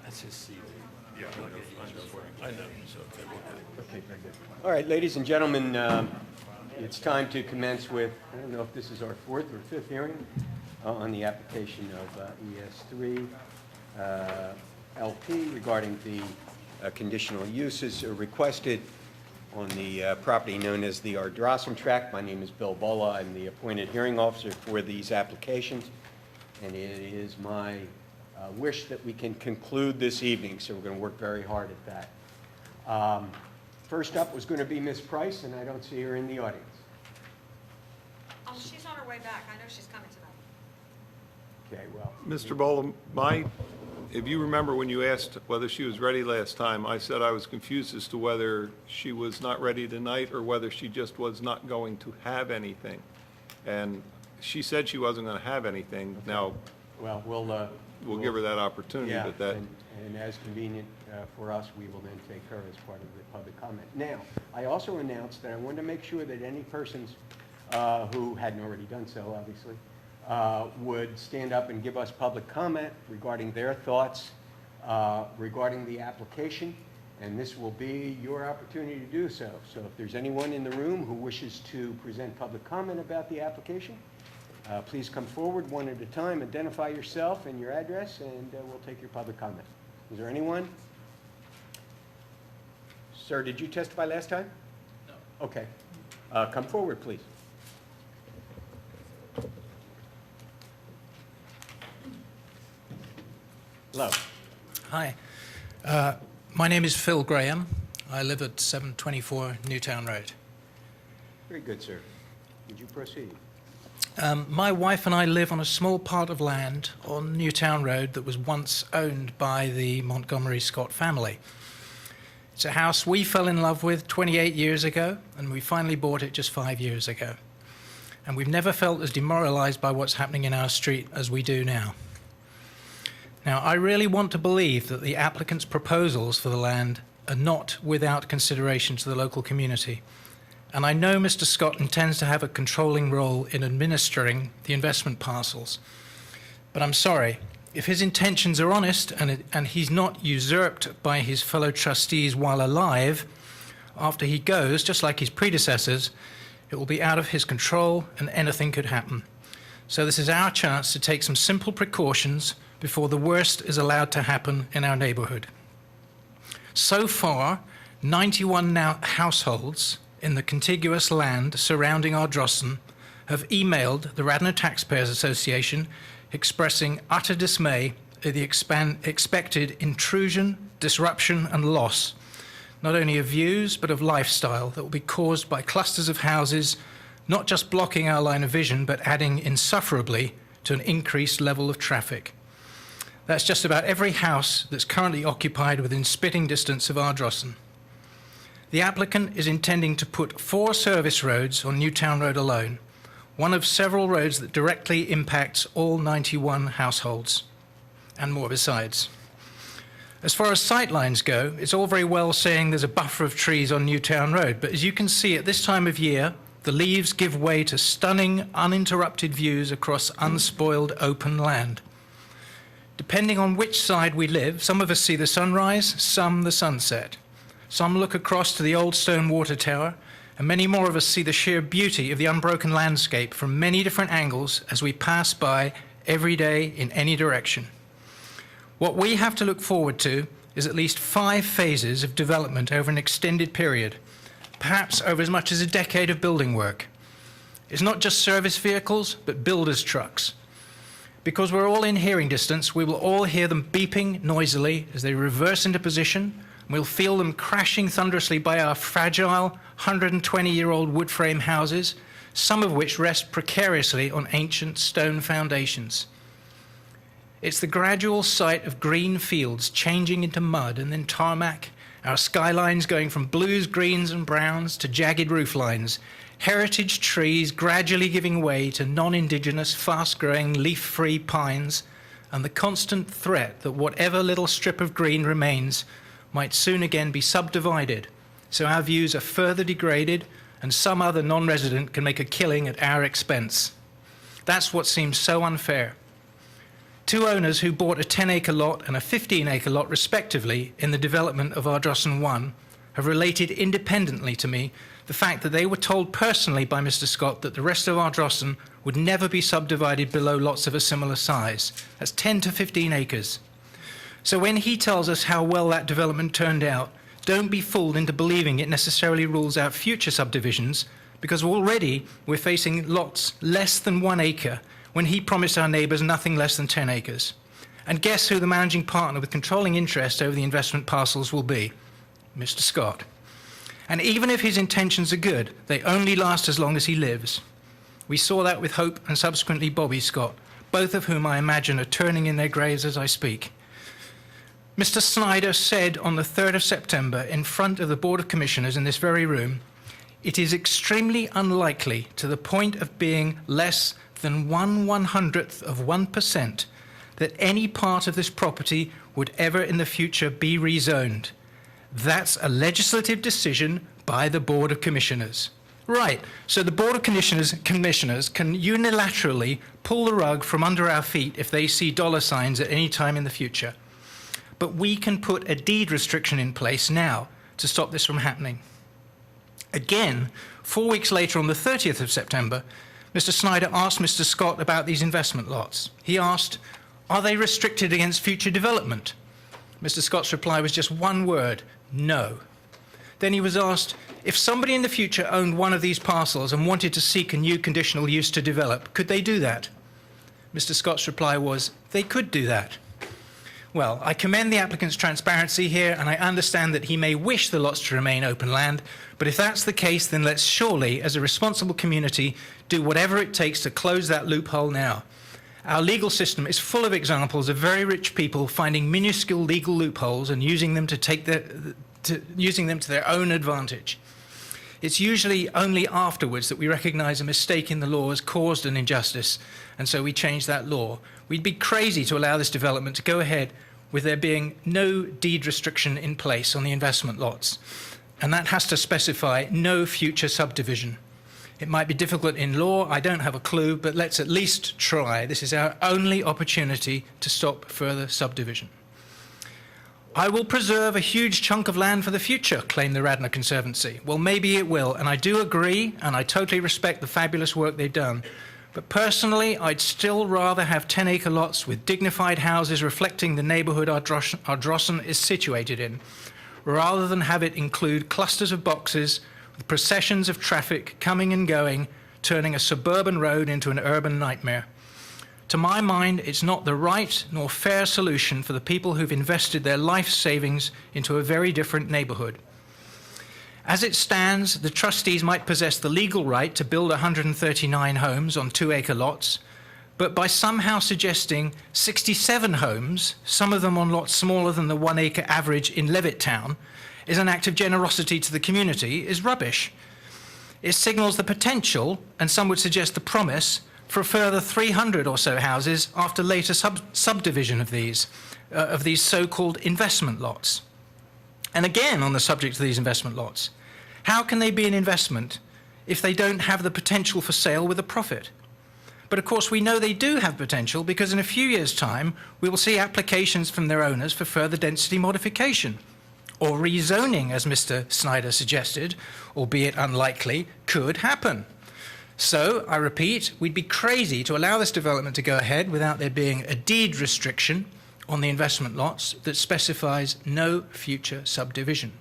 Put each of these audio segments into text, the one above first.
That's his CV. Yeah, I know, so okay, we'll get it. Okay, very good. All right, ladies and gentlemen, it's time to commence with, I don't know if this is our fourth or fifth hearing on the application of ES3 LP regarding the conditional uses requested on the property known as the Ardrossan tract. My name is Bill Bola. I'm the appointed hearing officer for these applications, and it is my wish that we can conclude this evening, so we're going to work very hard at that. First up was going to be Ms. Price, and I don't see her in the audience. She's on her way back. I know she's coming tonight. Okay, well. Mr. Bola, if you remember when you asked whether she was ready last time, I said I was confused as to whether she was not ready tonight or whether she just was not going to have anything. And she said she wasn't going to have anything. Okay. Now, Well, we'll give her that opportunity, yeah, but that... and as convenient for us, we will then take her as part of the public comment. Now, I also announced that I wanted to make sure that any persons who hadn't already done so, obviously, would stand up and give us public comment regarding their thoughts regarding the application, and this will be your opportunity to do so. So if there's anyone in the room who wishes to present public comment about the application, please come forward one at a time, identify yourself and your address, and we'll take your public comment. Is there anyone? Sir, did you testify last time? No. Okay. Come forward, please. Hello. Hi. My name is Phil Graham. I live at 724 Newtown Road. Very good, sir. Would you proceed? My wife and I live on a small part of land on Newtown Road that was once owned by the Montgomery Scott family. It's a house we fell in love with 28 years ago, and we finally bought it just 5 years ago. And we've never felt as demoralized by what's happening in our street as we do now. Now, I really want to believe that the applicant's proposals for the land are not without consideration to the local community. And I know Mr. Scott intends to have a controlling role in administering the investment parcels. But I'm sorry, if his intentions are honest and he's not usurped by his fellow trustees while alive, after he goes, just like his predecessors, it will be out of his control and anything could happen. So this is our chance to take some simple precautions before the worst is allowed to happen in our neighborhood. So far, 91 households in the contiguous land surrounding Ardrossan have emailed the Radnor Taxpayers Association expressing utter dismay at the expected intrusion, disruption and loss, not only of views but of lifestyle that will be caused by clusters of houses not just blocking our line of vision but adding insufferably to an increased level of traffic. That's just about every house that's currently occupied within spitting distance of Ardrossan. The applicant is intending to put 4 service roads on Newtown Road alone, one of several roads that directly impacts all 91 households, and more besides. As far as sightlines go, it's all very well saying there's a buffer of trees on Newtown Road, but as you can see at this time of year, the leaves give way to stunning, uninterrupted views across unspoiled open land. Depending on which side we live, some of us see the sunrise, some the sunset. Some look across to the old stone water tower, and many more of us see the sheer beauty of the unbroken landscape from many different angles as we pass by every day in any direction. What we have to look forward to is at least 5 phases of development over an extended period, perhaps over as much as a decade of building work. It's not just service vehicles, but builders' trucks. Because we're all in hearing distance, we will all hear them beeping noisily as they reverse into position. We'll feel them crashing thunderously by our fragile 120-year-old wood frame houses, some of which rest precariously on ancient stone foundations. It's the gradual sight of green fields changing into mud and then tarmac, our skylines going from blues, greens and browns to jagged roof lines, heritage trees gradually giving way to non-indigenous, fast-growing, leaf-free pines, and the constant threat that whatever little strip of green remains might soon again be subdivided, so our views are further degraded and some other non-resident can make a killing at our expense. That's what seems so unfair. two owners who bought a 10-acre lot and a 15-acre lot respectively in the development of Ardrossan 1 have related independently to me the fact that they were told personally by Mr. Scott that the rest of Ardrossan would never be subdivided below lots of a similar size. That's 10 to 15 acres. So when he tells us how well that development turned out, don't be fooled into believing it necessarily rules out future subdivisions, because already we're facing lots less than 1 acre when he promised our neighbours nothing less than 10 acres. And guess who the managing partner with controlling interest over the investment parcels will be? Mr. Scott. And even if his intentions are good, they only last as long as he lives. We saw that with Hope and subsequently Bobby Scott, both of whom I imagine are turning in their graves as I speak. Mr. Snyder said on the 3rd of September in front of the Board of Commissioners in this very room, "It is extremely unlikely to the point of being less than 1/100th of 1% that any part of this property would ever in the future be rezoned. That's a legislative decision by the Board of Commissioners." Right, so the Board of Commissioners can unilaterally pull the rug from under our feet if they see dollar signs at any time in the future. But we can put a deed restriction in place now to stop this from happening. Again, 4 weeks later on the 30th of September, Mr. Snyder asked Mr. Scott about these investment lots. He asked, "Are they restricted against future development?" Mr. Scott's reply was just one word: no. Then he was asked, if somebody in the future owned one of these parcels and wanted to seek a new conditional use to develop, could they do that? Mr. Scott's reply was, they could do that. Well, I commend the applicant's transparency here, and I understand that he may wish the lots to remain open land, but if that's the case, then let's surely, as a responsible community, do whatever it takes to close that loophole now. Our legal system is full of examples of very rich people finding minuscule legal loopholes and using them to their own advantage. It's usually only afterwards that we recognize a mistake in the law has caused an injustice, and so we change that law. We'd be crazy to allow this development to go ahead with there being no deed restriction in place on the investment lots, and that has to specify no future subdivision. It might be difficult in law, I don't have a clue, but let's at least try. This is our only opportunity to stop further subdivision. I will preserve a huge chunk of land for the future, claimed the Radnor Conservancy. Well, maybe it will, and I do agree, and I totally respect the fabulous work they've done. But personally, I'd still rather have 10-acre lots with dignified houses reflecting the neighbourhood Ardrossan is situated in, rather than have it include clusters of boxes with processions of traffic coming and going, turning a suburban road into an urban nightmare. To my mind, it's not the right nor fair solution for the people who've invested their life savings into a very different neighbourhood. As it stands, the trustees might possess the legal right to build 139 homes on 2-acre lots, but by somehow suggesting 67 homes, some of them on lots smaller than the 1-acre average in Levittown, is an act of generosity to the community is rubbish. It signals the potential, and some would suggest the promise, for a further 300 or so houses after later subdivision of these so-called investment lots. And again, on the subject of these investment lots, how can they be an investment if they don't have the potential for sale with a profit? But of course, we know they do have potential because in a few years' time, we will see applications from their owners for further density modification, or rezoning, as Mr. Snyder suggested, albeit unlikely, could happen. So, I repeat, we'd be crazy to allow this development to go ahead without there being a deed restriction on the investment lots that specifies no future subdivision.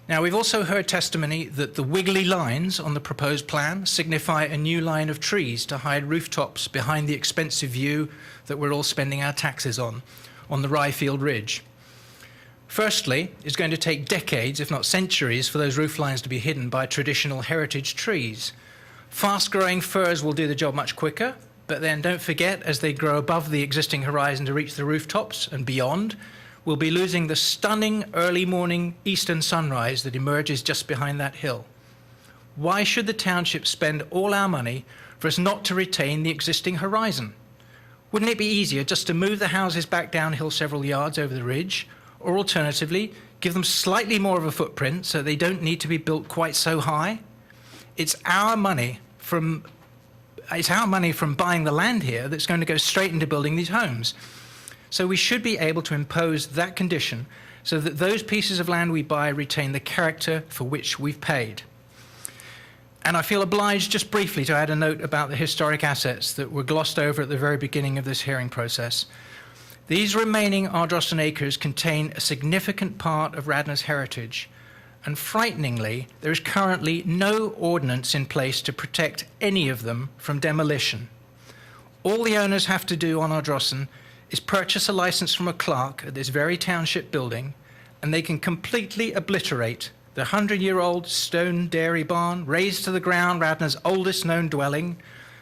Now, we've also heard testimony that the wiggly lines on the proposed plan signify a new line of trees to hide rooftops behind the expensive view that we're all spending our taxes on the Ryefield Ridge. Firstly, it's going to take decades, if not centuries, for those roof lines to be hidden by traditional heritage trees. Fast-growing firs will do the job much quicker, but then don't forget, as they grow above the existing horizon to reach the rooftops and beyond, we'll be losing the stunning early morning eastern sunrise that emerges just behind that hill. Why should the township spend all our money for us not to retain the existing horizon? Wouldn't it be easier just to move the houses back downhill several yards over the ridge, or alternatively, give them slightly more of a footprint so they don't need to be built quite so high? It's our money from it's our money from buying the land here that's going to go straight into building these homes. So we should be able to impose that condition so that those pieces of land we buy retain the character for which we've paid. And I feel obliged just briefly to add a note about the historic assets that were glossed over at the very beginning of this hearing process. These remaining Ardrossan acres contain a significant part of Radnor's heritage, and frighteningly, there is currently no ordinance in place to protect any of them from demolition. All the owners have to do on Ardrossan is purchase a license from a clerk at this very township building, and they can completely obliterate the 100-year-old stone dairy barn, razed to the ground Radnor's oldest known dwelling.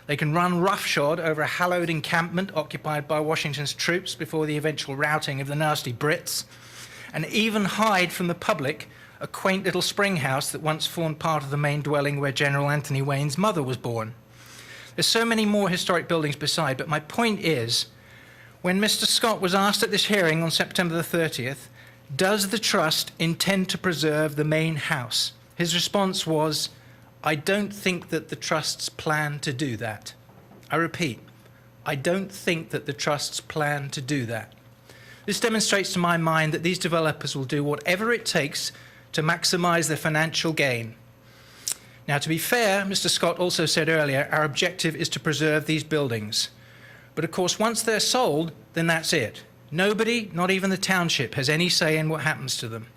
They can run roughshod over a hallowed encampment occupied by Washington's troops before the eventual routing of the nasty Brits, and even hide from the public a quaint little spring house that once formed part of the main dwelling where General Anthony Wayne's mother was born. There's so many more historic buildings beside, but my point is, when Mr. Scott was asked at this hearing on September the 30th, does the trust intend to preserve the main house? His response was, I don't think that the trusts plan to do that. I repeat, I don't think that the trusts plan to do that. This demonstrates to my mind that these developers will do whatever it takes to maximize their financial gain. Now, to be fair, Mr. Scott also said earlier, our objective is to preserve these buildings. But of course, once they're sold, then that's it. Nobody, not even the township, has any say in what happens to them.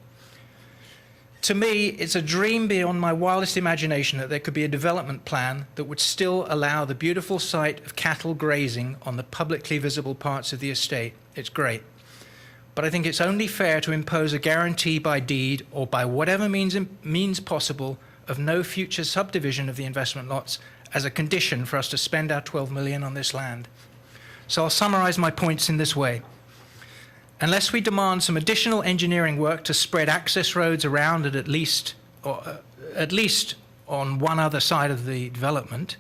To me, it's a dream beyond my wildest imagination that there could be a development plan that would still allow the beautiful sight of cattle grazing on the publicly visible parts of the estate. It's great. But I think it's only fair to impose a guarantee by deed or by whatever means possible of no future subdivision of the investment lots as a condition for us to spend our $12 million on this land. So I'll summarize my points in this way. Unless we demand some additional engineering work to spread access roads around at least on one other side of the development,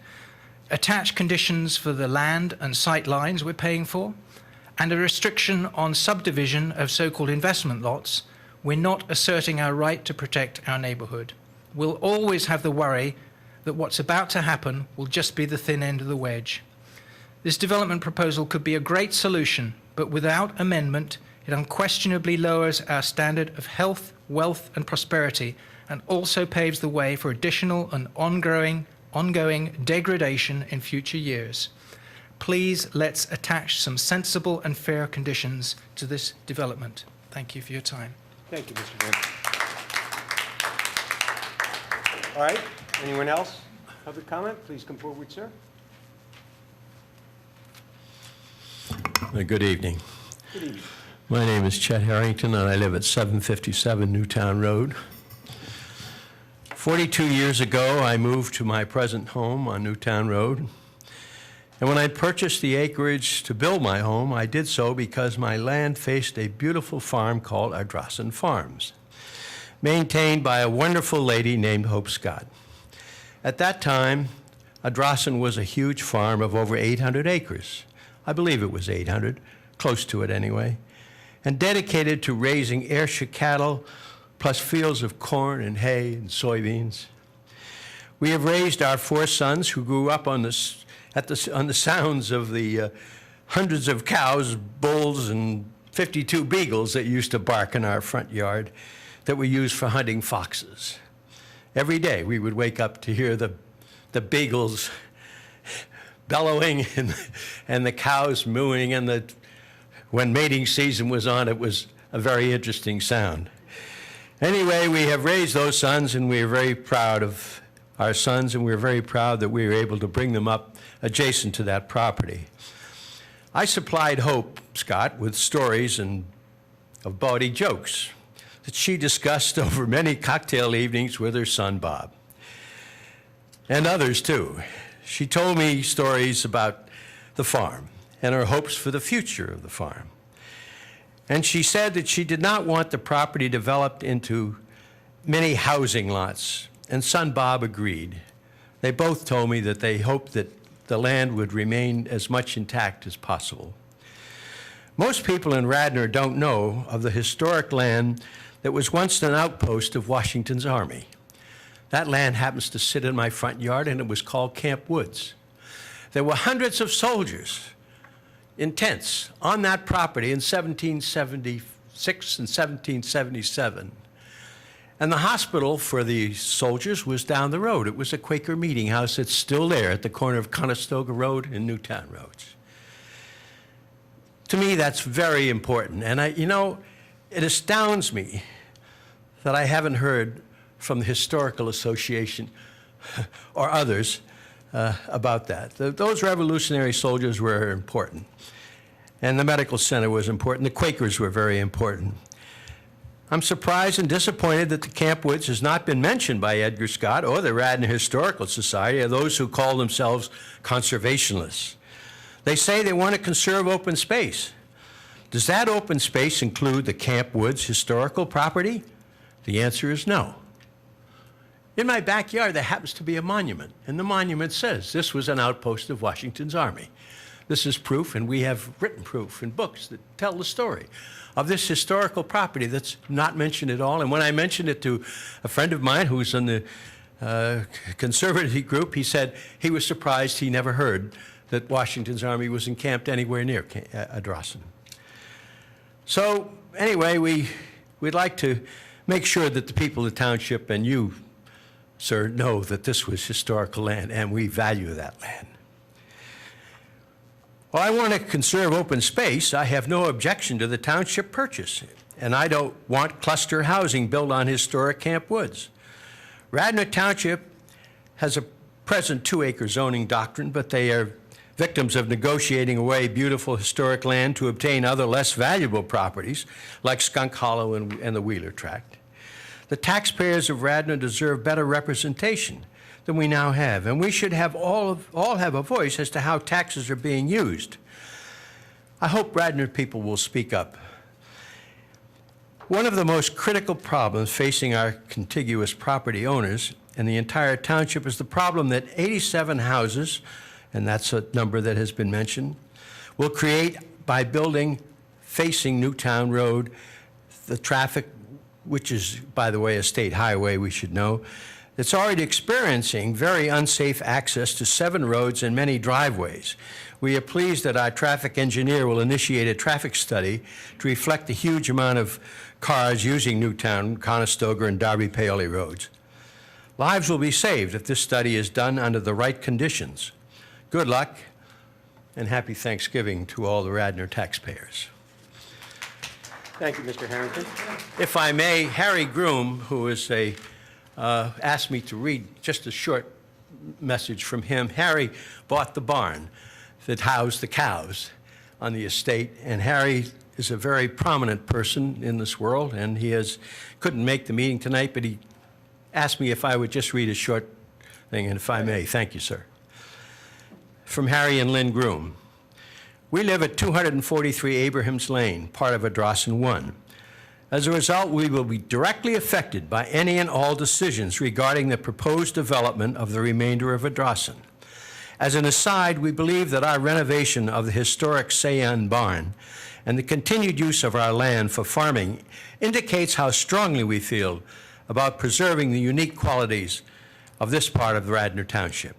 attach conditions for the land and sight lines we're paying for, and a restriction on subdivision of so-called investment lots, we're not asserting our right to protect our neighborhood. We'll always have the worry that what's about to happen will just be the thin end of the wedge. This development proposal could be a great solution, but without amendment, it unquestionably lowers our standard of health, wealth, and prosperity, and also paves the way for additional and ongoing degradation in future years. Please, let's attach some sensible and fair conditions to this development. Thank you for your time. Thank you, Mr. Brent. All right, anyone else? Public comment? Please come forward, sir. Good evening. Good evening. My name is Chet Harrington, and I live at 757 Newtown Road. 42 years ago, I moved to my present home on Newtown Road. And when I purchased the acreage to build my home, I did so because my land faced a beautiful farm called Ardrossan Farms, maintained by a wonderful lady named Hope Scott. At that time, Ardrossan was a huge farm of over 800 acres. I believe it was 800, close to it anyway, and dedicated to raising Ayrshire cattle, plus fields of corn and hay and soybeans. We have raised our 4 sons who grew up on the sounds of the hundreds of cows, bulls, and 52 beagles that used to bark in our front yard that we used for hunting foxes. Every day we would wake up to hear the beagles bellowing and the cows mooing, and when mating season was on, it was a very interesting sound. Anyway, we have raised those sons, and we are very proud of our sons, and we're very proud that we were able to bring them up adjacent to that property. I supplied Hope Scott with stories and of bawdy jokes that she discussed over many cocktail evenings with her son Bob, and others too. She told me stories about the farm and her hopes for the future of the farm. And she said that she did not want the property developed into many housing lots, and son Bob agreed. They both told me that they hoped that the land would remain as much intact as possible. Most people in Radnor don't know of the historic land that was once an outpost of Washington's army. That land happens to sit in my front yard, and it was called Camp Woods. There were hundreds of soldiers in tents on that property in 1776 and 1777. And the hospital for the soldiers was down the road. It was a Quaker meeting house that's still there at the corner of Conestoga Road and Newtown Roads. To me, that's very important. And it astounds me that I haven't heard from the Historical Association or others about that. Those Revolutionary soldiers were important. And the medical center was important. The Quakers were very important. I'm surprised and disappointed that the Camp Woods has not been mentioned by Edgar Scott or the Radnor Historical Society, or those who call themselves conservationists. They say they want to conserve open space. Does that open space include the Camp Woods historical property? The answer is no. In my backyard, there happens to be a monument, and the monument says this was an outpost of Washington's army. This is proof, and we have written proof in books that tell the story of this historical property that's not mentioned at all. And when I mentioned it to a friend of mine who's in the conservative group, he said he was surprised he never heard that Washington's army was encamped anywhere near Ardrossan. So anyway, we'd like to make sure that the people of the township and you, sir, know that this was historical land, and we value that land. Well, I want to conserve open space. I have no objection to the township purchase, and I don't want cluster housing built on historic Camp Woods. Radnor Township has a present 2-acre zoning doctrine, but they are victims of negotiating away beautiful historic land to obtain other less valuable properties like Skunk Hollow and the Wheeler Tract. The taxpayers of Radnor deserve better representation than we now have, and we should have all have a voice as to how taxes are being used. I hope Radnor people will speak up. One of the most critical problems facing our contiguous property owners and the entire township is the problem that 87 houses, and that's a number that has been mentioned, will create by building facing Newtown Road, the traffic, which is, by the way, a state highway, we should know. It's already experiencing very unsafe access to 7 roads and many driveways. We are pleased that our traffic engineer will initiate a traffic study to reflect the huge amount of cars using Newtown, Conestoga, and Darby-Paoli roads. Lives will be saved if this study is done under the right conditions. Good luck, and happy Thanksgiving to all the Radnor taxpayers. Thank you, Mr. Harrington. If I may, Harry Groom, who is asked me to read just a short message from him. Harry bought the barn that housed the cows on the estate, and Harry is a very prominent person in this world, and he couldn't make the meeting tonight, but he asked me if I would just read a short thing, and if I may. Thank you, sir. From Harry and Lynn Groom. We live at 243 Abrahams Lane, part of Ardrossan 1. As a result, we will be directly affected by any and all decisions regarding the proposed development of the remainder of Ardrossan. As an aside, we believe that our renovation of the historic Sayan barn and the continued use of our land for farming indicates how strongly we feel about preserving the unique qualities of this part of Radnor Township.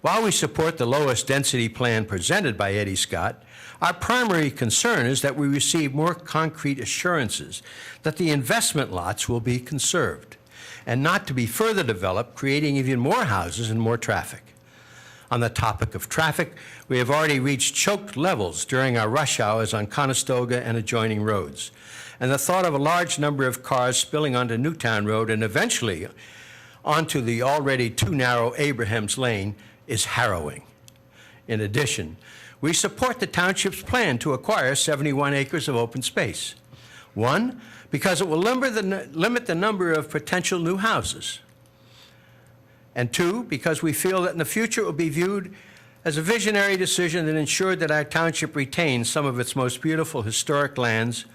While we support the lowest density plan presented by Eddie Scott, our primary concern is that we receive more concrete assurances that the investment lots will be conserved and not to be further developed, creating even more houses and more traffic. On the topic of traffic, we have already reached choked levels during our rush hours on Conestoga and adjoining roads. And the thought of a large number of cars spilling onto Newtown Road and eventually onto the already too narrow Abrahams Lane is harrowing. In addition, we support the township's plan to acquire 71 acres of open space. 1, because it will limit the number of potential new houses. And 2, because we feel that in the future it will be viewed as a visionary decision that ensured that our township retains some of its most beautiful historic lands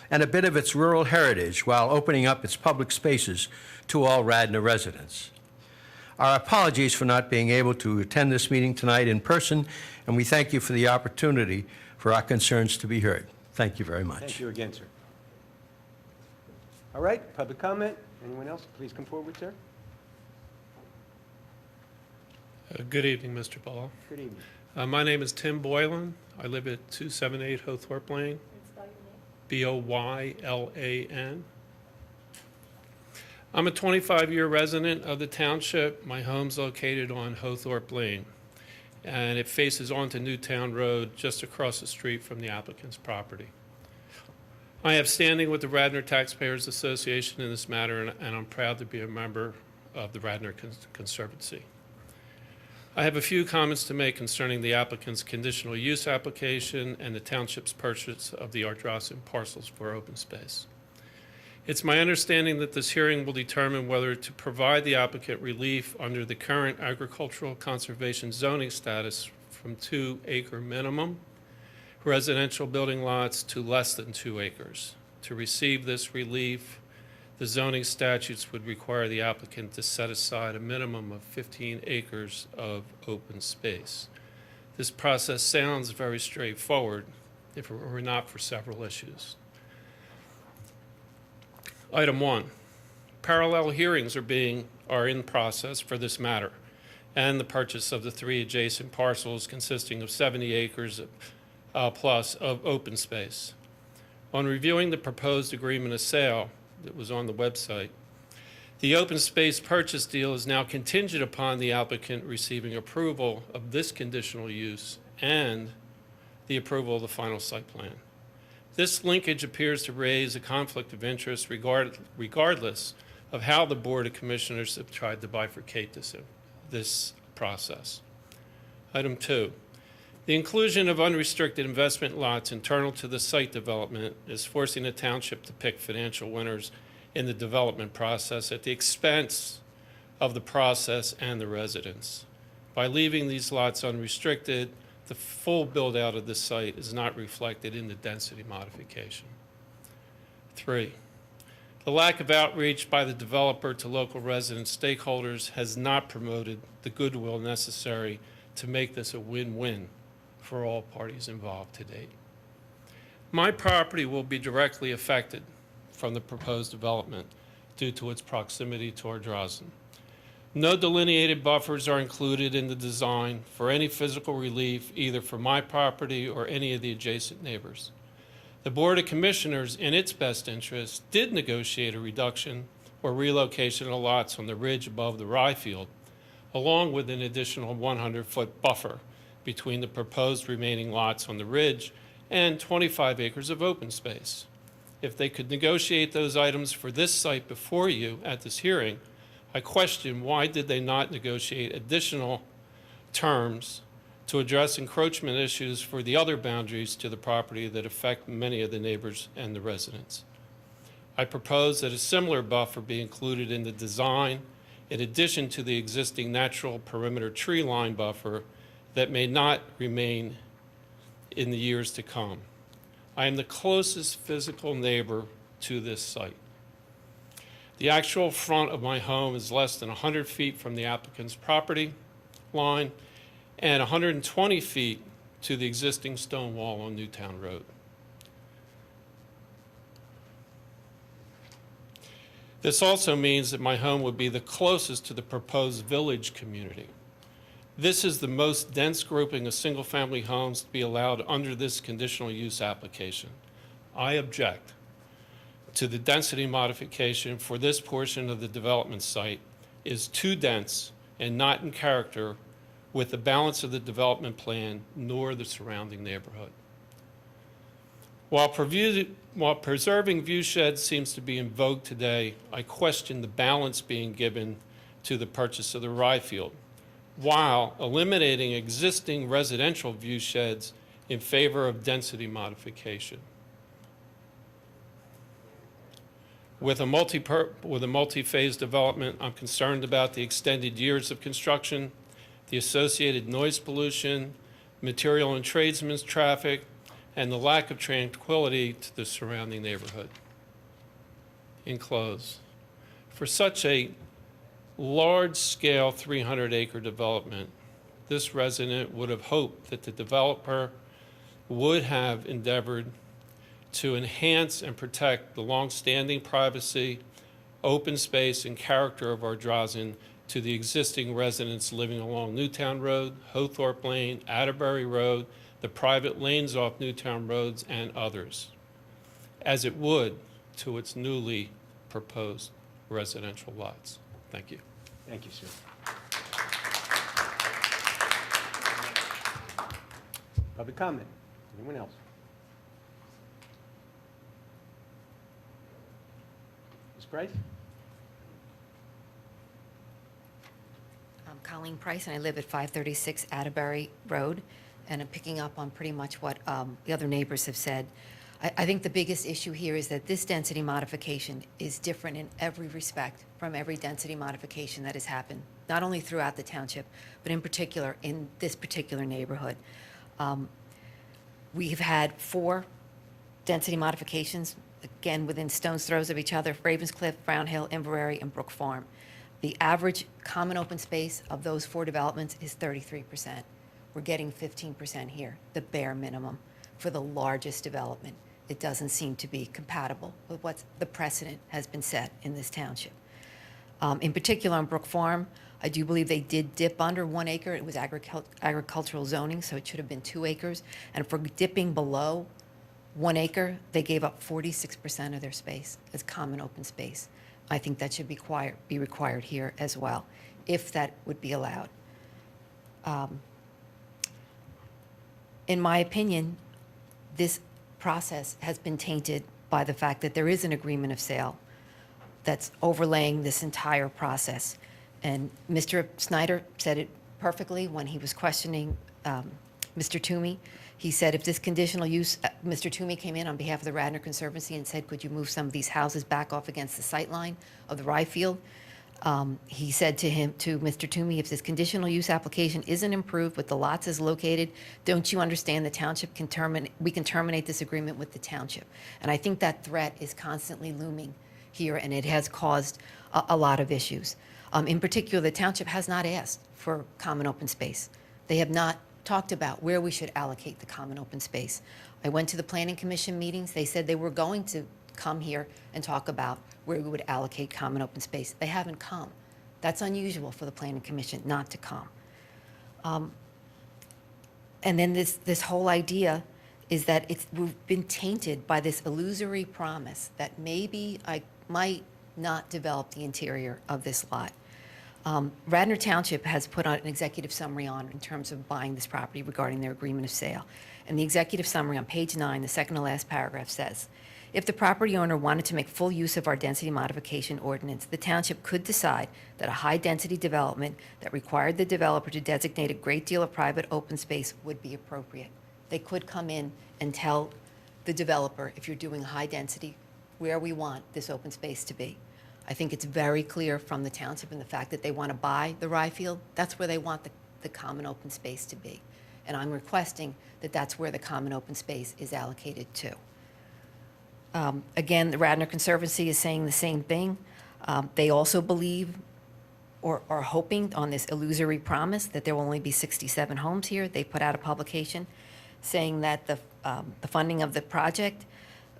and a bit of its rural heritage while opening up its public spaces to all Radnor residents. Our apologies for not being able to attend this meeting tonight in person, and we thank you for the opportunity for our concerns to be heard. Thank you very much. Thank you again, sir. All right, public comment. Anyone else? Please come forward, sir. Good evening, Mr. Ball. Good evening. My name is Tim Boylan. I live at 278 Hothorpe Lane. Boylan. I'm a 25-year resident of the township. My home's located on Hothorpe Lane, and it faces onto Newtown Road just across the street from the applicant's property. I have standing with the Radnor Taxpayers Association in this matter, and I'm proud to be a member of the Radnor Conservancy. I have a few comments to make concerning the applicant's conditional use application and the township's purchase of the Ardrossan parcels for open space. It's my understanding that this hearing will determine whether to provide the applicant relief under the current agricultural conservation zoning status from 2 acre minimum residential building lots to less than 2 acres. To receive this relief, the zoning statutes would require the applicant to set aside a minimum of 15 acres of open space. This process sounds very straightforward if it were not for several issues. Item 1, parallel hearings are in process for this matter and the purchase of the 3 adjacent parcels consisting of 70 acres plus of open space. On reviewing the proposed agreement of sale that was on the website, the open space purchase deal is now contingent upon the applicant receiving approval of this conditional use and the approval of the final site plan. This linkage appears to raise a conflict of interest regardless of how the Board of Commissioners have tried to bifurcate this process. Item 2. The inclusion of unrestricted investment lots internal to the site development is forcing the township to pick financial winners in the development process at the expense of the process and the residents. By leaving these lots unrestricted, the full build-out of the site is not reflected in the density modification. 3. The lack of outreach by the developer to local resident stakeholders has not promoted the goodwill necessary to make this a win-win for all parties involved to date. My property will be directly affected from the proposed development due to its proximity to Ardrossan. No delineated buffers are included in the design for any physical relief, either for my property or any of the adjacent neighbors. The Board of Commissioners, in its best interest, did negotiate a reduction or relocation of lots on the ridge above the rye field, along with an additional 100-foot buffer between the proposed remaining lots on the ridge and 25 acres of open space. If they could negotiate those items for this site before you at this hearing, I question why did they not negotiate additional terms to address encroachment issues for the other boundaries to the property that affect many of the neighbors and the residents. I propose that a similar buffer be included in the design in addition to the existing natural perimeter tree line buffer that may not remain in the years to come. I am the closest physical neighbor to this site. The actual front of my home is less than 100 feet from the applicant's property line and 120 feet to the existing stone wall on Newtown Road. This also means that my home would be the closest to the proposed village community. This is the most dense grouping of single-family homes to be allowed under this conditional use application. I object to the density modification for this portion of the development site is too dense and not in character with the balance of the development plan nor the surrounding neighborhood. While preserving view sheds seems to be in vogue today, I question the balance being given to the purchase of the rye field, while eliminating existing residential view sheds in favor of density modification. With a multi-phase development, I'm concerned about the extended years of construction, the associated noise pollution, material and tradesmen's traffic, and the lack of tranquility to the surrounding neighborhood. In close, for such a large-scale 300-acre development, this resident would have hoped that the developer would have endeavored to enhance and protect the long-standing privacy, open space, and character of Ardrossan to the existing residents living along Newtown Road, Hothorpe Lane, Atterbury Road, the private lanes off Newtown Roads, and others, as it would to its newly proposed residential lots. Thank you. Thank you, sir. Public comment? Anyone else? Ms. Price? I'm Colleen Price, and I live at 536 Atterbury Road, and I'm picking up on pretty much what the other neighbors have said. I think the biggest issue here is that this density modification is different in every respect from every density modification that has happened, not only throughout the township, but in particular in this particular neighborhood. We've had 4 density modifications, again, within stone's throws of each other: Ravenscliff, Brown Hill, Inverary, and Brook Farm. The average common open space of those 4 developments is 33%. We're getting 15% here, the bare minimum for the largest development. It doesn't seem to be compatible with what the precedent has been set in this township. In particular, on Brook Farm, I do believe they did dip under 1 acre. It was agricultural zoning, so it should have been 2 acres. And for dipping below 1 acre, they gave up 46% of their space as common open space. I think that should be required here as well, if that would be allowed. In my opinion, this process has been tainted by the fact that there is an agreement of sale that's overlaying this entire process. And Mr. Snyder said it perfectly when he was questioning Mr. Toomey. He said if this conditional use, Mr. Toomey came in on behalf of the Radnor Conservancy and said, could you move some of these houses back off against the sight line of the rye field? He said to Mr. Toomey, if this conditional use application isn't improved with the lots as located, don't you understand the township we can terminate this agreement with the township? And I think that threat is constantly looming here, and it has caused a lot of issues. In particular, the township has not asked for common open space. They have not talked about where we should allocate the common open space. I went to the Planning Commission meetings. They said they were going to come here and talk about where we would allocate common open space. They haven't come. That's unusual for the Planning Commission not to come. And then this whole idea is that we've been tainted by this illusory promise that maybe I might not develop the interior of this lot. Radnor Township has put out an executive summary on in terms of buying this property regarding their agreement of sale. And the executive summary on page 9, the second to last paragraph says, if the property owner wanted to make full use of our density modification ordinance, the township could decide that a high-density development that required the developer to designate a great deal of private open space would be appropriate. They could come in and tell the developer, if you're doing high density, where we want this open space to be. I think it's very clear from the township and the fact that they want to buy the rye field, that's where they want the common open space to be. And I'm requesting that that's where the common open space is allocated to. Again, the Radnor Conservancy is saying the same thing. They also believe or are hoping on this illusory promise that there will only be 67 homes here. They put out a publication saying that the funding of the project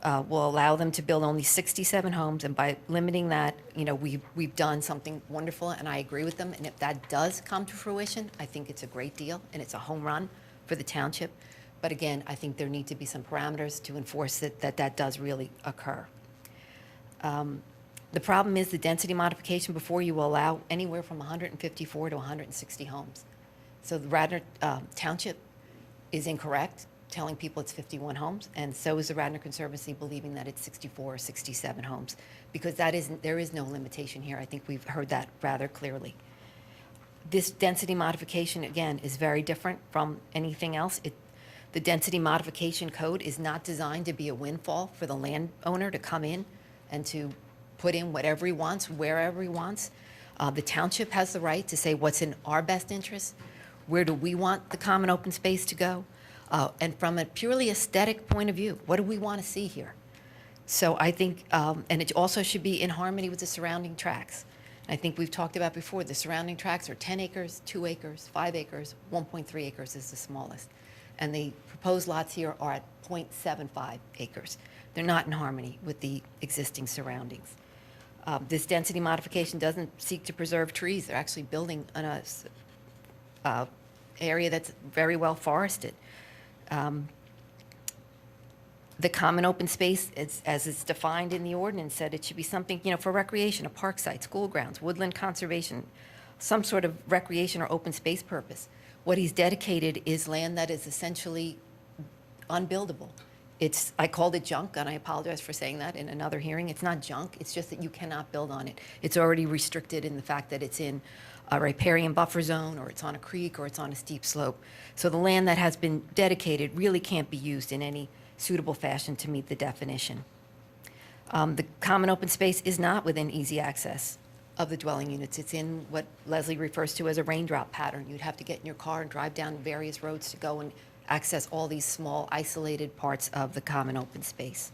will allow them to build only 67 homes, and by limiting that, we've done something wonderful, and I agree with them. And if that does come to fruition, I think it's a great deal, and it's a home run for the township. But again, I think there need to be some parameters to enforce that does really occur. The problem is the density modification before you will allow anywhere from 154 to 160 homes. So the Radnor Township is incorrect, telling people it's 51 homes, and so is the Radnor Conservancy believing that it's 64 or 67 homes, because there is no limitation here. I think we've heard that rather clearly. This density modification, again, is very different from anything else. The density modification code is not designed to be a windfall for the landowner to come in and to put in whatever he wants, wherever he wants. The township has the right to say what's in our best interest, where do we want the common open space to go, and from a purely aesthetic point of view, what do we want to see here? So I think, and it also should be in harmony with the surrounding tracts. I think we've talked about before, the surrounding tracts are 10 acres, 2 acres, 5 acres, 1.3 acres is the smallest. And the proposed lots here are at 0.75 acres. They're not in harmony with the existing surroundings. This density modification doesn't seek to preserve trees. They're actually building on a area that's very well forested. The common open space, as it's defined in the ordinance, said it should be something, for recreation, a park site, school grounds, woodland conservation, some sort of recreation or open space purpose. What he's dedicated is land that is essentially unbuildable. I called it junk, and I apologize for saying that in another hearing. It's not junk, it's just that you cannot build on it. It's already restricted in the fact that it's in a riparian buffer zone, or it's on a creek, or it's on a steep slope. So the land that has been dedicated really can't be used in any suitable fashion to meet the definition. The common open space is not within easy access of the dwelling units. It's in what Leslie refers to as a raindrop pattern. You'd have to get in your car and drive down various roads to go and access all these small, isolated parts of the common open space.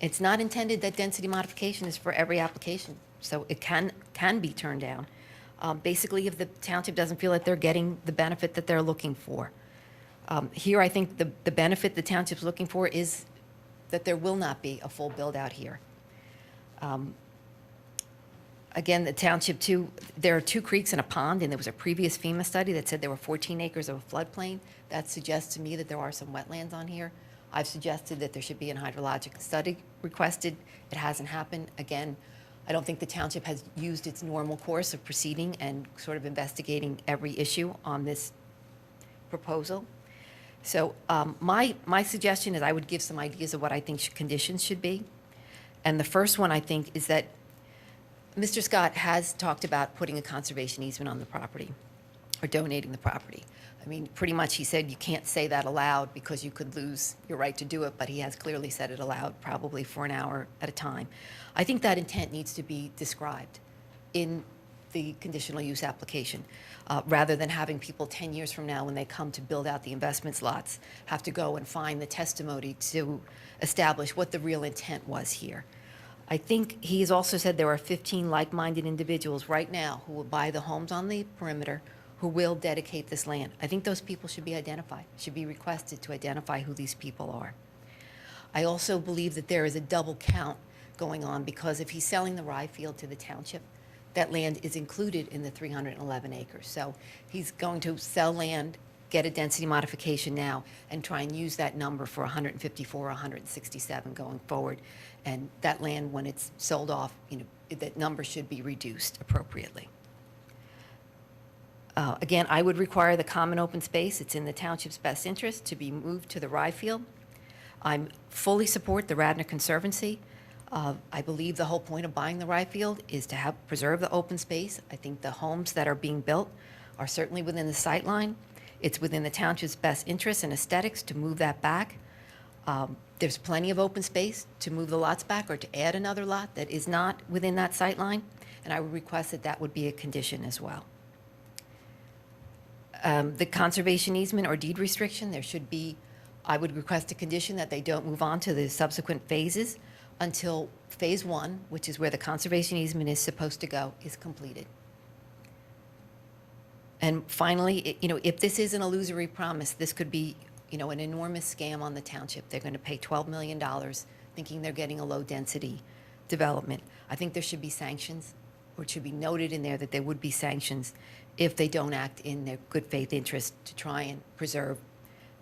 It's not intended that density modification is for every application, so it can be turned down. Basically, if the township doesn't feel that they're getting the benefit that they're looking for. Here, I think the benefit the township's looking for is that there will not be a full build-out here. Again, the township, too, there are 2 creeks and a pond, and there was a previous FEMA study that said there were 14 acres of a floodplain. That suggests to me that there are some wetlands on here. I've suggested that there should be a hydrologic study requested. It hasn't happened. Again, I don't think the township has used its normal course of proceeding and sort of investigating every issue on this proposal. So my suggestion is I would give some ideas of what I think conditions should be. And the first one, I think, is that Mr. Scott has talked about putting a conservation easement on the property or donating the property. I mean, pretty much he said you can't say that aloud because you could lose your right to do it, but he has clearly said it aloud, probably for an hour at a time. I think that intent needs to be described in the conditional use application, rather than having people 10 years from now when they come to build out the investment lots have to go and find the testimony to establish what the real intent was here. I think he has also said there are 15 like-minded individuals right now who will buy the homes on the perimeter who will dedicate this land. I think those people should be identified, should be requested to identify who these people are. I also believe that there is a double count going on because if he's selling the rye field to the township, that land is included in the 311 acres. So he's going to sell land, get a density modification now, and try and use that number for 154 or 167 going forward. And that land, when it's sold off, that number should be reduced appropriately. Again, I would require the common open space, it's in the township's best interest, to be moved to the rye field. I fully support the Radnor Conservancy. I believe the whole point of buying the rye field is to preserve the open space. I think the homes that are being built are certainly within the sight line. It's within the township's best interest and aesthetics to move that back. There's plenty of open space to move the lots back or to add another lot that is not within that sight line, and I would request that that would be a condition as well. The conservation easement or deed restriction, I would request a condition that they don't move on to the subsequent phases until phase 1, which is where the conservation easement is supposed to go, is completed. And finally, if this is an illusory promise, this could be, an enormous scam on the township. They're going to pay $12 million thinking they're getting a low-density development. I think there should be sanctions, or it should be noted in there that there would be sanctions if they don't act in their good faith interest to try and preserve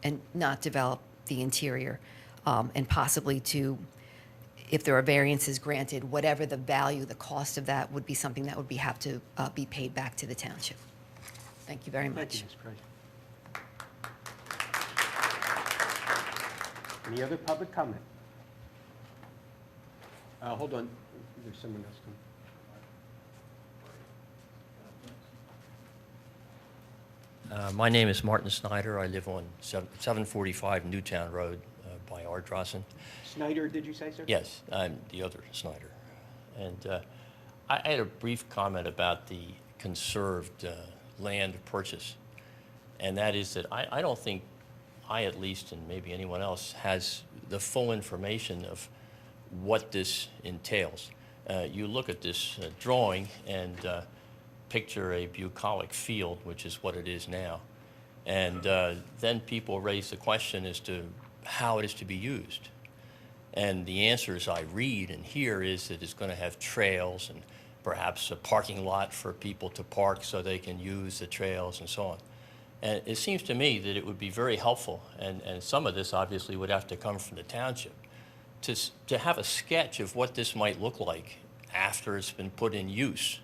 and not develop the interior, and possibly to, if there are variances granted, whatever the value, the cost of that would be something that would have to be paid back to the township. Thank you very much. Thank you, Ms. President. Any other public comment? Hold on, there's someone else coming. My name is Martin Snyder. I live on 745 Newtown Road by Ardrossan. Snyder, did you say, sir? Yes, I'm the other Snyder. And I had a brief comment about the conserved land purchase. And that is that I don't think I, at least, and maybe anyone else, has the full information of what this entails. You look at this drawing and picture a bucolic field, which is what it is now. And then people raise the question as to how it is to be used. And the answers I read and hear is that it's going to have trails and perhaps a parking lot for people to park so they can use the trails and so on. And it seems to me that it would be very helpful, and some of this obviously would have to come from the township, to have a sketch of what this might look like after it's been put in use.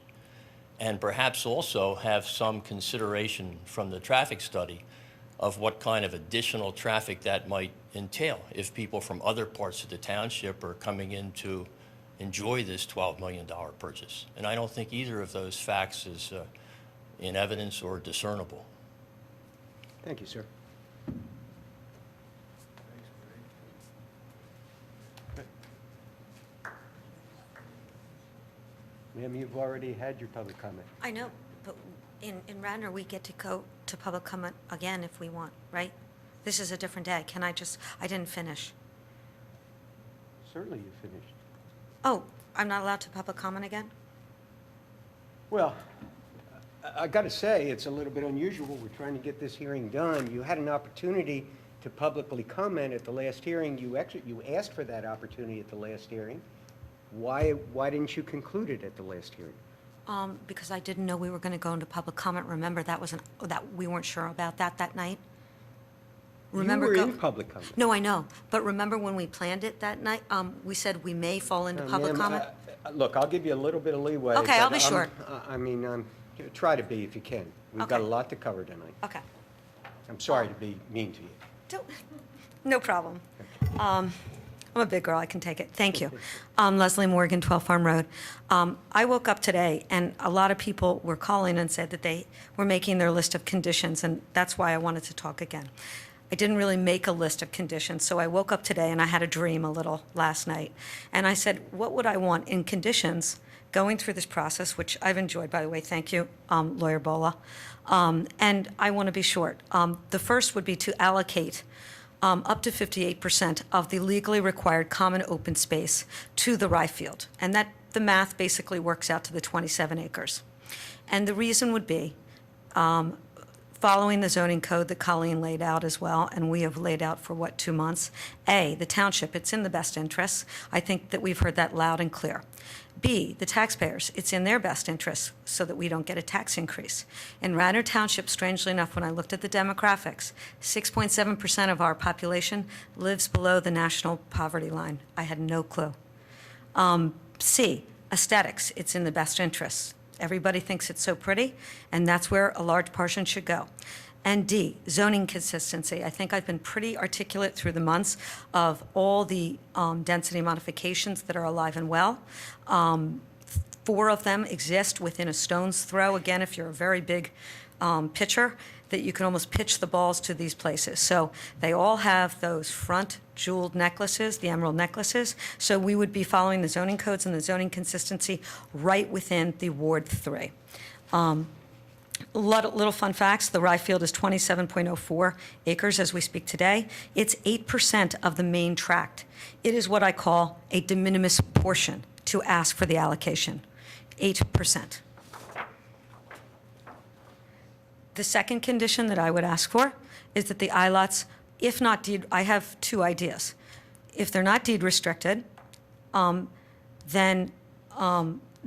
And perhaps also have some consideration from the traffic study of what kind of additional traffic that might entail if people from other parts of the township are coming in to enjoy this $12 million purchase. And I don't think either of those facts is in evidence or discernible. Thank you, sir. Ma'am, you've already had your public comment. I know, but in Radnor, we get to go to public comment again if we want, right? This is a different day. I didn't finish. Certainly you finished. Oh, I'm not allowed to public comment again? Well, I got to say, it's a little bit unusual. We're trying to get this hearing done. You had an opportunity to publicly comment at the last hearing. You asked for that opportunity at the last hearing. Why didn't you conclude it at the last hearing? Because I didn't know we were going to go into public comment. Remember, that we weren't sure about that night? Remember, you were in public comment. No, I know. But remember when we planned it that night, we said we may fall into public Ma'am, comment? Look, I'll give you a little bit of leeway. Okay, I'll but be short. Try to be if you can. We've got a Okay. lot to cover tonight. Okay. I'm sorry to be mean to you. No problem. I'm a big girl, I can take it. Thank you. Leslie Morgan, 12 Farm Road. I woke up today, and a lot of people were calling and said that they were making their list of conditions, and that's why I wanted to talk again. I didn't really make a list of conditions, so I woke up today, and I had a dream a little last night. And I said, what would I want in conditions going through this process, which I've enjoyed, by the way, thank you, Lawyer Bola. And I want to be short. The first would be to allocate up to 58% of the legally required common open space to the rye field. And that the math basically works out to the 27 acres. And the reason would be following the zoning code that Colleen laid out as well, and we have laid out for, 2 months? A, the township, it's in the best interests. I think that we've heard that loud and clear. B, the taxpayers, it's in their best interests so that we don't get a tax increase. In Radnor Township, strangely enough, when I looked at the demographics, 6.7% of our population lives below the national poverty line. I had no clue. C, aesthetics, it's in the best interests. Everybody thinks it's so pretty, and that's where a large portion should go. And D, zoning consistency. I think I've been pretty articulate through the months of all the density modifications that are alive and well. 4 of them exist within a stone's throw. Again, if you're a very big pitcher, that you can almost pitch the balls to these places. So they all have those front jeweled necklaces, the emerald necklaces. So we would be following the zoning codes and the zoning consistency right within the Ward 3. Little fun facts, the rye field is 27.04 acres as we speak today. It's 8% of the main tract. It is what I call a de minimis portion to ask for the allocation, 8%. The second condition that I would ask for is that the I-lots, if not deed, I have 2 ideas. If they're not deed restricted, then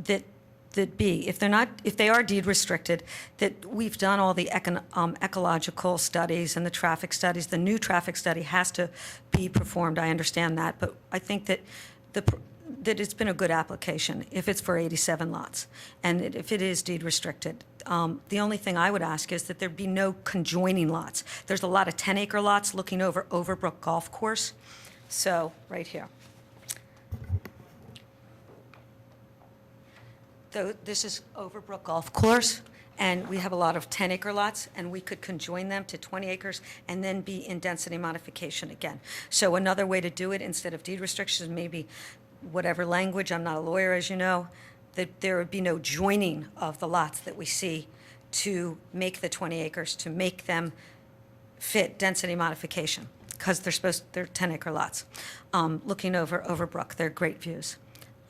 that B, if they are deed restricted, that we've done all the ecological studies and the traffic studies. The new traffic study has to be performed. I understand that, but I think that that it's been a good application if it's for 87 lots, and if it is deed restricted. The only thing I would ask is that there be no conjoining lots. There's a lot of 10-acre lots looking over Overbrook Golf Course, so right here. This is Overbrook Golf Course, and we have a lot of 10-acre lots, and we could conjoin them to 20 acres and then be in density modification again. So another way to do it, instead of deed restrictions, maybe whatever language, I'm not a lawyer, as you know, that there would be no joining of the lots that we see to make the 20 acres, to make them fit density modification, because they're 10-acre lots. Looking over Overbrook, they're great views.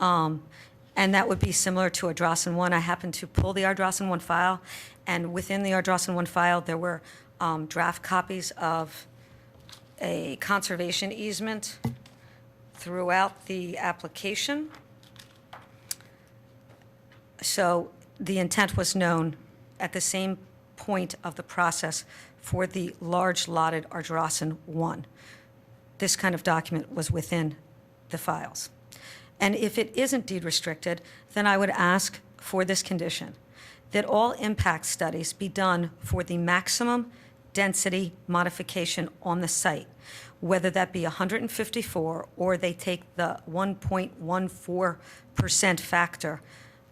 And that would be similar to Ardrossan 1. I happened to pull the Ardrossan 1 file, and within the Ardrossan 1 file, there were draft copies of a conservation easement throughout the application. So the intent was known at the same point of the process for the large lotted Ardrossan 1. This kind of document was within the files. And if it isn't deed restricted, then I would ask for this condition, that all impact studies be done for the maximum density modification on the site, whether that be 154 or they take the 1.14% factor,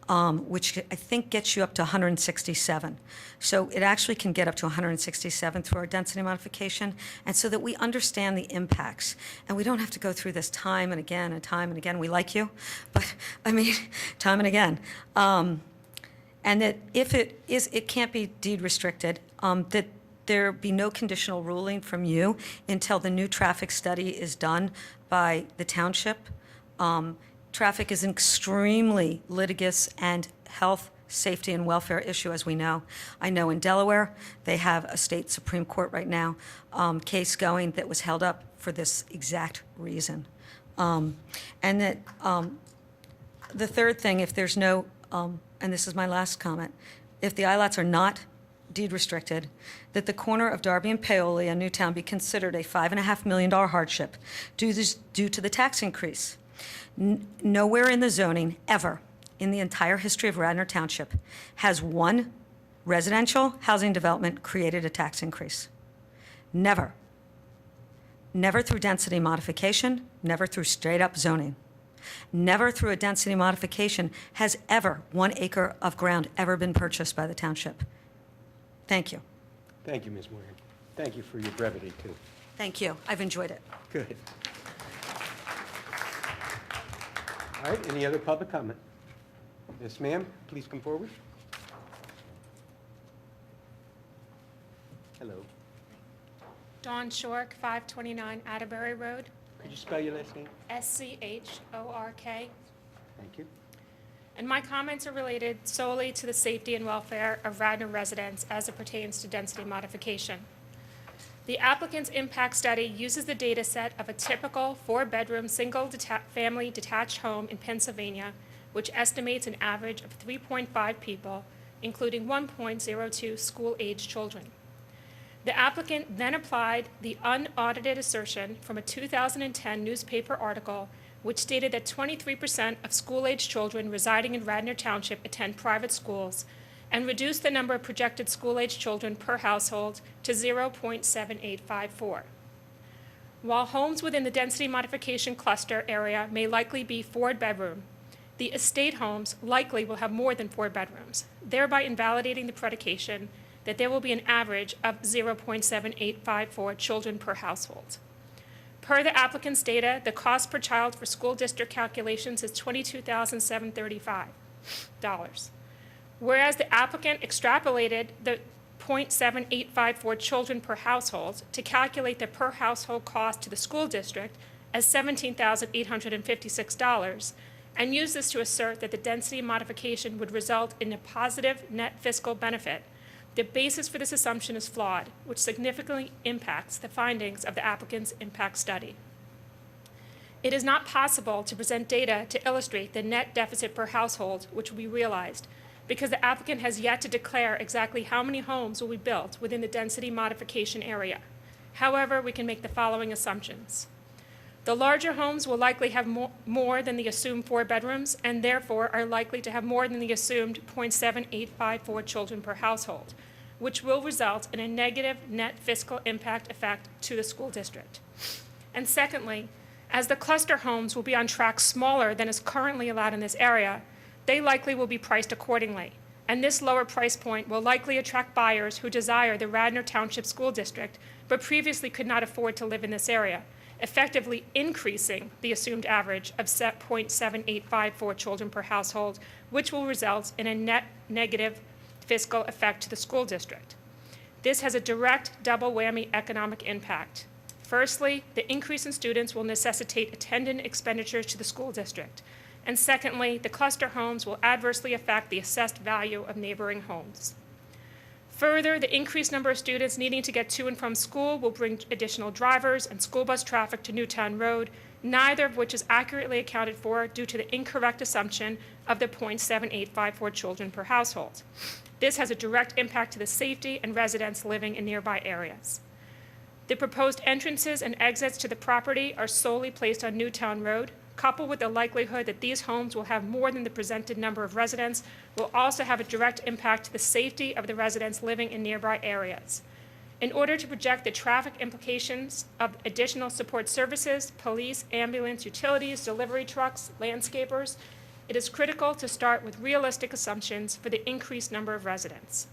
which I think gets you up to 167. So it actually can get up to 167 through our density modification, and so that we understand the impacts. And we don't have to go through this time and again and time and again. We like you, but I mean, time and again. And that if it can't be deed restricted, that there be no conditional ruling from you until the new traffic study is done by the township. Traffic is an extremely litigious and health, safety, and welfare issue, as we know. I know in Delaware, they have a state Supreme Court right now case going that was held up for this exact reason. And that the third thing, if there's no, and this is my last comment, if the ILATs are not deed restricted, that the corner of Darby and Paoli in Newtown be considered a $5.5 million hardship due to the tax increase. Nowhere in the zoning, ever, in the entire history of Radnor Township, has one residential housing development created a tax increase. Never. Never through density modification, never through straight-up zoning. Never through a density modification has ever 1 acre of ground ever been purchased by the township. Thank you. Thank you, Ms. Morgan. Thank you for your brevity, too. Thank you. I've enjoyed it. Good. All right, any other public comment? Yes, ma'am, please come forward. Hello. Dawn Shork, 529 Atterbury Road, Could you spell your last name? SCHORK. Thank you. And my comments are related solely to the safety and welfare of Radnor residents as it pertains to density modification. The applicant's impact study uses the data set of a typical 4-bedroom, single-family detached home in Pennsylvania, which estimates an average of 3.5 people, including 1.02 school-age children. The applicant then applied the unaudited assertion from a 2010 newspaper article which stated that 23% of school-age children residing in Radnor Township attend private schools, and reduced the number of projected school-age children per household to 0.7854. While homes within the density modification cluster area may likely be 4-bedroom, the estate homes likely will have more than 4 bedrooms, thereby invalidating the predication that there will be an average of 0.7854 children per household. Per the applicant's data, the cost per child for school district calculations is $22,735. Whereas the applicant extrapolated the 0.7854 children per household to calculate the per household cost to the school district as $17,856, and used this to assert that the density modification would result in a positive net fiscal benefit, the basis for this assumption is flawed, which significantly impacts the findings of the applicant's impact study. It is not possible to present data to illustrate the net deficit per household which will be realized, because the applicant has yet to declare exactly how many homes will be built within the density modification area. However, we can make the following assumptions. The larger homes will likely have more than the assumed 4 bedrooms, and therefore are likely to have more than the assumed 0.7854 children per household, which will result in a negative net fiscal impact effect to the school district. And secondly, as the cluster homes will be on tracks smaller than is currently allowed in this area, they likely will be priced accordingly, and this lower price point will likely attract buyers who desire the Radnor Township School District but previously could not afford to live in this area, effectively increasing the assumed average of 0.7854 children per household, which will result in a net negative fiscal effect to the school district. This has a direct double whammy economic impact. Firstly, the increase in students will necessitate attendant expenditures to the school district. And secondly, the cluster homes will adversely affect the assessed value of neighboring homes. Further, the increased number of students needing to get to and from school will bring additional drivers and school bus traffic to Newtown Road, neither of which is accurately accounted for due to the incorrect assumption of the 0.7854 children per household. This has a direct impact to the safety and residents living in nearby areas. The proposed entrances and exits to the property are solely placed on Newtown Road, coupled with the likelihood that these homes will have more than the presented number of residents, will also have a direct impact to the safety of the residents living in nearby areas. In order to project the traffic implications of additional support services, police, ambulance, utilities, delivery trucks, landscapers, it is critical to start with realistic assumptions for the increased number of residents.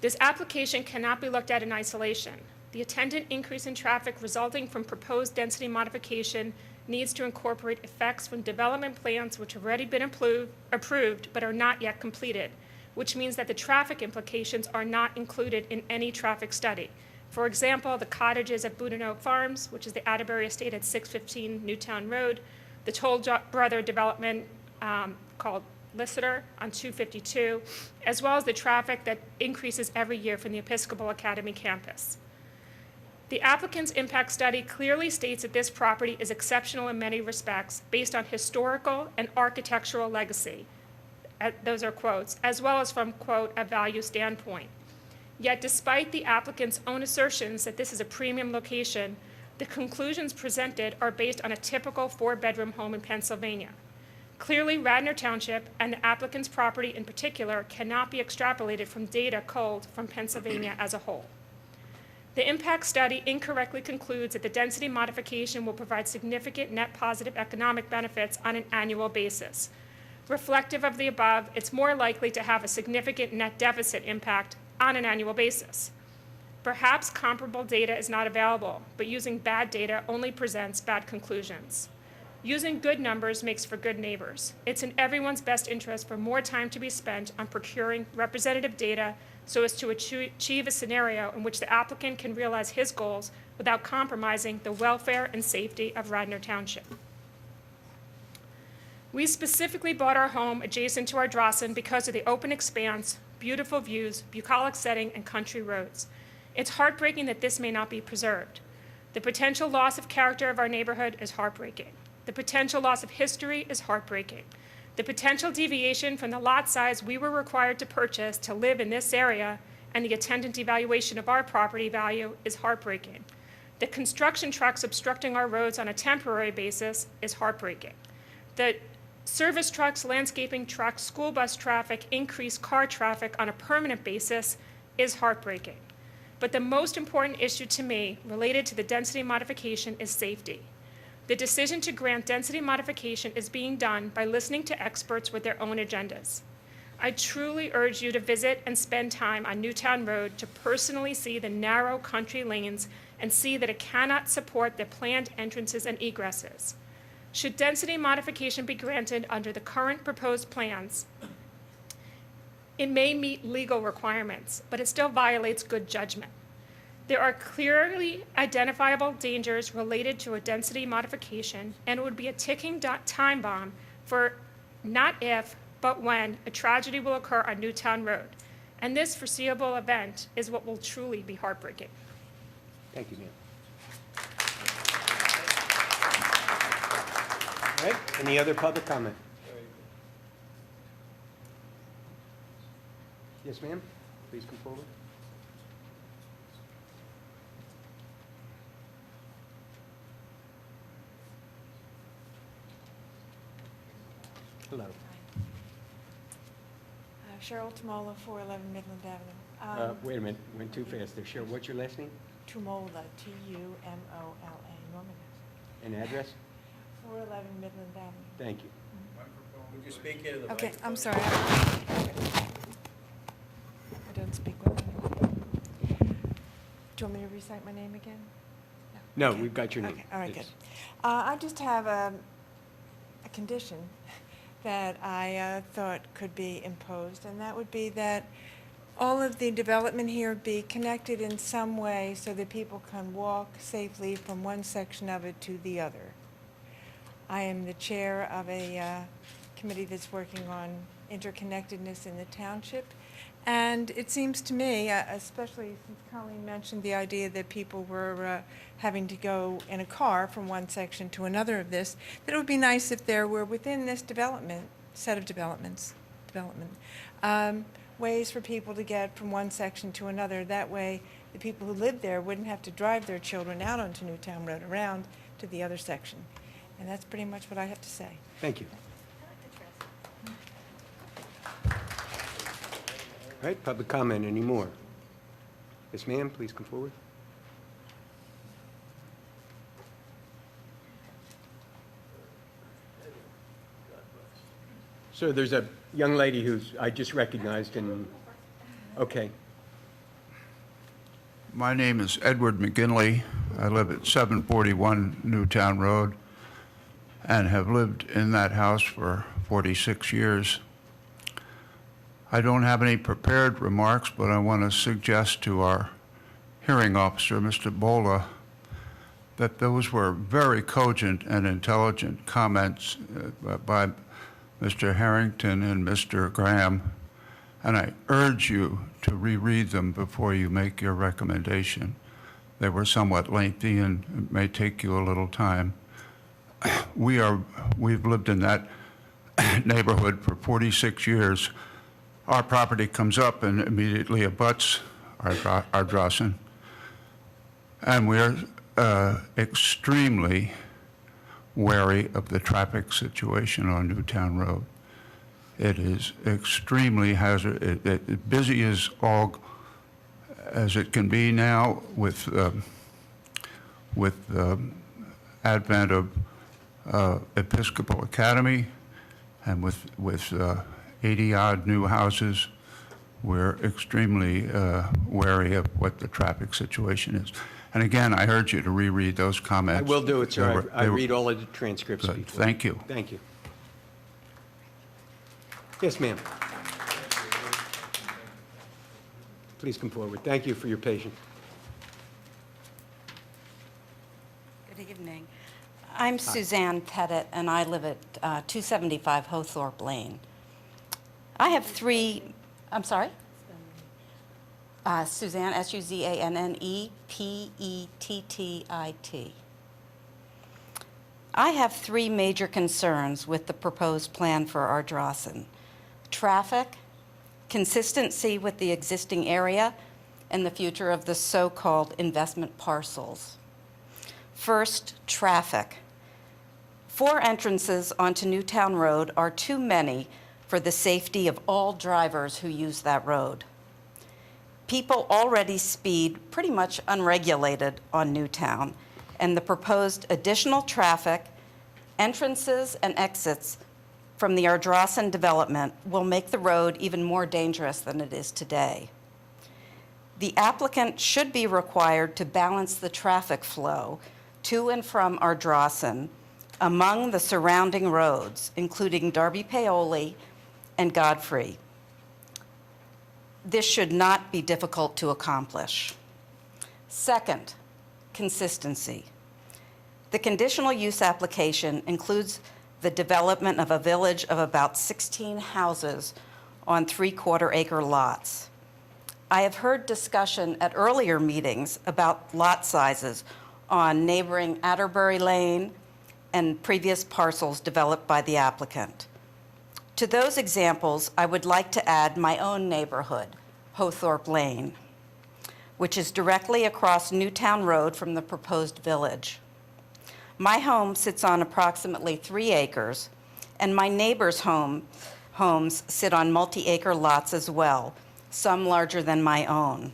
This application cannot be looked at in isolation. The attendant increase in traffic resulting from proposed density modification needs to incorporate effects from development plans which have already been approved but are not yet completed, which means that the traffic implications are not included in any traffic study. For example, the cottages at Boudin Oak Farms, which is the Atterbury estate at 615 Newtown Road, the Toll Brother development called Lister on 252, as well as the traffic that increases every year from the Episcopal Academy campus. The applicant's impact study clearly states that this property is exceptional in many respects based on historical and architectural legacy. Those are quotes, as well as from, quote, a value standpoint. Yet despite the applicant's own assertions that this is a premium location, the conclusions presented are based on a typical 4-bedroom home in Pennsylvania. Clearly, Radnor Township and the applicant's property in particular cannot be extrapolated from data culled from Pennsylvania as a whole. The impact study incorrectly concludes that the density modification will provide significant net positive economic benefits on an annual basis. Reflective of the above, it's more likely to have a significant net deficit impact on an annual basis. Perhaps comparable data is not available, but using bad data only presents bad conclusions. Using good numbers makes for good neighbors. It's in everyone's best interest for more time to be spent on procuring representative data so as to achieve a scenario in which the applicant can realize his goals without compromising the welfare and safety of Radnor Township. We specifically bought our home adjacent to Ardrossan because of the open expanse, beautiful views, bucolic setting, and country roads. It's heartbreaking that this may not be preserved. The potential loss of character of our neighborhood is heartbreaking. The potential loss of history is heartbreaking. The potential deviation from the lot size we were required to purchase to live in this area and the attendant devaluation of our property value is heartbreaking. The construction trucks obstructing our roads on a temporary basis is heartbreaking. The service trucks, landscaping trucks, school bus traffic, increased car traffic on a permanent basis is heartbreaking. But the most important issue to me related to the density modification is safety. The decision to grant density modification is being done by listening to experts with their own agendas. I truly urge you to visit and spend time on Newtown Road to personally see the narrow country lanes and see that it cannot support the planned entrances and egresses. Should density modification be granted under the current proposed plans, it may meet legal requirements, but it still violates good judgment. There are clearly identifiable dangers related to a density modification, and it would be a ticking time bomb for not if, but when a tragedy will occur on Newtown Road. And this foreseeable event is what will truly be heartbreaking. Thank you, ma'am. All right, any other public comment? Yes, ma'am, please come forward. Hello. Cheryl Tumola, 411 Midland Avenue. Wait a minute, went too fast there. Cheryl, what's your last name Tumola, T-U-M-O-L-A, Norman. and address? 411 Midland Avenue. Thank you. Would you speak into the Okay, microphone? I'm sorry. I don't speak well anyway. Do you want me to recite my name again? No, Okay. we've got your name. Okay, all right, good. Yes. I just have a condition that I thought could be imposed, and that would be that all of the development here be connected in some way so that people can walk safely from one section of it to the other. I am the chair of a committee that's working on interconnectedness in the township, And it seems to me, especially since Colleen mentioned the idea that people were having to go in a car from one section to another of this, that it would be nice if there were within this set of development, ways for people to get from one section to another. That way, the people who live there wouldn't have to drive their children out onto Newtown Road around to the other section. And that's pretty much what I have to say. Thank you. All right, public comment, any more? Yes, ma'am, please come forward. So there's a young lady who's, I just recognized, and, okay. My name is Edward McGinley. I live at 741 Newtown Road and have lived in that house for 46 years. I don't have any prepared remarks, but I want to suggest to our hearing officer, Mr. Bola, that those were very cogent and intelligent comments by Mr. Harrington and Mr. Graham, and I urge you to reread them before you make your recommendation. They were somewhat lengthy and it may take you a little time. We've lived in that neighborhood for 46 years. Our property comes up and immediately abuts Ardrossan, and we're extremely wary of the traffic situation on Newtown Road. It is extremely hazardous. Busy as all as it can be now with the advent of Episcopal Academy and with 80-odd new houses. We're extremely wary of what the traffic situation is. And again, I urge you to reread those comments. I will do it, sir. I read all of the transcripts Good. before. Thank you. Thank you. Yes, ma'am. Please come forward. Thank you for your patience. Good evening. I'm Suzanne Pettit, and I live at 275 Hothorpe Lane. I have three, I'm sorry? Suzanne, Suzanne, Pettit. I have three major concerns with the proposed plan for Ardrossan: traffic, consistency with the existing area, and the future of the so-called investment parcels. First, traffic. 4 entrances onto Newtown Road are too many for the safety of all drivers who use that road. People already speed pretty much unregulated on Newtown, and the proposed additional traffic, entrances and exits from the Ardrossan development will make the road even more dangerous than it is today. The applicant should be required to balance the traffic flow to and from Ardrossan among the surrounding roads, including Darby Paoli and Godfrey. This should not be difficult to accomplish. Second, consistency. The conditional use application includes the development of a village of about 16 houses on 3/4-acre lots. I have heard discussion at earlier meetings about lot sizes on neighboring Atterbury Lane and previous parcels developed by the applicant. To those examples, I would like to add my own neighborhood, Hothorpe Lane, which is directly across Newtown Road from the proposed village. My home sits on approximately 3 acres, and my neighbors' homes sit on multi-acre lots as well, some larger than my own.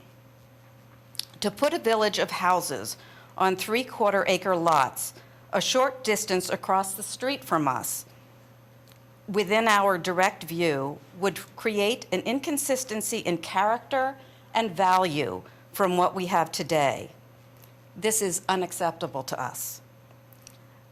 To put a village of houses on 3/4-acre lots a short distance across the street from us, within our direct view, would create an inconsistency in character and value from what we have today. This is unacceptable to us.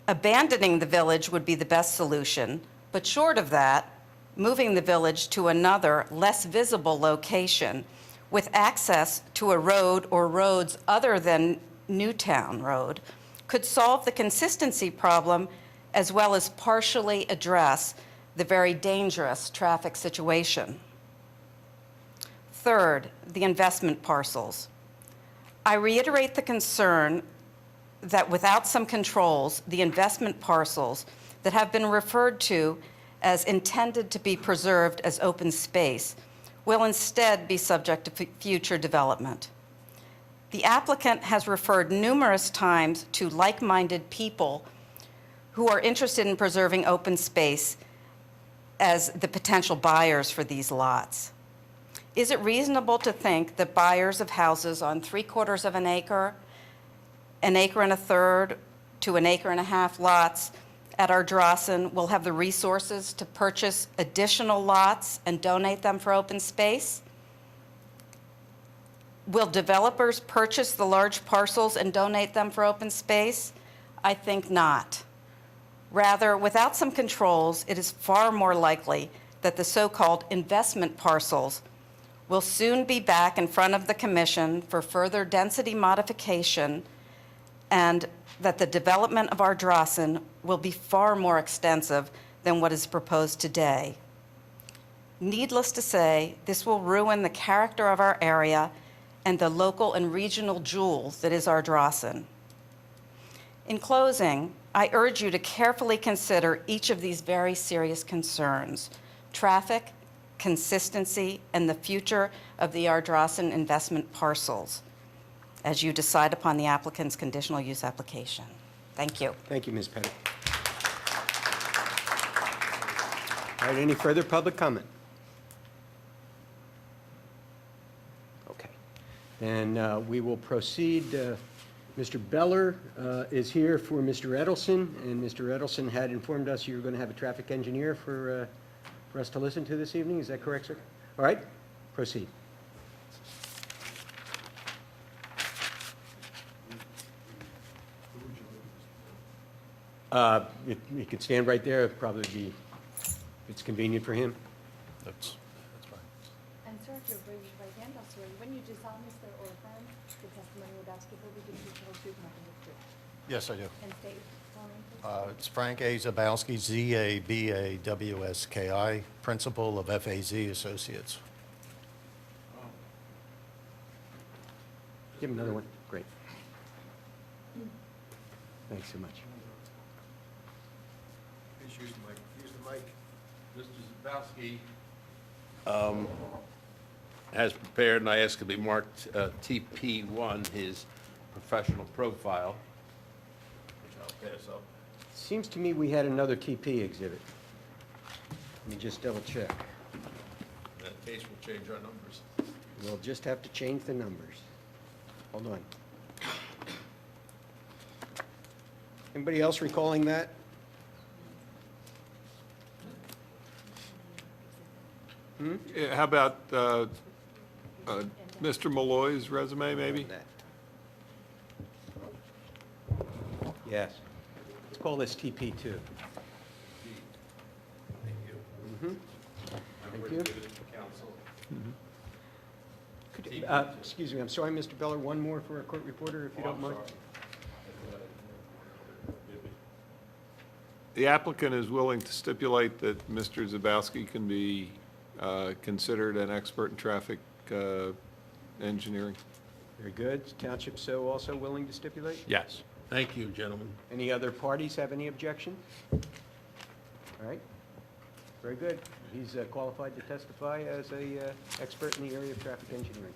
Abandoning the village would be the best solution, but short of that, moving the village to another, less visible location with access to a road or roads other than Newtown Road could solve the consistency problem as well as partially address the very dangerous traffic situation. Third, the investment parcels. I reiterate the concern that without some controls, the investment parcels that have been referred to as intended to be preserved as open space will instead be subject to future development. The applicant has referred numerous times to like-minded people who are interested in preserving open space as the potential buyers for these lots. Is it reasonable to think that buyers of houses on 3/4 of an acre and a third to an acre and a half lots at Ardrossan will have the resources to purchase additional lots and donate them for open space? Will developers purchase the large parcels and donate them for open space? I think not. Rather, without some controls, it is far more likely that the so-called investment parcels will soon be back in front of the Commission for further density modification, and that the development of Ardrossan will be far more extensive than what is proposed today. Needless to say, this will ruin the character of our area and the local and regional jewel that is Ardrossan. In closing, I urge you to carefully consider each of these very serious concerns: traffic, consistency, and the future of the Ardrossan investment parcels as you decide upon the applicant's conditional use application. Thank you. Thank you, Ms. Pettit. All right, any further public comment? Okay. Then we will proceed. Mr. Beller is here for Mr. Edelson, and Mr. Edelson had informed us you were going to have a traffic engineer for us to listen to this evening. Is that correct, sir? All right, proceed. You could stand right there, it'd probably be, if it's convenient for him. That's fine. And sir, if you raise your right hand, I'll swear you. When you do solemnly swear or affirm the testimony you're about to give will be the truth, whole truth, nothing but the truth. Yes, I do. And state your full name, please. It's Frank A. Zabowski, Z-A-B-A-W-S-K-I, Principal of FAZ Associates. Give him another one. Great. Thanks so much. Please use the mic. Use the mic. Mr. Zabowski has prepared, and I ask it to be marked TP1, his professional profile, which I'll pass up. Seems to me we had another TP exhibit. Let me just double check. In that case, we'll change our numbers. We'll just have to change the numbers. Hold on. Anybody else recalling that? Yeah, how about Mr. Malloy's resume, maybe? Yes. Let's call this TP2. Thank you. Mm-hmm. Thank you. Council. Excuse me, I'm sorry, Mr. Beller, one more for a court reporter, if you don't mind. The applicant is willing to stipulate that Mr. Zabowski can be considered an expert in traffic engineering. Very good. Township so also willing to stipulate? Yes. Thank you, gentlemen. Any other parties have any objection? All right. Very good. He's qualified to testify as a expert in the area of traffic engineering.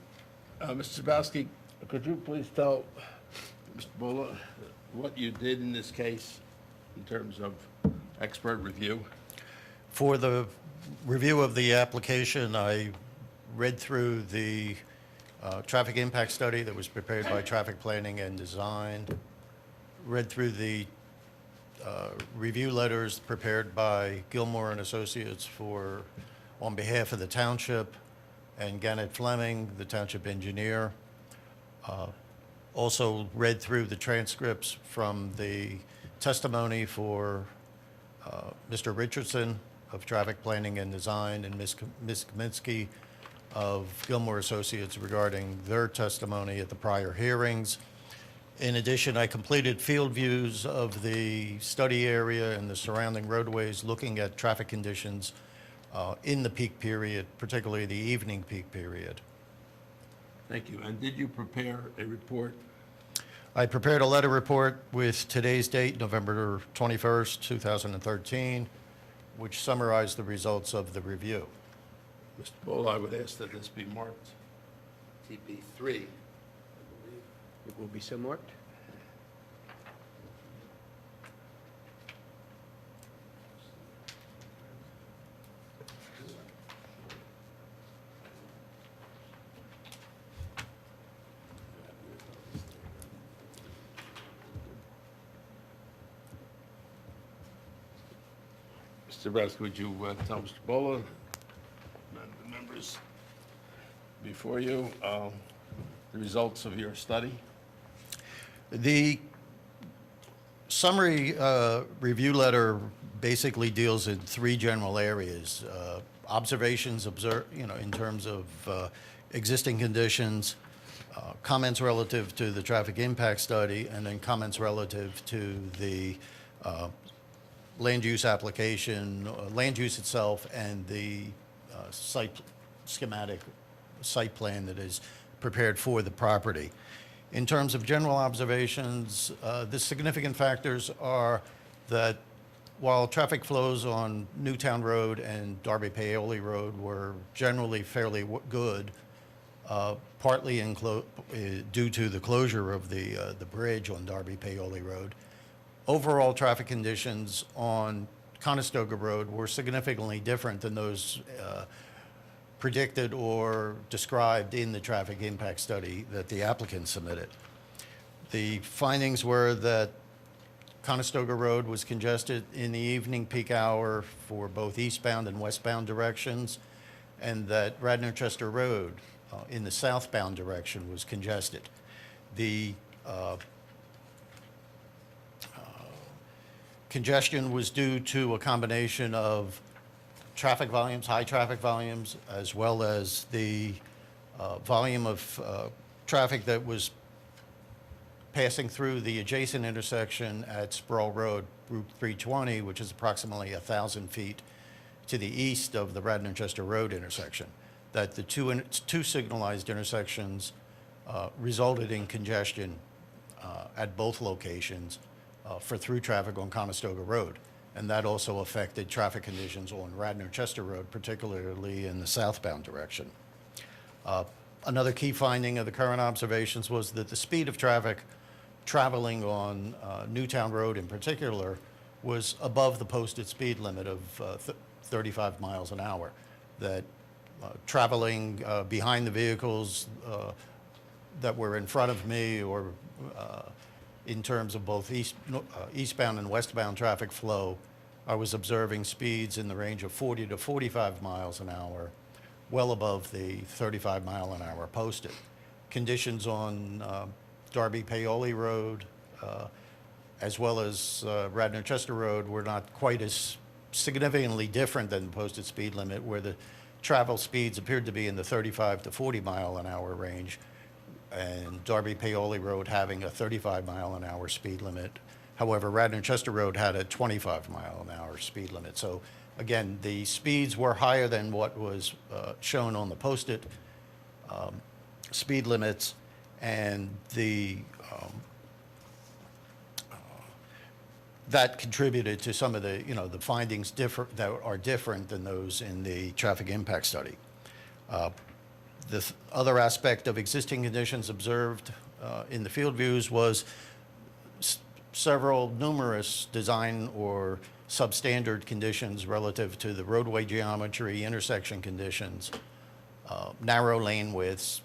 Mr. Zabowski, could you please tell Mr. Bulla what you did in this case in terms of expert review? For the review of the application, I read through the traffic impact study that was prepared by Traffic Planning and Design, read through the review letters prepared by Gilmore and Associates on behalf of the township, and Gannett Fleming, the township engineer. Also read through the transcripts from the testimony for Mr. Richardson of Traffic Planning and Design and Ms. Kaminsky of Gilmore Associates regarding their testimony at the prior hearings. In addition, I completed field views of the study area and the surrounding roadways, looking at traffic conditions in the peak period, particularly the evening peak period. Thank you. And did you prepare a report? I prepared a letter report with today's date, November 21st, 2013, which summarized the results of the review. Mr. Bull, I would ask that this be marked TP3. It will be so marked. Mr. Brasky, would you tell Mr. Bola and the members before you the results of your study? The summary review letter basically deals in three general areas. Observations in terms of existing conditions, comments relative to the traffic impact study, and then comments relative to the land use application, land use itself, and the schematic site plan that is prepared for the property. In terms of general observations, the significant factors are that while traffic flows on Newtown Road and Darby-Paoli Road were generally fairly good, partly due to the closure of the bridge on Darby-Paoli Road, overall traffic conditions on Conestoga Road were significantly different than those predicted or described in the traffic impact study that the applicant submitted. The findings were that Conestoga Road was congested in the evening peak hour for both eastbound and westbound directions, and that Radnor Chester Road in the southbound direction was congested. The congestion was due to a combination of traffic volumes, high traffic volumes, as well as the volume of traffic that was passing through the adjacent intersection at Sproul Road, Route 320, which is approximately 1,000 feet to the east of the Radnor Chester Road intersection. That the two signalized intersections resulted in congestion at both locations for through traffic on Conestoga Road. And that also affected traffic conditions on Radnor Chester Road, particularly in the southbound direction. Another key finding of the current observations was that the speed of traffic traveling on Newtown Road in particular was above the posted speed limit of 35 miles an hour. That traveling behind the vehicles that were in front of me, or in terms of both eastbound and westbound traffic flow, I was observing speeds in the range of 40 to 45 miles an hour, well above the 35 mile an hour posted. Conditions on Darby-Paoli Road, as well as Radnor Chester Road, were not quite as significantly different than the posted speed limit, where the travel speeds appeared to be in the 35 to 40 mile an hour range, and Darby-Paoli Road having a 35 mile an hour speed limit. However, Radnor Chester Road had a 25 mile an hour speed limit. So again, the speeds were higher than what was shown on the posted speed limits, and that contributed to some of the, the findings that are different than those in the traffic impact study. The other aspect of existing conditions observed in the field views was numerous design or substandard conditions relative to the roadway geometry, intersection conditions, narrow lane widths,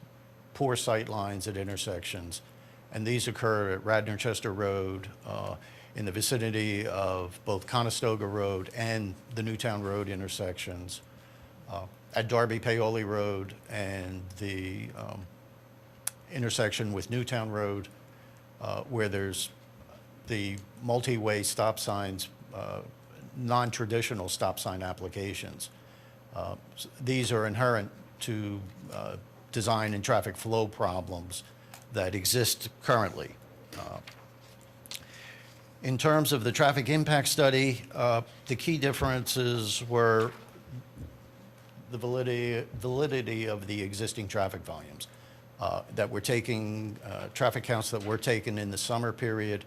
poor sight lines at intersections. And these occur at Radnor Chester Road, in the vicinity of both Conestoga Road and the Newtown Road intersections, at Darby-Paoli Road and the intersection with Newtown Road, where there's the multi-way stop signs, non-traditional stop sign applications. These are inherent to design and traffic flow problems that exist currently. In terms of the traffic impact study, the key differences were the validity of the existing traffic volumes. that we're taking, traffic counts that were taken in the summer period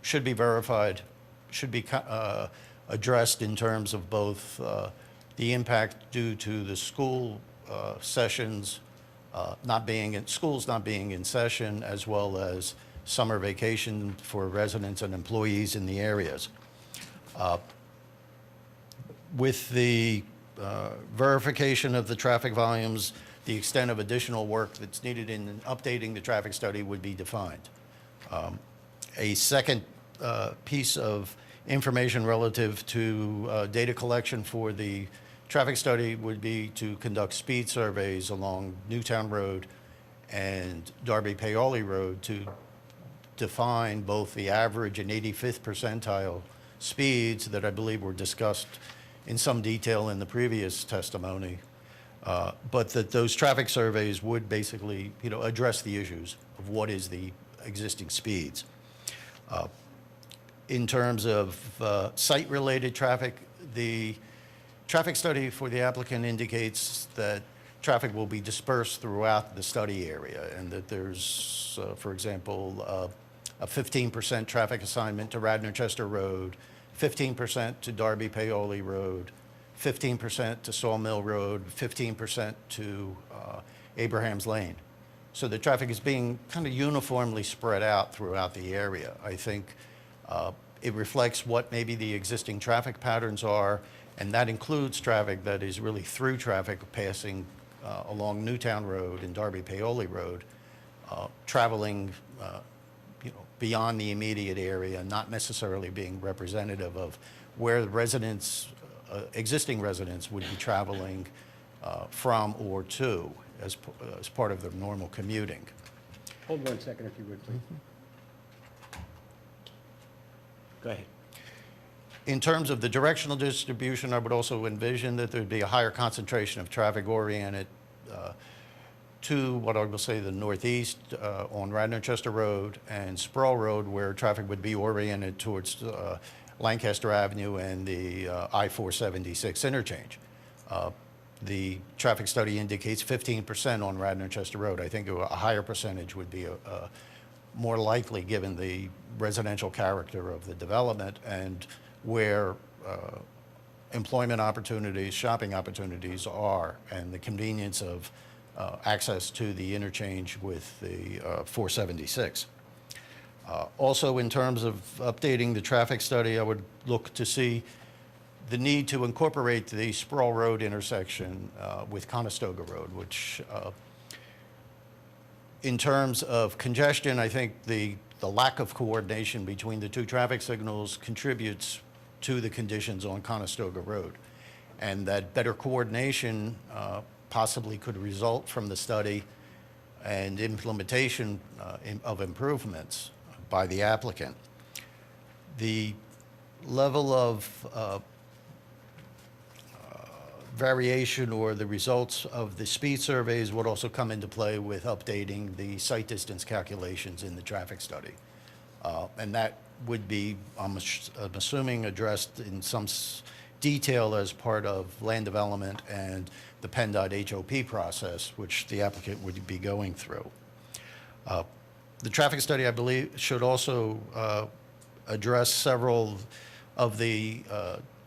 should be verified, should be addressed in terms of both the impact due to the school sessions schools not being in session, as well as summer vacation for residents and employees in the areas. With the verification of the traffic volumes, the extent of additional work that's needed in updating the traffic study would be defined. A second piece of information relative to data collection for the traffic study would be to conduct speed surveys along Newtown Road and Darby Paoli Road to define both the average and 85th percentile speeds that I believe were discussed in some detail in the previous testimony, but that those traffic surveys would basically, address the issues of what is the existing speeds. In terms of site-related traffic, the traffic study for the applicant indicates that traffic will be dispersed throughout the study area, and that there's, for example, a 15% traffic assignment to Radnor Chester Road, 15% to Darby Paoli Road, 15% to Sawmill Road, 15% to Abraham's Lane. So the traffic is being kind of uniformly spread out throughout the area. I think it reflects what maybe the existing traffic patterns are, and that includes traffic that is really through traffic passing along Newtown Road and Darby Paoli Road, traveling beyond the immediate area, not necessarily being representative of where the residents, existing residents would be traveling from or to as part of their normal commuting. Hold 1 second, if you would, please. Go ahead. In terms of the directional distribution, I would also envision that there'd be a higher concentration of traffic oriented to what I will say the northeast on Radnor Chester Road and Sproul Road, where traffic would be oriented towards Lancaster Avenue and the I-476 interchange. The traffic study indicates 15% on Radnor Chester Road. I think a higher percentage would be more likely given the residential character of the development and where employment opportunities, shopping opportunities are, and the convenience of access to the interchange with the 476. Also, in terms of updating the traffic study, I would look to see the need to incorporate the Sproul Road intersection with Conestoga Road, which in terms of congestion, I think the lack of coordination between the two traffic signals contributes to the conditions on Conestoga Road. And that better coordination possibly could result from the study and implementation of improvements by the applicant. The level of variation or the results of the speed surveys would also come into play with updating the sight distance calculations in the traffic study. And that would be, I'm assuming, addressed in some detail as part of land development and the PennDOT HOP process, which the applicant would be going through. The traffic study, I believe, should also address several of the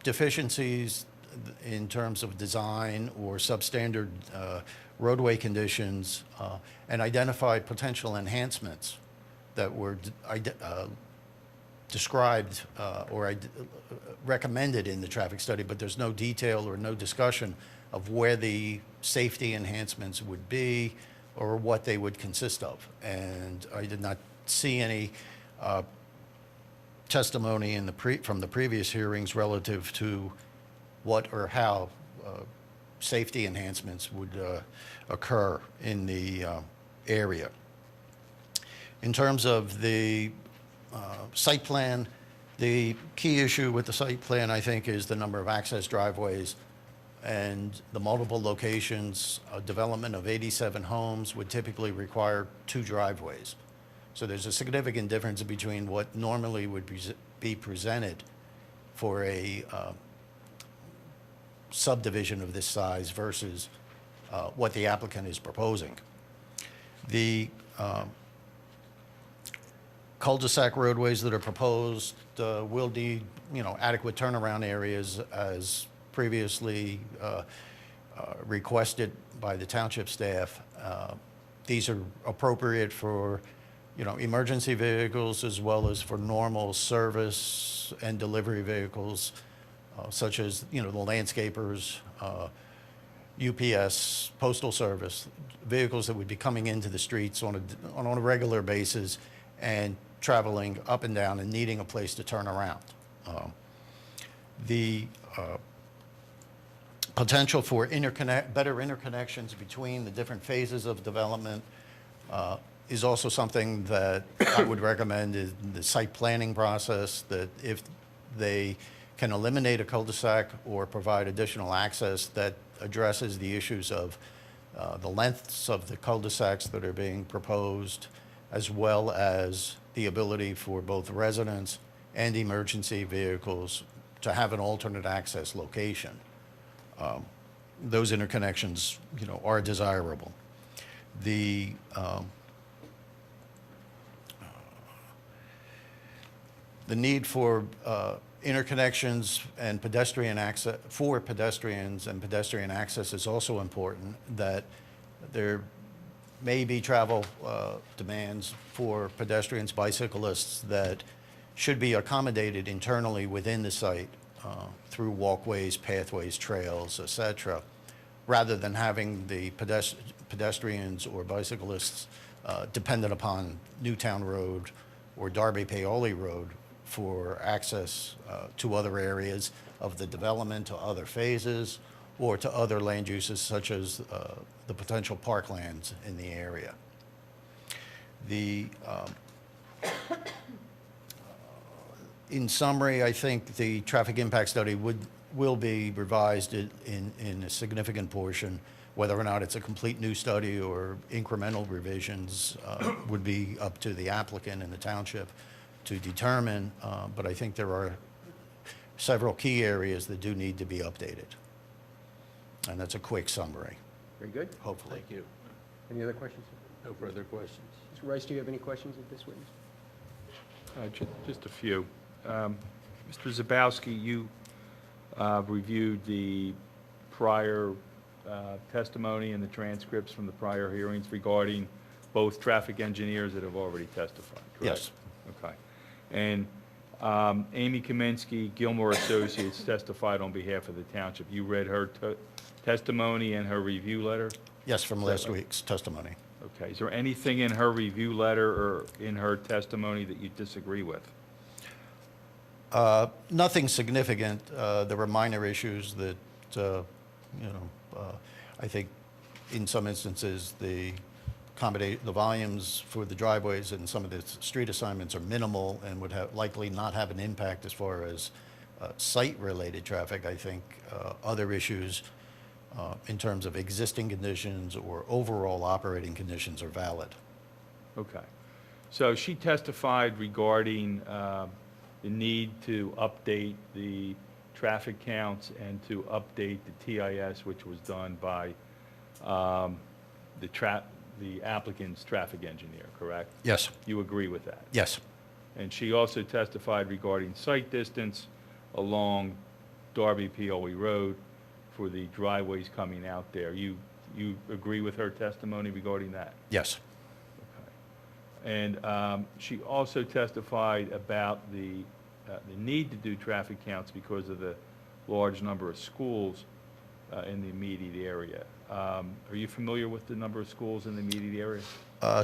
deficiencies in terms of design or substandard roadway conditions and identify potential enhancements that were described or recommended in the traffic study, but there's no detail or no discussion of where the safety enhancements would be or what they would consist of. And I did not see any testimony from the previous hearings relative to what or how safety enhancements would occur in the area. In terms of the site plan, the key issue with the site plan, I think, is the number of access driveways and the multiple locations. Development of 87 homes would typically require 2 driveways. So there's a significant difference between what normally would be presented for a subdivision of this size versus what the applicant is proposing. The cul-de-sac roadways that are proposed will need, adequate turnaround areas as previously requested by the township staff. These are appropriate for, emergency vehicles as well as for normal service and delivery vehicles, such as, the landscapers, UPS, Postal Service, vehicles that would be coming into the streets on a regular basis and traveling up and down and needing a place to turn around. The potential for better interconnections between the different phases of development is also something that I would recommend in the site planning process, that if they can eliminate a cul-de-sac or provide additional access that addresses the issues of the lengths of the cul-de-sacs that are being proposed, as well as the ability for both residents and emergency vehicles to have an alternate access location. Those interconnections, are desirable. The need for interconnections and pedestrian access for pedestrians and pedestrian access is also important. That there may be travel demands for pedestrians, bicyclists that should be accommodated internally within the site through walkways, pathways, trails, etc., rather than having the pedestrians or bicyclists dependent upon Newtown Road or Darby Paoli Road for access to other areas of the development, to other phases, or to other land uses such as the potential parklands in the area. In summary, I think the traffic impact study will be revised in a significant portion. Whether or not it's a complete new study or incremental revisions would be up to the applicant and the township to determine, but I think there are several key areas that do need to be updated. And that's a quick summary, Very good. hopefully. Thank you. Any other questions? No further questions. Mr. Rice, do you have any questions of this witness? Just a few. Mr. Zabowski, you reviewed the prior testimony and the transcripts from the prior hearings regarding both traffic engineers that have already testified, correct? Yes. Okay. And Amy Kaminsky, Gilmore Associates, testified on behalf of the township. You read her testimony and her review letter? Yes, from last week's testimony. Okay. Is there anything in her review letter or in her testimony that you disagree with? Nothing significant. There were minor issues that, I think in some instances the volumes for the driveways and some of the street assignments are minimal and would likely not have an impact as far as site-related traffic. I think other issues in terms of existing conditions or overall operating conditions are valid. Okay. So she testified regarding the need to update the traffic counts and to update the TIS, which was done by the applicant's traffic engineer, correct? Yes. You agree with that? Yes. And she also testified regarding site distance along Darby Paoli Road for the driveways coming out there. You agree with her testimony regarding that? Yes. Okay. And she also testified about the need to do traffic counts because of the large number of schools in the immediate area. Are you familiar with the number of schools in the immediate area?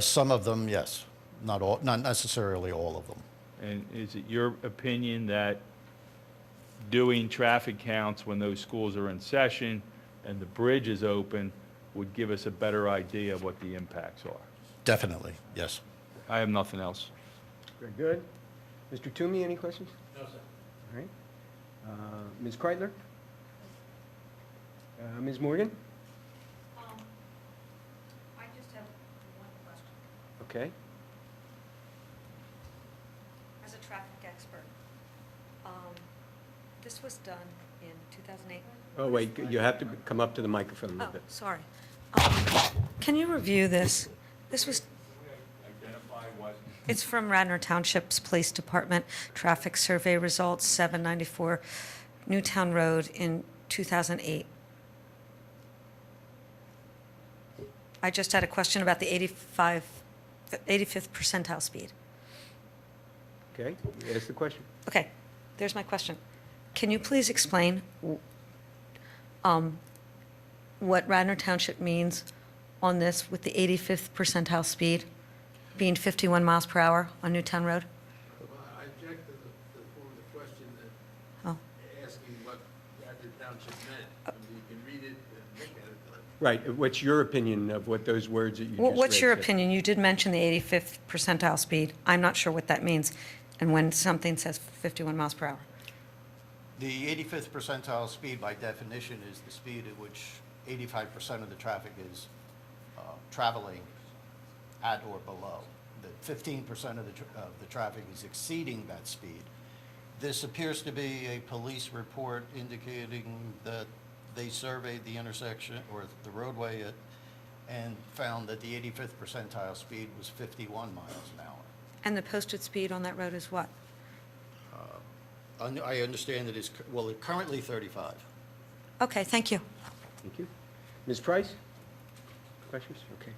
Some of them, yes. Not necessarily all of them. And is it your opinion that doing traffic counts when those schools are in session and the bridge is open would give us a better idea of what the impacts are? Definitely, yes. I have nothing else. Very good. Mr. Toomey, any questions? No, sir. All right. Ms. Kreitler? Ms. Morgan? I just have one question. Okay. As a traffic expert, this was done in 2008. Oh, wait, you have to come up to the microphone a Oh, little bit. sorry. Can you review this? This was, Identify what? it's from Radnor Township's Police Department, traffic survey results, 794 Newtown Road in 2008. I just had a question about the 85th percentile speed. Okay, you ask the question. Okay, there's my question. Can you please explain what Radnor Township means on this with the 85th percentile speed being 51 miles per hour on Newtown Road? Well, I object to the form of the question that Oh, asking what Radnor Township meant. I mean, you can read it and look at it, but Right, what's your opinion of what those words that you just read what's your said? opinion? You did mention the 85th percentile speed. I'm not sure what that means. And when something says 51 miles per hour. The 85th percentile speed, by definition, is the speed at which 85% of the traffic is traveling at or below. The 15% of the traffic is exceeding that speed. This appears to be a police report indicating that they surveyed the intersection or the roadway and found that the 85th percentile speed was 51 miles an hour. And the posted speed on that road is what? I understand that it's, well, it's currently 35. Okay, thank you. Thank you. Ms. Price? Questions? Okay.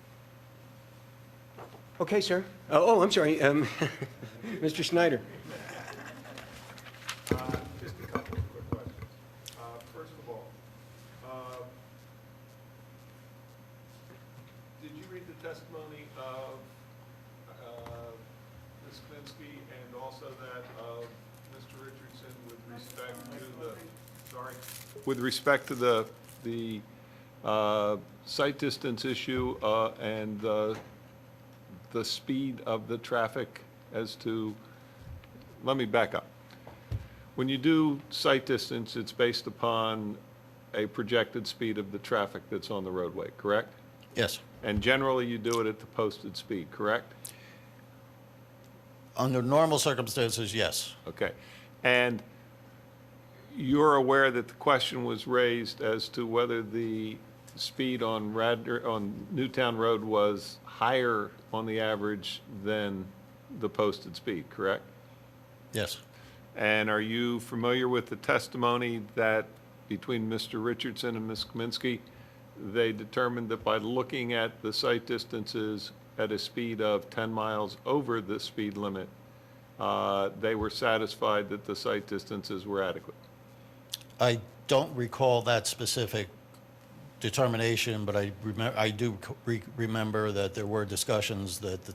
Okay, sir. Oh, I'm sorry. Mr. Snyder? Just a couple of quick questions. First of all, did you read the testimony of Ms. Kaminsky and also that of Mr. Richardson with respect to with respect to the site distance issue and the speed of the traffic as to, let me back up. When you do site distance, it's based upon a projected speed of the traffic that's on the roadway, correct? Yes. And generally, you do it at the posted speed, correct? Under normal circumstances, yes. Okay. And you're aware that the question was raised as to whether the speed on Newtown Road was higher on the average than the posted speed, correct? Yes. And are you familiar with the testimony that between Mr. Richardson and Ms. Kaminsky, they determined that by looking at the site distances at a speed of 10 miles over the speed limit, they were satisfied that the site distances were adequate? I don't recall that specific determination, but I do remember that there were discussions that the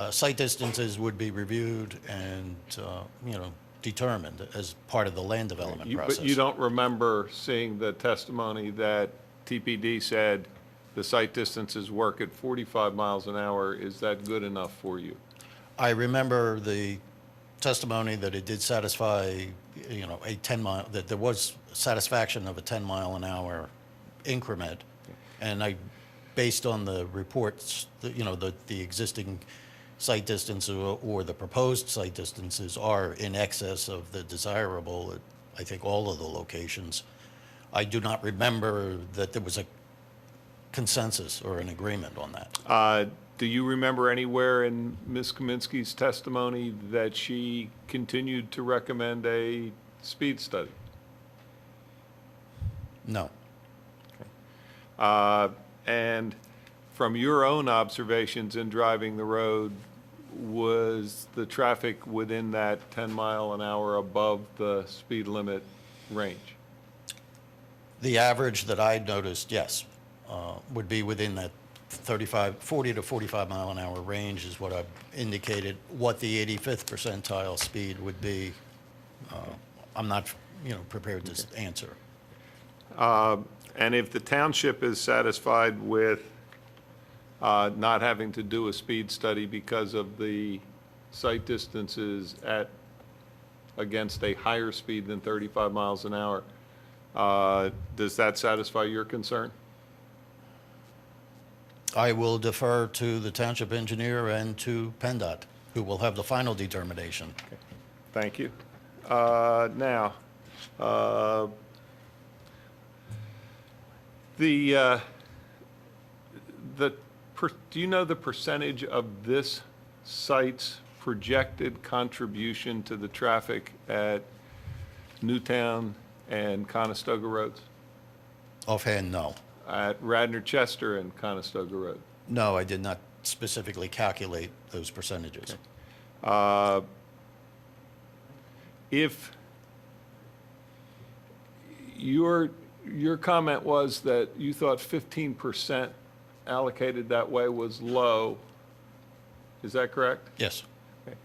site distances would be reviewed and, determined as part of the land development process. But you don't remember seeing the testimony that TPD said the site distances work at 45 miles an hour. Is that good enough for you? I remember the testimony that it did satisfy, a 10-mile, that there was satisfaction of a 10-mile-an-hour increment. And based on the reports, the existing site distance or the proposed site distances are in excess of the desirable at, I think, all of the locations. I do not remember that there was a consensus or an agreement on that. Do you remember anywhere in Ms. Kaminsky's testimony that she continued to recommend a speed study? No. And from your own observations in driving the road, was the traffic within that 10 mile an hour above the speed limit range? The average that I noticed, yes, would be within that 40 to 45 mile an hour range is what I've indicated. What the 85th percentile speed would be, I'm not, prepared to answer. And if the township is satisfied with not having to do a speed study because of the site distances against a higher speed than 35 miles an hour, does that satisfy your concern? I will defer to the township engineer and to PennDOT, who will have the final determination. Okay. Thank you. Now, the do you know the percentage of this site's projected contribution to the traffic at Newtown and Conestoga Roads? Offhand, no. At Radnor, Chester, and Conestoga Road? No, I did not specifically calculate those percentages. If your comment was that you thought 15% allocated that way was low, is that correct? Yes. Okay.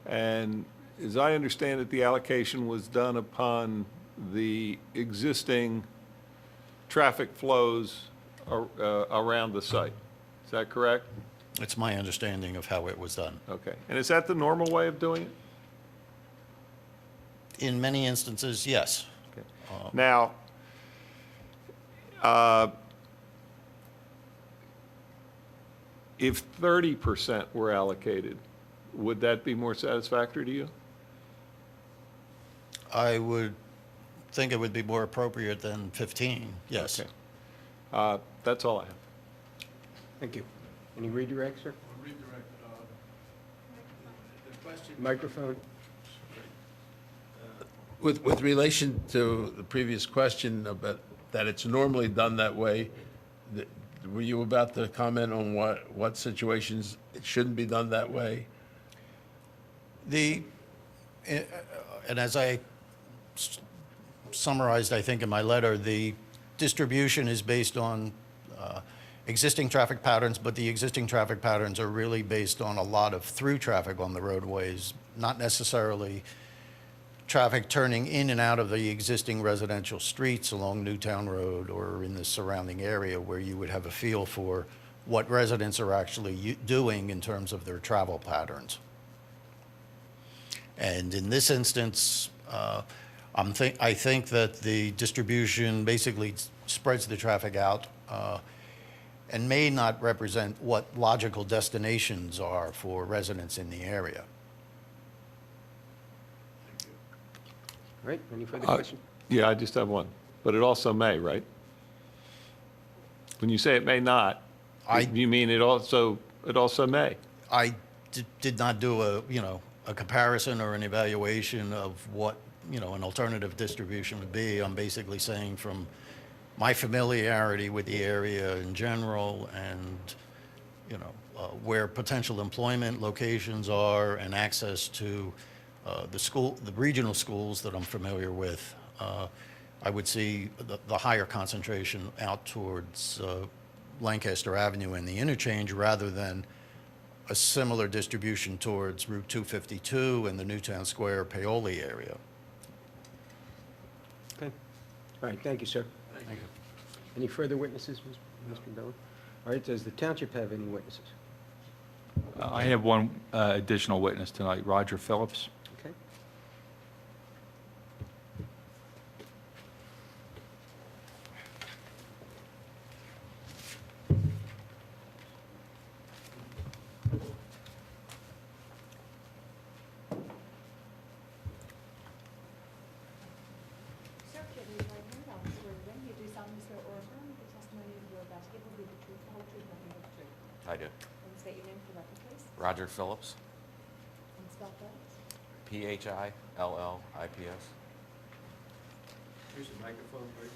And as I understand it, the allocation was done upon the existing traffic flows around the site. Is that correct? It's my understanding of how it was done. Okay. And is that the normal way of doing it? In many instances, yes. Now, if 30% were allocated, would that be more satisfactory to you? I would think it would be more appropriate than 15, yes. Okay. That's all I have. Thank you. Any redirect, sir? Redirect, the question. Microphone? With relation to the previous question about that it's normally done that way, were you about to comment on what situations it shouldn't be done that way? And as I summarized, I think, in my letter, the distribution is based on existing traffic patterns, but the existing traffic patterns are really based on a lot of through traffic on the roadways, not necessarily traffic turning in and out of the existing residential streets along Newtown Road or in the surrounding area where you would have a feel for what residents are actually doing in terms of their travel patterns. And in this instance, I think that the distribution basically spreads the traffic out and may not represent what logical destinations are for residents in the area. All right, any further questions? Yeah, I just have one, but it also may, right? When you say it may not, you mean it also may? I did not do a comparison or an evaluation of what, an alternative distribution would be. I'm basically saying from my familiarity with the area in general and, where potential employment locations are and access to the regional schools that I'm familiar with, I would see the higher concentration out towards Lancaster Avenue and the interchange rather than a similar distribution towards Route 252 and the Newtown Square Paoli area. Okay. All right, thank you, sir. Thank you. Any further witnesses, Mr. Bella? All right, does the township have any witnesses? I have one additional witness tonight, Roger Phillips. Okay. Sir, if you raise your right hand, I'll swear you in. You do solemnly swear or affirm the testimony you are about to give will be the truth, the whole truth, nothing but the truth. I do. And state your name for the record, please. Roger Phillips, And spell that. Phillips. Here's the microphone, please.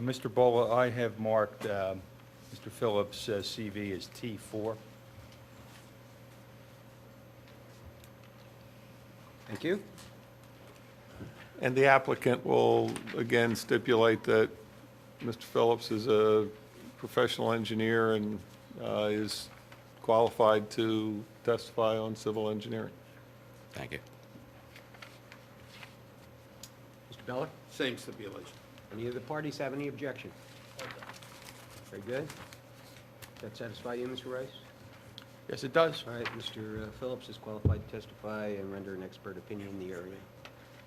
Mr. Bola, I have marked Mr. Phillips' CV as T4. Thank you. And the applicant will again stipulate that Mr. Phillips is a professional engineer and is qualified to testify on civil engineering. Thank you. Mr. Bella? Same stipulation. Any of the parties have any objection? Very good. Does that satisfy you, Mr. Rice? Yes, it does. All right, Mr. Phillips is qualified to testify and render an expert opinion in the area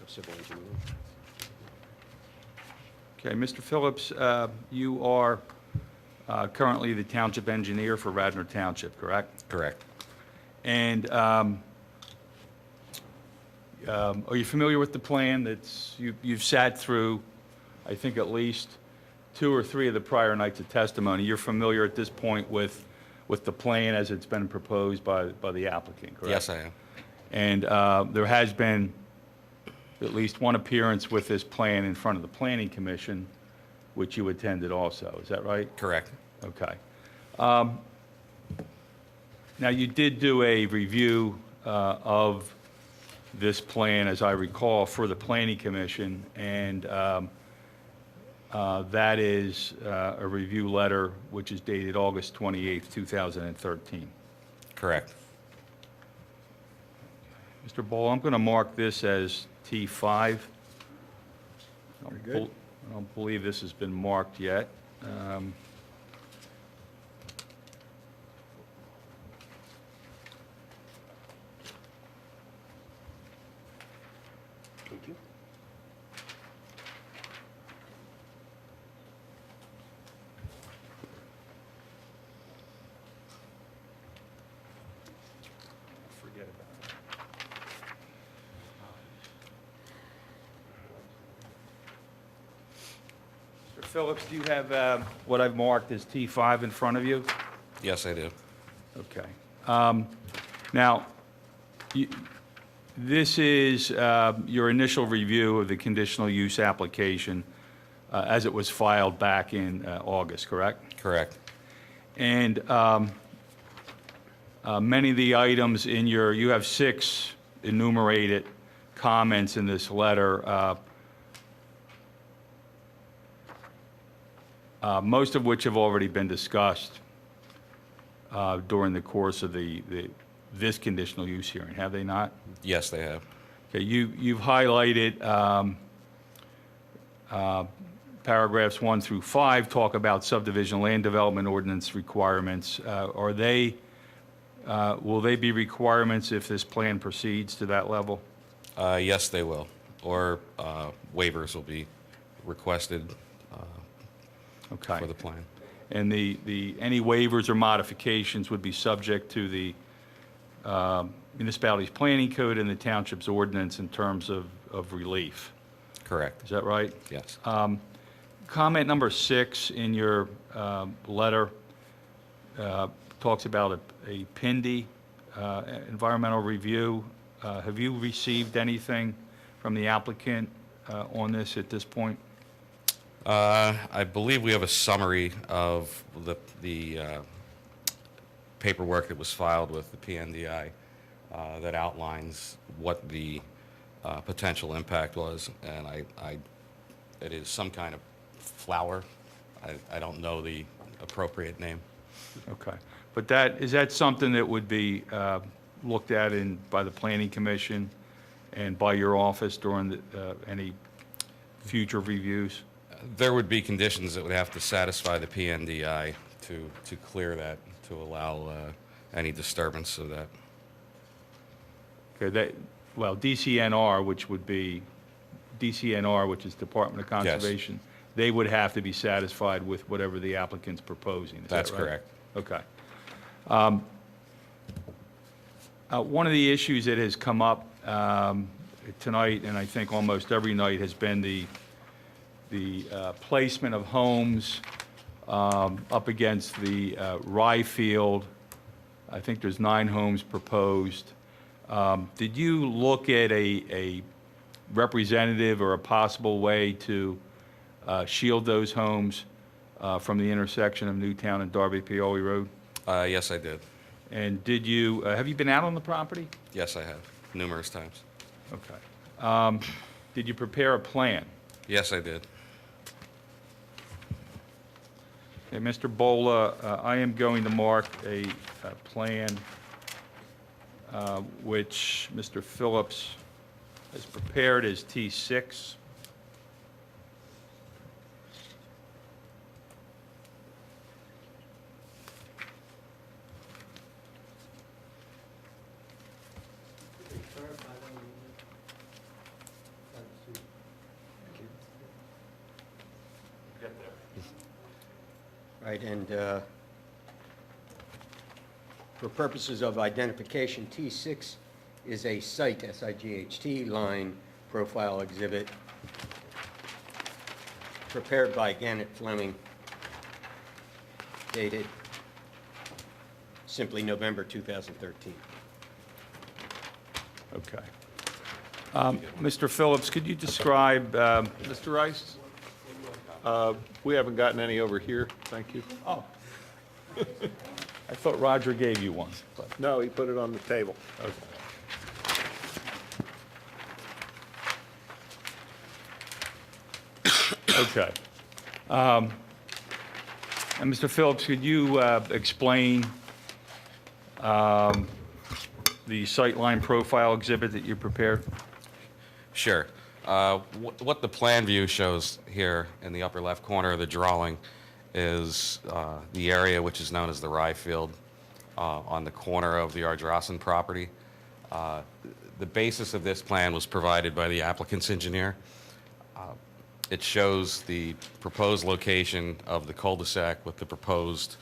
of civil engineering. Okay, Mr. Phillips, you are currently the township engineer for Radnor Township, correct? Correct. And are you familiar with the plan that's, you've sat through, I think, at least 2 or 3 of the prior nights of testimony? You're familiar at this point with the plan as it's been proposed by the applicant, correct? Yes, I am. And there has been at least one appearance with this plan in front of the Planning Commission, which you attended also, is that right? Correct. Okay. Now, you did do a review of this plan, as I recall, for the Planning Commission, and that is a review letter which is dated August 28th, 2013. Correct. Mr. Ball, I'm going to mark this as T5. Very good. I don't believe this has been marked yet. Thank you. Forget about it. Mr. Phillips, do you have what I've marked as T5 in front of you? Yes, I do. Okay. Now, this is your initial review of the conditional use application as it was filed back in August, correct? Correct. And many of the items in you have 6 enumerated comments in this letter, most of which have already been discussed during the course of this conditional use hearing, have they not? Yes, they have. Okay, you've highlighted paragraphs 1 through 5 talk about subdivision land development ordinance requirements. Will they be requirements if this plan proceeds to that level? Yes, they will. Or waivers will be requested Okay. for the plan. And any waivers or modifications would be subject to the municipality's planning code and the township's ordinance in terms of relief. Correct. Is that right? Yes. Comment number 6 in your letter talks about a PINDY environmental review. Have you received anything from the applicant on this at this point? I believe we have a summary of the paperwork that was filed with the PNDI that outlines what the potential impact was, and it is some kind of flower. I don't know the appropriate name. Okay. But is that something that would be looked at by the Planning Commission and by your office during any future reviews? There would be conditions that would have to satisfy the PNDI to clear that, to allow any disturbance of that. Okay, DCNR, which is Department of Conservation, they would have to be satisfied with whatever the applicant's proposing, is that right? That's correct. Okay. One of the issues that has come up tonight, and I think almost every night, has been the placement of homes up against the rye field. I think there's 9 homes proposed. Did you look at a representative or a possible way to shield those homes from the intersection of Newtown and Darby-Paoli Road? Yes, I did. And have you been out on the property? Yes, I have, numerous times. Okay. Did you prepare a plan? Yes, I did. Okay, Mr. Bola, I am going to mark a plan which Mr. Phillips has prepared as T6. Right, and for purposes of identification, T6 is a site, S-I-G-H-T, line profile exhibit prepared by Gannett Fleming, dated simply November 2013. Okay. Mr. Phillips, could you describe, Mr. Rice? We haven't gotten any over here, thank you. Oh. I thought Roger gave you one. But No, he put it on the table. Okay. And Mr. Phillips, could you explain the sightline profile exhibit that you prepared? Sure. What the plan view shows here in the upper left corner of the drawing is the area which is known as the rye field on the corner of the Ardrossan property. The basis of this plan was provided by the applicant's engineer. It shows the proposed location of the cul-de-sac with the proposed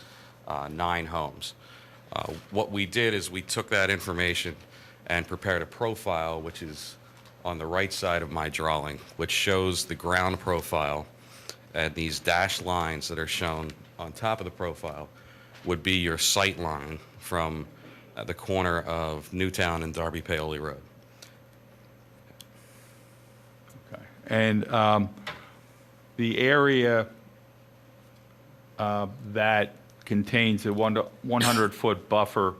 9 homes. What we did is we took that information and prepared a profile, which is on the right side of my drawing, which shows the ground profile, and these dashed lines that are shown on top of the profile would be your sight line from the corner of Newtown and Darby Paoli Road. Okay. And the area that contains a 100-foot buffer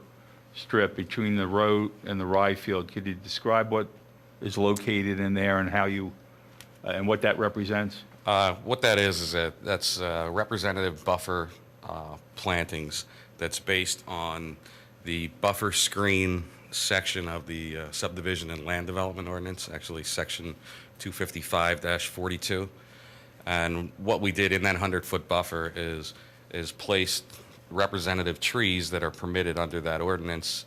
strip between the road and the rye field, could you describe what is located in there and how you, and what that represents? What that is that's representative buffer plantings that's based on the buffer screen section of the subdivision and land development ordinance, actually section 255-42. And what we did in that 100-foot buffer is placed representative trees that are permitted under that ordinance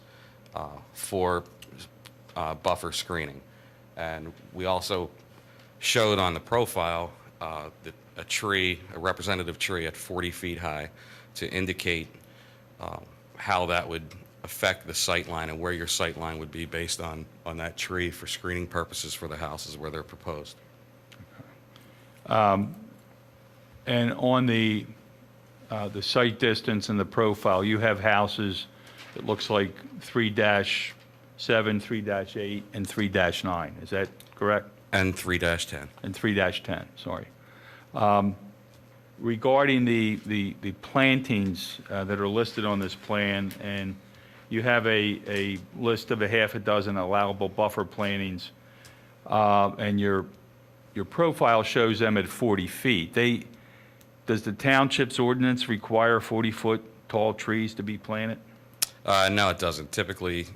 for buffer screening. And we also showed on the profile a representative tree at 40 feet high to indicate how that would affect the sight line and where your sight line would be based on that tree for screening purposes for the houses where they're proposed. And on the site distance and the profile, you have houses, it looks like 3-7, 3-8, and 3-9. Is that correct? And 3-10. And 3-10, sorry. Regarding the plantings that are listed on this plan, and you have a list of a half a dozen allowable buffer plantings, and your profile shows them at 40 feet. Does the township's ordinance require 40-foot tall trees to be planted? No, it doesn't. Typically,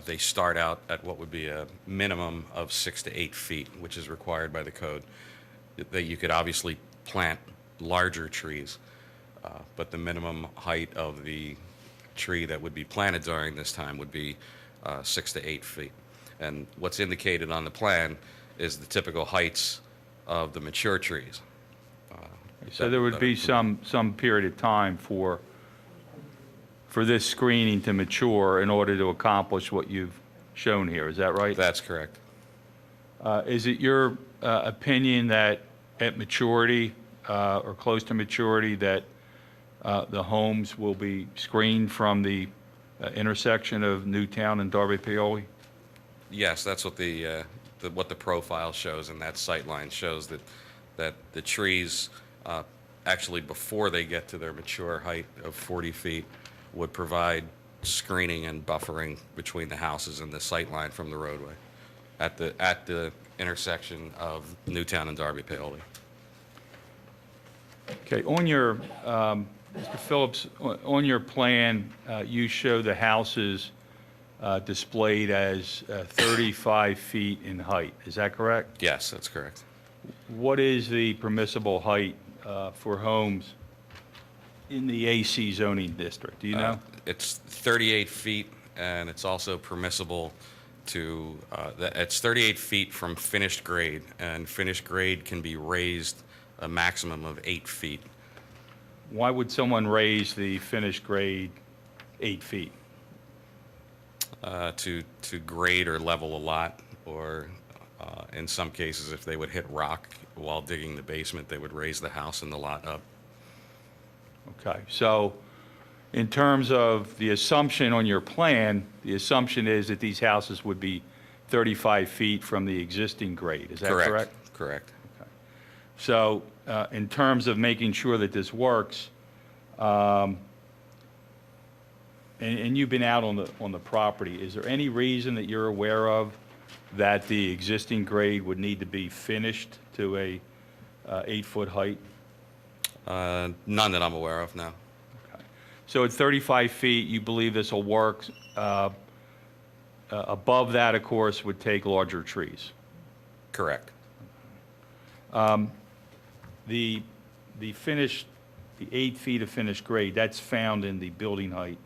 they start out at what would be a minimum of 6 to 8 feet, which is required by the code. That you could obviously plant larger trees, but the minimum height of the tree that would be planted during this time would be 6 to 8 feet. And what's indicated on the plan is the typical heights of the mature trees. So there would be some period of time for this screening to mature in order to accomplish what you've shown here, is that right? That's correct. Is it your opinion that at maturity, or close to maturity, that the homes will be screened from the intersection of Newtown and Darby Paoli? Yes, that's what what the profile shows, and that sight line shows that the trees, actually before they get to their mature height of 40 feet, would provide screening and buffering between the houses and the sight line from the roadway at the intersection of Newtown and Darby Paoli. Okay, on your, Mr. Phillips, on your plan, you show the houses displayed as 35 feet in height. Is that correct? Yes, that's correct. What is the permissible height for homes in the AC zoning district? Do you know? It's 38 feet, and it's also permissible to, it's 38 feet from finished grade, and finished grade can be raised a maximum of 8 feet. Why would someone raise the finished grade 8 feet? to grade or level a lot, or in some cases, if they would hit rock while digging the basement, they would raise the house and the lot up. Okay, so in terms of the assumption on your plan, the assumption is that these houses would be 35 feet from the existing grade, is that correct? Correct. Okay. So in terms of making sure that this works, and you've been out on the property, is there any reason that you're aware of that the existing grade would need to be finished to a 8-foot height? None that I'm aware of, no. Okay. So at 35 feet, you believe this will work? Above that, of course, would take larger trees. Correct. The finished, the 8 feet of finished grade, that's found in the building height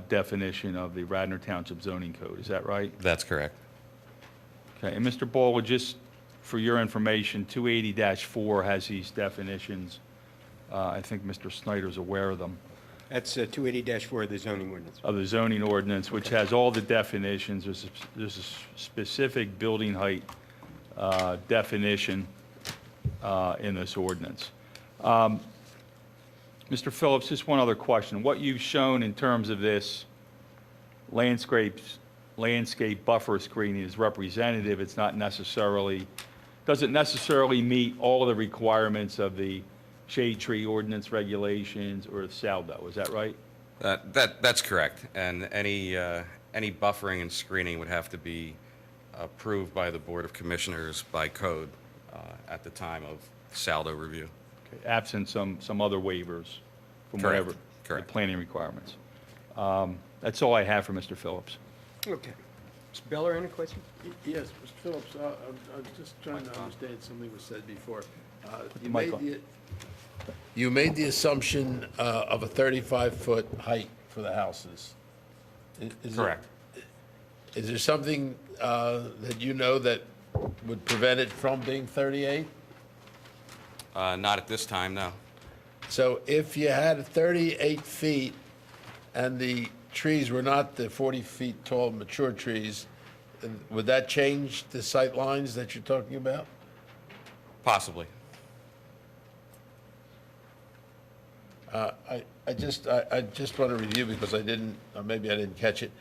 definition of the Radnor Township zoning code, is that right? That's correct. Okay, and Mr. Ball, just for your information, 280-4 has these definitions. I think Mr. Snyder's aware of them. That's 280-4 of the zoning ordinance. Of the zoning ordinance, which has all the definitions. There's a specific building height definition in this ordinance. Mr. Phillips, just one other question. What you've shown in terms of this landscape buffer screening is representative. It's not necessarily, doesn't necessarily meet all of the requirements of the shade tree ordinance regulations or SALDO. Is that right? That's correct. And any buffering and screening would have to be approved by the Board of Commissioners by code at the time of SALDO review. Okay. Absent some other waivers from Correct. whatever Correct. the planning requirements. That's all I have for Mr. Phillips. Okay. Mr. Beller, any questions? Yes, Mr. Phillips, I'm just trying to understand something was said before. the mic on. You made the assumption of a 35-foot height for the houses. Correct. Is there something that you know that would prevent it from being 38? Not at this time, no. So if you had 38 feet and the trees were not the 40 feet tall mature trees, would that change the sight lines that you're talking about? Possibly. I just want to review because I didn't, or maybe I didn't catch it.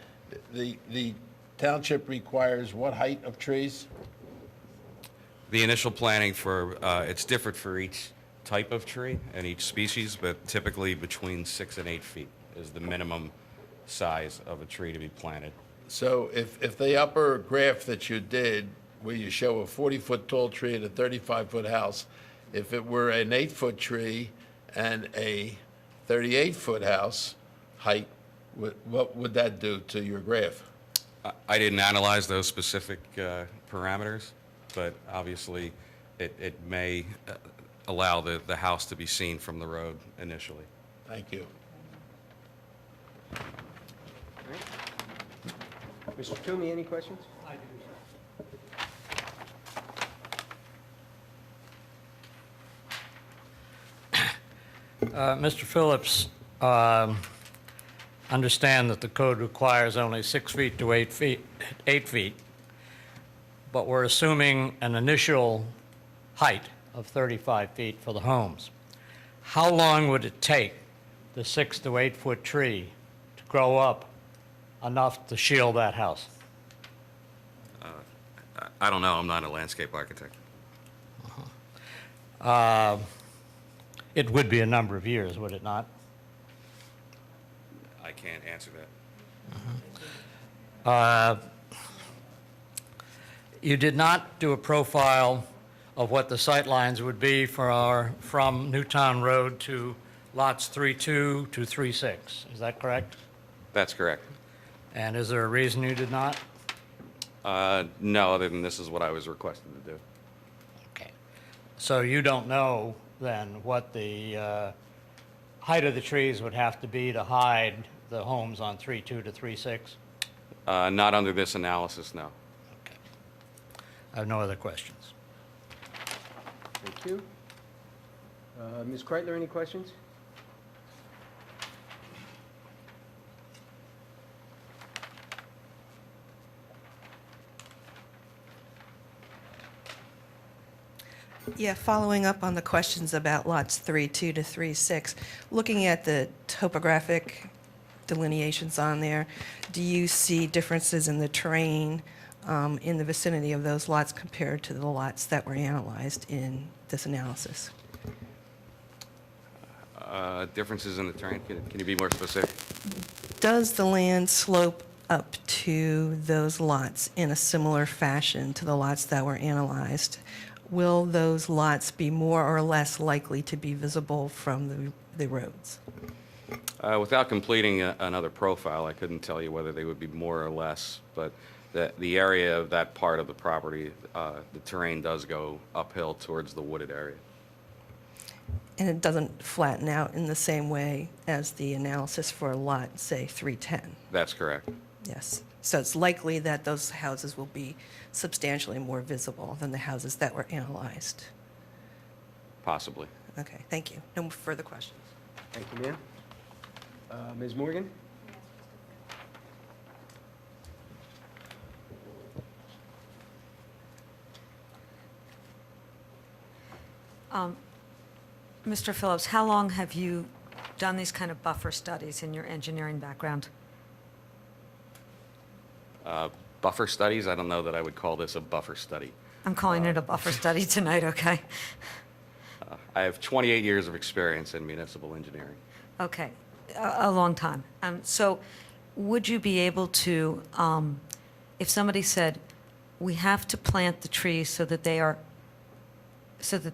The township requires what height of trees? The initial planning for, it's different for each type of tree and each species, but typically between 6 and 8 feet is the minimum size of a tree to be planted. So if the upper graph that you did, where you show a 40-foot tall tree and a 35-foot house, if it were an 8-foot tree and a 38-foot house height, what would that do to your graph? I didn't analyze those specific parameters, but obviously it may allow the house to be seen from the road initially. Thank you. Mr. Toomey, any questions? I do, Mr. Phillips, understand that the code requires only 6 feet to 8 feet, but we're assuming an initial height of 35 feet for the homes. How long would it take the 6 to 8 foot tree to grow up enough to shield that house? I don't know. I'm not a landscape architect. It would be a number of years, would it not? I can't answer that. You did not do a profile of what the sight lines would be from Newtown Road to lots 3-2 to 3-6. Is that correct? That's correct. And is there a reason you did not? No, other than this is what I was requested to do. Okay. So you don't know then what the height of the trees would have to be to hide the homes on 3-2 to 3-6? Not under this analysis, no. Okay. I have no other questions. Thank you. Ms. Kreitler, any questions? Yeah, following up on the questions about lots 3-2 to 3-6, looking at the topographic delineations on there, do you see differences in the terrain in the vicinity of those lots compared to the lots that were analyzed in this analysis? Differences in the terrain, can you be more specific? Does the land slope up to those lots in a similar fashion to the lots that were analyzed? Will those lots be more or less likely to be visible from the roads? Without completing another profile, I couldn't tell you whether they would be more or less, but the area of that part of the property, the terrain does go uphill towards the wooded area. And it doesn't flatten out in the same way as the analysis for lot, say, 310? That's correct. Yes. So it's likely that those houses will be substantially more visible than the houses that were analyzed? Possibly. Okay, thank you. No further questions. Thank you, ma'am. Ms. Morgan? Mr. Phillips, how long have you done these kind of buffer studies in your engineering background? Buffer studies, I don't know that I would call this a buffer study. I'm calling it a buffer study tonight, okay? I have 28 years of experience in municipal engineering. Okay, a long time. So would you be able to, if somebody said, we have to plant the trees so that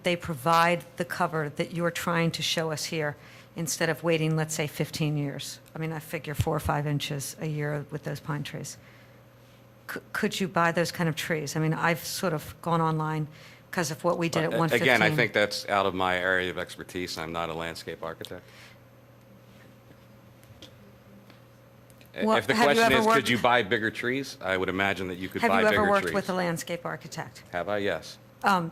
they provide the cover that you're trying to show us here, instead of waiting, let's say, 15 years? I mean, I figure 4 or 5 inches a year with those pine trees. Could you buy those kind of trees? I mean, I've sort of gone online because of what we did at 115. Again, I think that's out of my area of expertise. I'm not a landscape architect. Well, if the have you question ever is, worked- could you buy bigger trees? I would imagine that you could buy bigger trees. Have you ever worked with a landscape architect? Have I? Yes.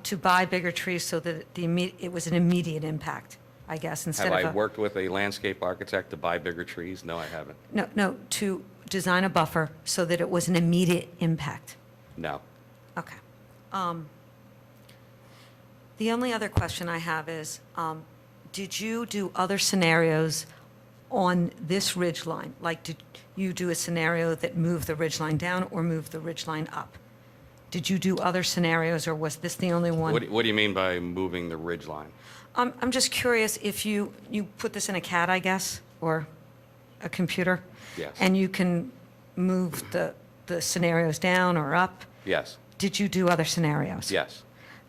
To buy bigger trees so that it was an immediate impact, I guess, instead Have of I worked with a landscape architect to buy bigger trees? No, I haven't. No, to design a buffer so that it was an immediate impact. No. Okay. The only other question I have is, did you do other scenarios on this ridge line? Like, did you do a scenario that moved the ridge line down or moved the ridge line up? Did you do other scenarios, or was this the only one? What do you mean by moving the ridge line? I'm just curious if you put this in a CAD, I guess, or a computer? Yes. And you can move the scenarios down or up? Yes. Did you do other scenarios? Yes.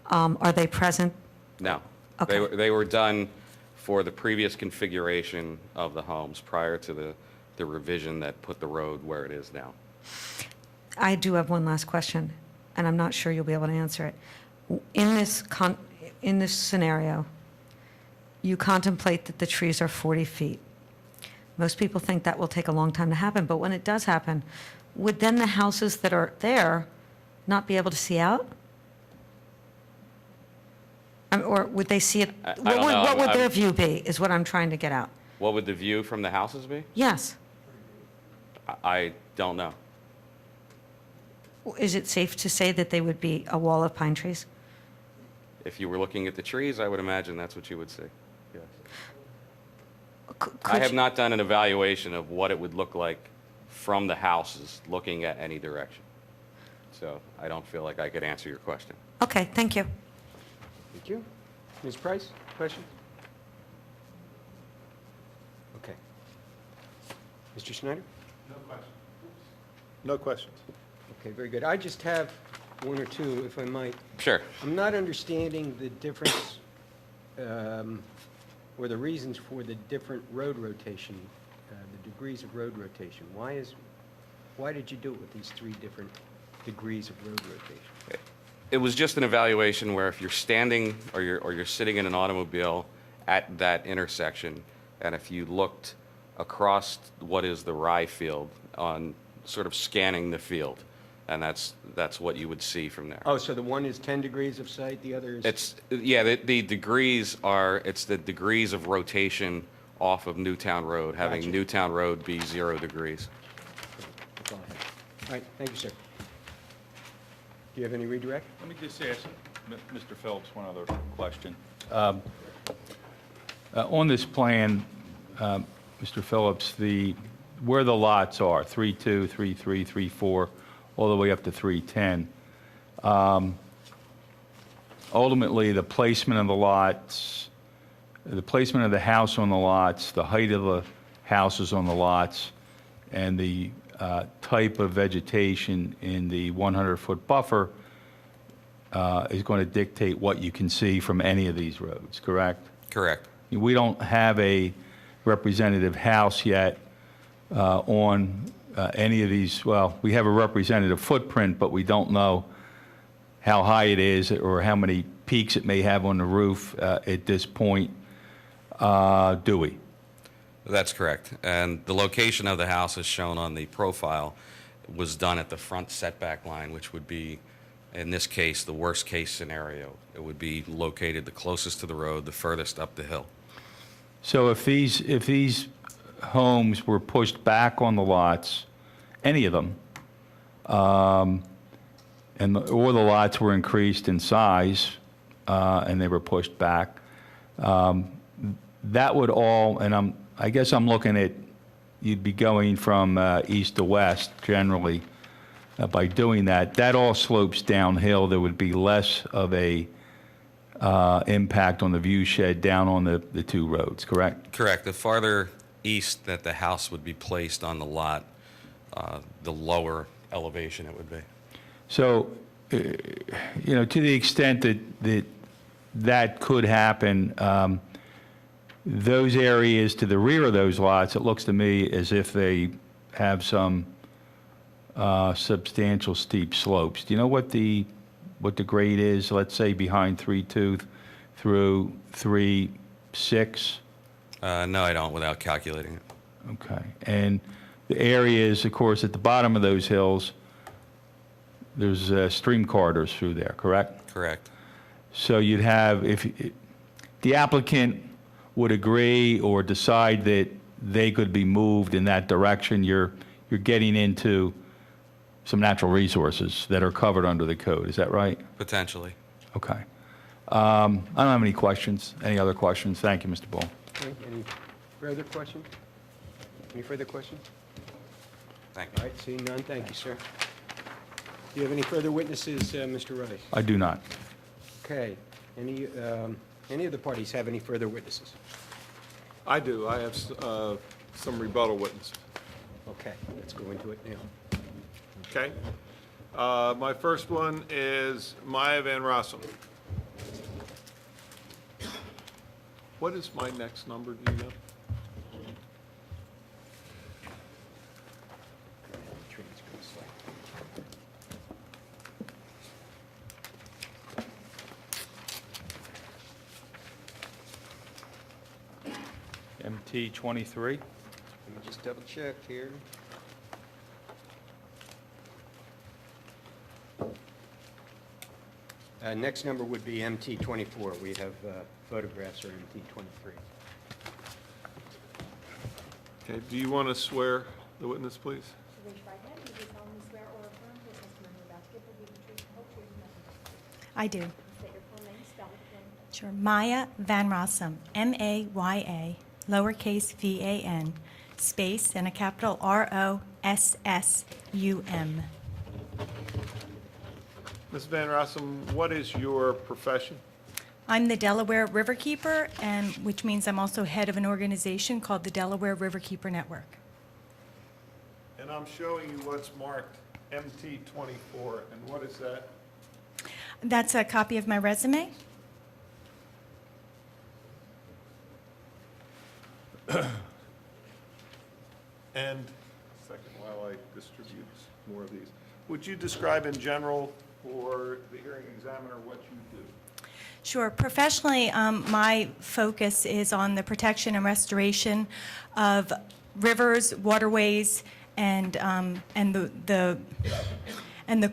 Are they present? No. Okay. They were done for the previous configuration of the homes prior to the revision that put the road where it is now. I do have one last question, and I'm not sure you'll be able to answer it. In this scenario, you contemplate that the trees are 40 feet. Most people think that will take a long time to happen, but when it does happen, would then the houses that are there not be able to see out? Or would they see it? I don't know. What would their view be, is what I'm trying to get at. What would the view from the houses be? Yes. I don't know. Is it safe to say that they would be a wall of pine trees? If you were looking at the trees, I would imagine that's what you would see. Yes. I Could have you- not done an evaluation of what it would look like from the houses looking at any direction. So I don't feel like I could answer your question. Okay, thank you. Thank you. Ms. Price, question? Okay. Mr. Schneider? No questions. Okay, very good. I just have one or two, if I might. Sure. I'm not understanding the difference, or the reasons for the different road rotation, the degrees of road rotation. Why did you do it with these 3 different degrees of road rotation? It was just an evaluation where if you're standing or you're sitting in an automobile at that intersection, and if you looked across what is the rye field on sort of scanning the field, and that's what you would see from there. Oh, so the one is 10 degrees of sight, the other is? The degrees it's the degrees of rotation off of Newtown Road, having Gotcha. Newtown Road be 0 degrees. That's all I have. All right, thank you, sir. Do you have any redirect? Let me just ask, Mr. Phillips, one other question. On this plan, Mr. Phillips, where the lots are, 3-2, 3-3, 3-4, all the way up to 310, ultimately, the placement of the lots, the placement of the house on the lots, the height of the houses on the lots, and the type of vegetation in the 100-foot buffer is going to dictate what you can see from any of these roads, correct? Correct. We don't have a representative house yet on any of these. Well, we have a representative footprint, but we don't know how high it is or how many peaks it may have on the roof at this point, do we? That's correct. And the location of the house, as shown on the profile, was done at the front setback line, which would be, in this case, the worst case scenario. It would be located the closest to the road, the furthest up the hill. So if these homes were pushed back on the lots, any of them, or the lots were increased in size and they were pushed back, that would all, and I guess I'm looking at, you'd be going from east to west generally by doing that. That all slopes downhill. There would be less of a impact on the view shed down on the two roads, correct? Correct. The farther east that the house would be placed on the lot, the lower elevation it would be. So, to the extent that could happen, those areas to the rear of those lots, it looks to me as if they have some substantial steep slopes. Do you know what the grade is, let's say, behind 3-2 through 3-6? No, I don't, without calculating it. Okay. And the areas, of course, at the bottom of those hills, there's stream corridors through there, correct? Correct. So you'd have, if the applicant would agree or decide that they could be moved in that direction, you're getting into some natural resources that are covered under the code. Is that right? Potentially. Okay. I don't have any questions. Any other questions? Thank you, Mr. Bull. Okay, any further questions? Any further questions? Thank All right, seeing none, thank you, sir. Do you have any further witnesses, Mr. Rice? I do not. Okay, any of the parties have any further witnesses? I do. I have some rebuttal witnesses. Okay, let's go into it now. Okay. My first one is Maya Van Rossum. What is my next number, do you know? MT 23. Let me just double check here. Next number would be MT24. We have photographs for MT23. Okay, do you want to swear the witness, please? Raise your right hand. Do you solemnly swear or affirm the testimony you're about to give will be the truth, the whole truth, and nothing but the truth? I do. State your full name, spell it again. Sure. Maya Van Rossum, M-A-Y-A, lowercase v-a-n, space, and a capital R-O-S-S-U-M. Ms. Van Rossum, what is your profession? I'm the Delaware Riverkeeper, and which means I'm also head of an organization called the Delaware Riverkeeper Network. And I'm showing you what's marked MT24, and what is that? That's a copy of my resume. And, second, while I distribute more of these, would you describe in general for the hearing examiner what you do? Sure. Professionally, my focus is on the protection and restoration of rivers, waterways, and the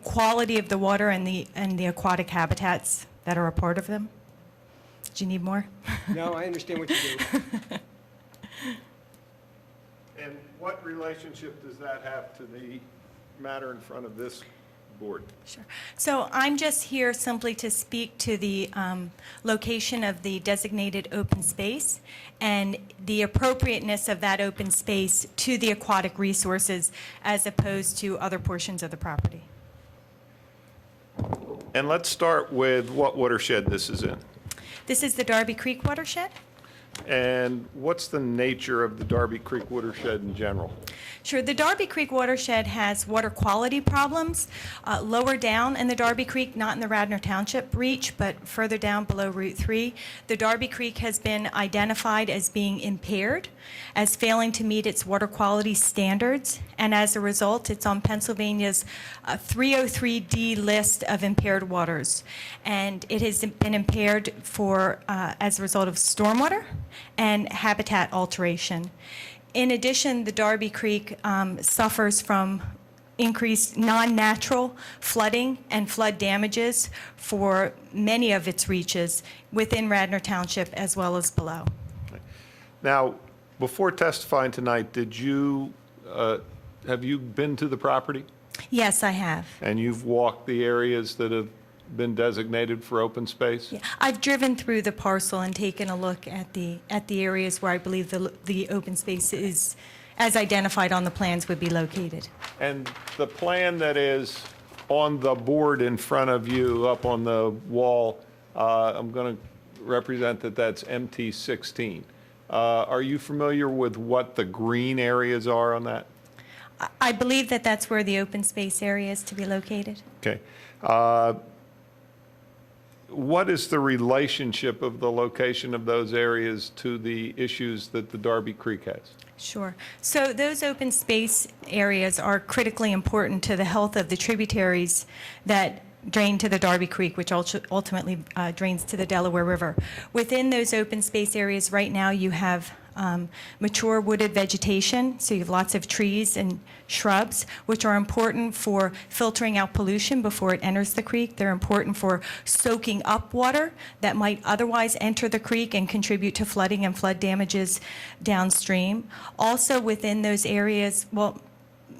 quality of the water and the aquatic habitats that are a part of them. Do you need more? No, I understand what you do. And what relationship does that have to the matter in front of this board. Sure. So I'm just here simply to speak to the location of the designated open space and the appropriateness of that open space to the aquatic resources as opposed to other portions of the property. And let's start with what watershed this is in. This is the Darby Creek watershed. And what's the nature of the Darby Creek watershed in general? Sure. The Darby Creek watershed has water quality problems lower down in the Darby Creek, not in the Radnor Township reach, but further down below Route 3. The Darby Creek has been identified as being impaired, as failing to meet its water quality standards, and as a result, it's on Pennsylvania's 303D list of impaired waters. And it has been impaired for as a result of stormwater and habitat alteration. In addition, the Darby Creek suffers from increased non-natural flooding and flood damages for many of its reaches within Radnor Township as well as below. Now, before testifying tonight, have you been to the property? Yes, I have. And you've walked the areas that have been designated for open space? Yeah, I've driven through the parcel and taken a look at the areas where I believe the open space is, as identified on the plans, would be located. And the plan that is on the board in front of you, up on the wall, I'm going to represent that that's MT16. Are you familiar with what the green areas are on that? I believe that that's where the open space area is to be located. Okay. What is the relationship of the location of those areas to the issues that the Darby Creek has? Sure. So those open space areas are critically important to the health of the tributaries that drain to the Darby Creek, which ultimately drains to the Delaware River. Within those open space areas right now, you have mature wooded vegetation, so you have lots of trees and shrubs, which are important for filtering out pollution before it enters the creek. They're important for soaking up water that might otherwise enter the creek and contribute to flooding and flood damages downstream. Also within those areas, well,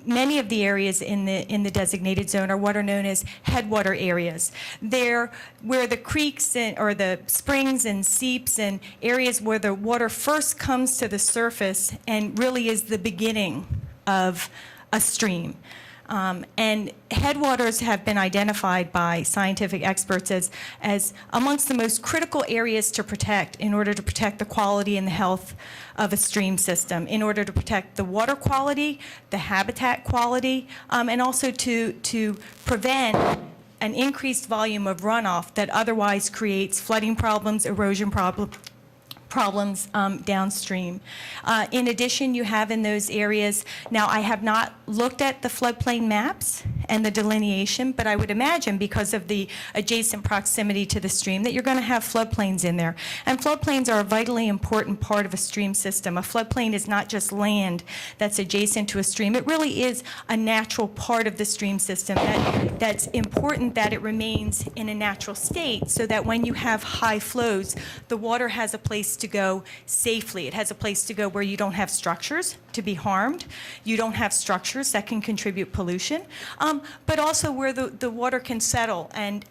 many of the areas in the designated zone are what are known as headwater areas. They're where the creeks or the springs and seeps and areas where the water first comes to the surface and really is the beginning of a stream. And headwaters have been identified by scientific experts as amongst the most critical areas to protect in order to protect the quality and the health of a stream system, in order to protect the water quality, the habitat quality, and also to prevent an increased volume of runoff that otherwise creates flooding problems, erosion problems downstream. In addition, you have in those areas, now I have not looked at the floodplain maps and the delineation, but I would imagine because of the adjacent proximity to the stream that you're going to have floodplains in there. And floodplains are a vitally important part of a stream system. A floodplain is not just land that's adjacent to a stream. It really is a natural part of the stream system that's important that it remains in a natural state so that when you have high flows, the water has a place to go safely. It has a place to go where you don't have structures to be harmed. You don't have structures that can contribute pollution, but also where the water can settle and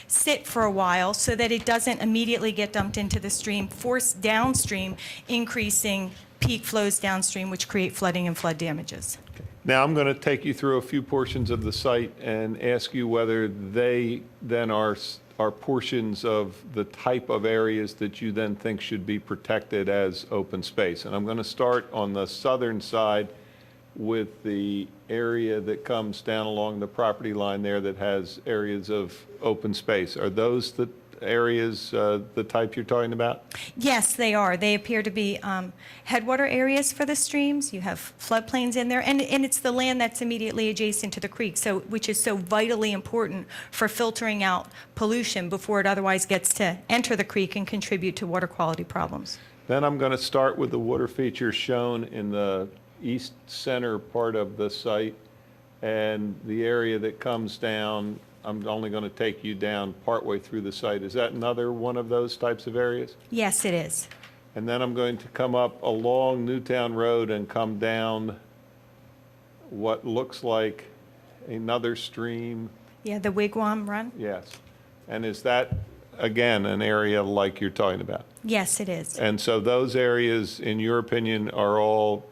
sit for a while so that it doesn't immediately get dumped into the stream, force downstream, increasing peak flows downstream, which create flooding and flood damages. Now, I'm going to take you through a few portions of the site and ask you whether they then are portions of the type of areas that you then think should be protected as open space. And I'm going to start on the southern side with the area that comes down along the property line there that has areas of open space. Are those the areas, the type you're talking about? Yes, they are. They appear to be headwater areas for the streams. You have floodplains in there, and it's the land that's immediately adjacent to the creek, so which is so vitally important for filtering out pollution before it otherwise gets to enter the creek and contribute to water quality problems. Then I'm going to start with the water features shown in the east center part of the site, and the area that comes down. I'm only going to take you down partway through the site. Is that another one of those types of areas? Yes, it is. And then I'm going to come up along Newtown Road and come down what looks like another stream? Yeah, the Wigwam Run? Yes. And is that, again, an area like you're talking about? Yes, it is. And so those areas, in your opinion, are all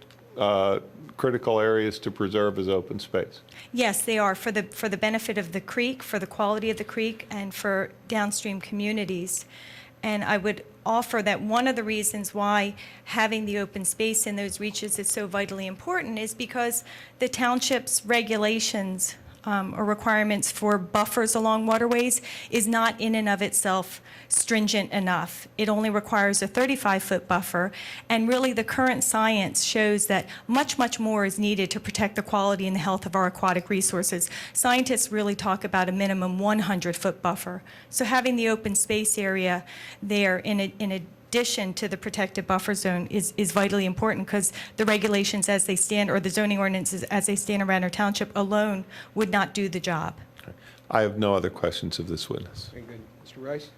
critical areas to preserve as open space? Yes, they are, for the benefit of the creek, for the quality of the creek, and for downstream communities. And I would offer that one of the reasons why having the open space in those reaches is so vitally important is because the township's regulations or requirements for buffers along waterways is not in and of itself stringent enough. It only requires a 35-foot buffer, and really the current science shows that much, much more is needed to protect the quality and the health of our aquatic resources. Scientists really talk about a minimum 100-foot buffer. So having the open space area there in addition to the protected buffer zone is vitally important, because the regulations as they stand, or the zoning ordinances as they stand in Radnor Township alone would not do the job. I have no other questions of this witness. Very good. Mr. Rice?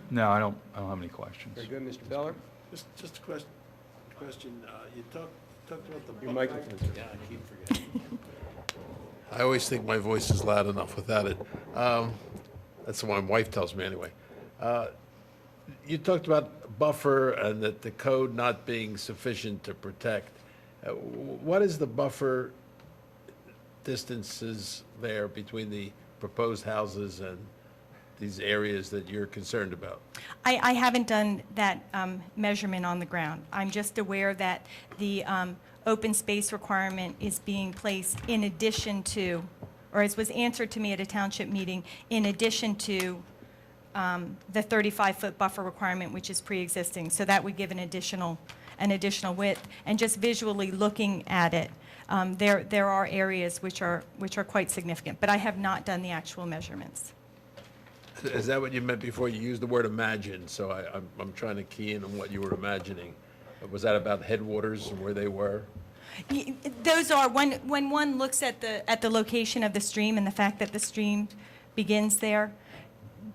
No, I don't have any questions. Very good. Mr. Beller? Just a question. You talked about the... Your microphone, sir. Yeah, I keep forgetting. I always think my voice is loud enough without it. That's what my wife tells me anyway. You talked about buffer and that the code not being sufficient to protect. What is the buffer distances there between the proposed houses and these areas that you're concerned about? I haven't done that measurement on the ground. I'm just aware that the open space requirement is being placed in addition to, or as was answered to me at a township meeting, in addition to the 35-foot buffer requirement, which is pre-existing. So that would give an additional width. And just visually looking at it, there are areas which are quite significant, but I have not done the actual measurements. Is that what you meant before? You used the word imagine, so I'm trying to key in on what you were imagining. Was that about headwaters and where they were? Those are, when one looks at the location of the stream and the fact that the stream begins there,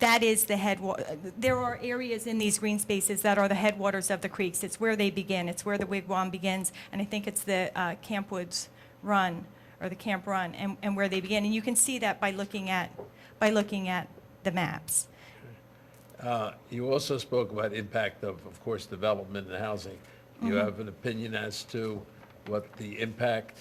that is the headwater. There are areas in these green spaces that are the headwaters of the creeks. It's where they begin. It's where the Wigwam begins, and I think it's the Camp Woods Run, or the Camp Run, and where they begin. And you can see that by looking at the maps. You also spoke about impact of course, development and housing. Do you have an opinion as to what the impact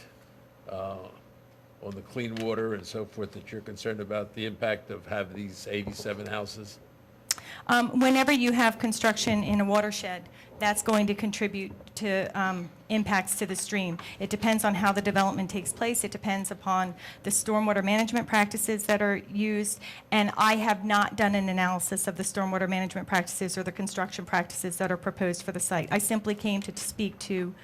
on the clean water and so forth that you're concerned about, the impact of having these 87 houses? Whenever you have construction in a watershed, that's going to contribute to impacts to the stream. It depends on how the development takes place. It depends upon the stormwater management practices that are used. And I have not done an analysis of the stormwater management practices or the construction practices that are proposed for the site. I simply came to speak to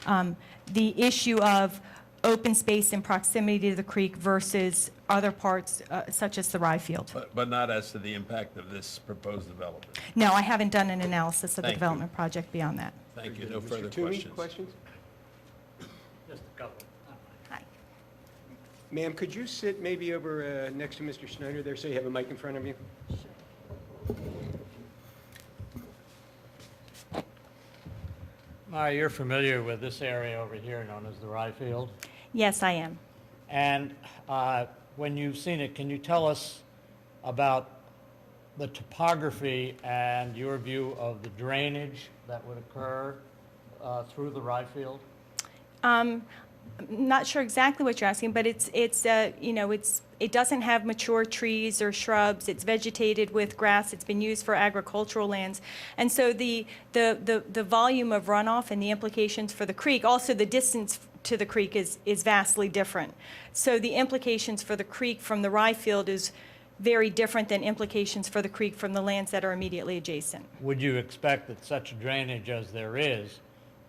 the issue of open space in proximity to the creek versus other parts such as the rye field. But not as to the impact of this proposed development? No, I haven't done an analysis of the Thank you. development project beyond that. Thank you. No Mr. further Toomey, questions. Just a couple. Hi. Ma'am, could you sit maybe over next to Mr. Snyder there so you have a mic in front of you? Mara, you're familiar with this area over here known as the rye field? Yes, I am. And when you've seen it, can you tell us about the topography and your view of the drainage that would occur through the rye field? Not sure exactly what you're asking, but it doesn't have mature trees or shrubs. It's vegetated with grass. It's been used for agricultural lands, and so the volume of runoff and the implications for the creek, also the distance to the creek is vastly different. So the implications for the creek from the rye field is very different than implications for the creek from the lands that are immediately adjacent. Would you expect that such drainage as there is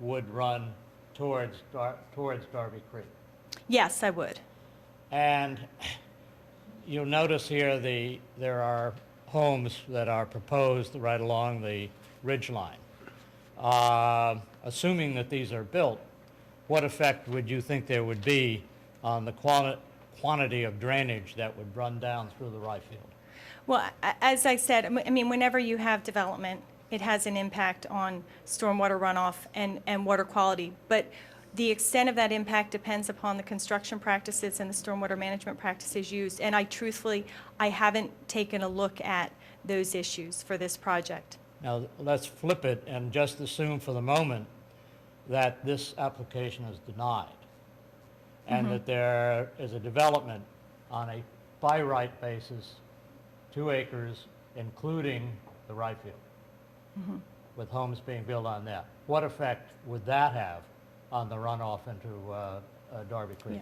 would run towards Darby Creek? Yes, I would. And you'll notice here there are homes that are proposed right along the ridge line. Assuming that these are built, what effect would you think there would be on the quantity of drainage that would run down through the rye field? Well, as I said, I mean, whenever you have development, it has an impact on stormwater runoff and water quality. But the extent of that impact depends upon the construction practices and the stormwater management practices used. And I haven't taken a look at those issues for this project. Now, let's flip it and just assume for the moment that this application is denied and that there is a development on a by right basis, 2 acres, including the right field, with homes being built on that. What effect would that have on the runoff into Darby Creek?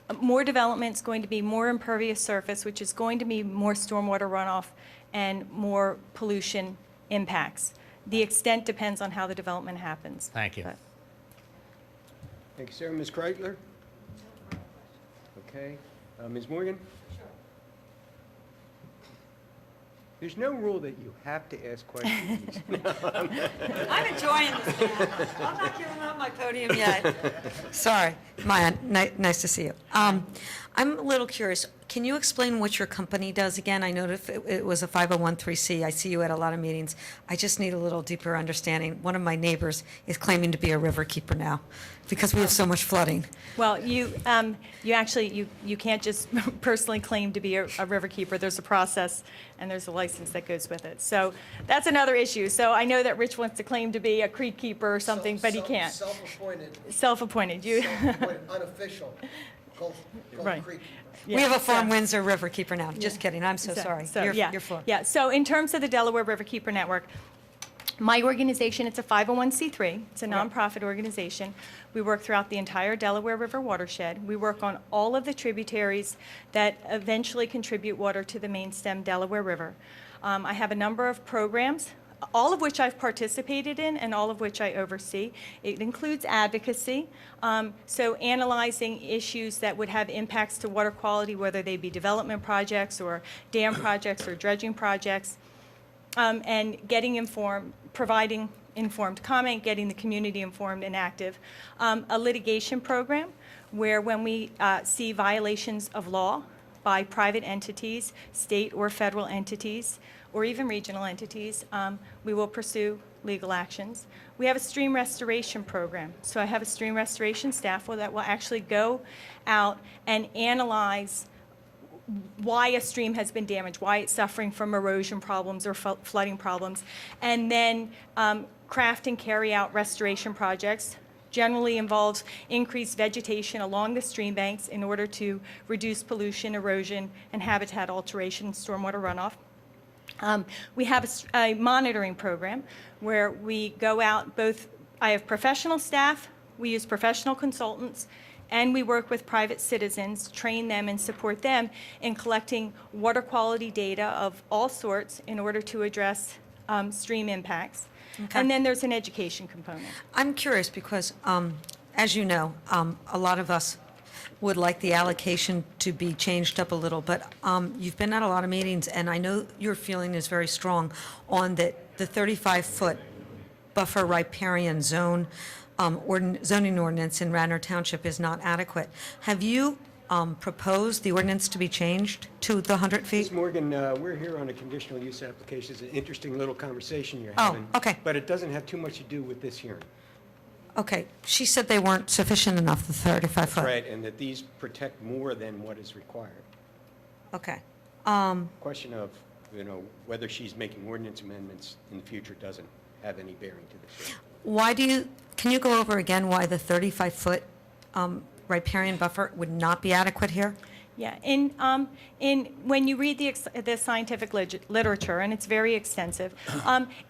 Yeah. More development is going to be more impervious surface, which is going to be more stormwater runoff and more pollution impacts. The extent depends on how the development happens. Thank you. Thank you, sir. Ms. Kreitler? Okay. Ms. Morgan? There's no rule that you have to ask questions. I'm enjoying this now. I'm not giving up my podium yet. Sorry. Maya, nice to see you. I'm a little curious. Can you explain what your company does again? I noticed it was a 501(c). I see you at a lot of meetings. I just need a little deeper understanding. One of my neighbors is claiming to be a river keeper now because we have so much flooding. Well, you actually can't just personally claim to be a river keeper. There's a process and there's a license that goes with it. So that's another issue. So I know that Rich wants to claim to be a creek keeper or something, but he can't. Self-appointed. Self-appointed. Self-appointed, unofficial. Gulf Right. Creek. We have a Farm Windsor river keeper now. Just kidding. I'm so sorry. Yeah. Your floor. Yeah, so in terms of the Delaware Riverkeeper Network, my organization, it's a 501(c)(3). It's a nonprofit organization. We work throughout the entire Delaware River watershed. We work on all of the tributaries that eventually contribute water to the main stem Delaware River. I have a number of programs, all of which I've participated in and all of which I oversee. It includes advocacy, so analyzing issues that would have impacts to water quality, whether they be development projects or dam projects or dredging projects, and getting informed, providing informed comment, getting the community informed and active. A litigation program where when we see violations of law by private entities, state or federal entities, or even regional entities, we will pursue legal actions. We have a stream restoration program. So I have a stream restoration staff that will actually go out and analyze why a stream has been damaged, why it's suffering from erosion problems or flooding problems, and then craft and carry out restoration projects. Generally involves increased vegetation along the stream banks in order to reduce pollution, erosion, and habitat alteration, stormwater runoff. We have a monitoring program where we go out I have professional staff, we use professional consultants, and we work with private citizens, train them and support them in collecting water quality data of all sorts in order to address stream impacts. Okay. And then there's an education component. I'm curious because, as you know, a lot of us would like the allocation to be changed up a little, but you've been at a lot of meetings, and I know your feeling is very strong on the 35-foot buffer riparian zone zoning ordinance in Radnor Township is not adequate. Have you proposed the ordinance to be changed to the 100 feet? Ms. Morgan, we're here on a conditional use application. It's an interesting little conversation you're Oh, having. okay. But it doesn't have too much to do with this hearing. Okay, she said they weren't sufficient enough, the 35 That's foot. right, and that these protect more than what is required. Okay. Question of, whether she's making ordinance amendments in the future doesn't have any bearing to this. Can you go over again why the 35-foot riparian buffer would not be adequate here? Yeah, when you read the scientific literature, and it's very extensive,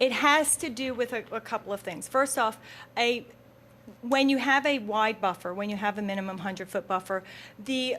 it has to do with a couple of things. First off, when you have a wide buffer, when you have a minimum 100-foot buffer, the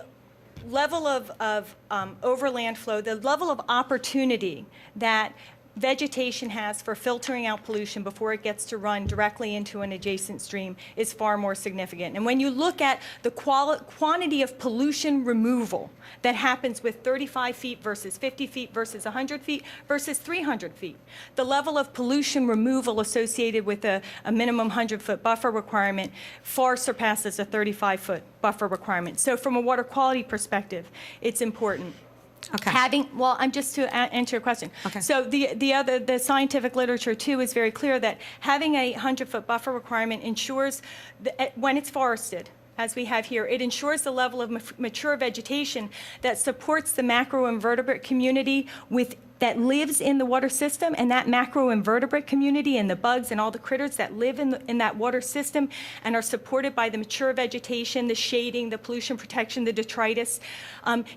level of overland flow, the level of opportunity that vegetation has for filtering out pollution before it gets to run directly into an adjacent stream is far more significant. And when you look at the quantity of pollution removal that happens with 35 feet versus 50 feet versus 100 feet versus 300 feet, the level of pollution removal associated with a minimum 100-foot buffer requirement far surpasses a 35-foot buffer requirement. So from a water quality perspective, it's important. Okay. Well, I'm just to answer your question. Okay. So the scientific literature too is very clear that having a 100-foot buffer requirement ensures that when it's forested, as we have here, it ensures the level of mature vegetation that supports the macroinvertebrate community that lives in the water system, and that macroinvertebrate community and the bugs and all the critters that live in that water system and are supported by the mature vegetation, the shading, the pollution protection, the detritus,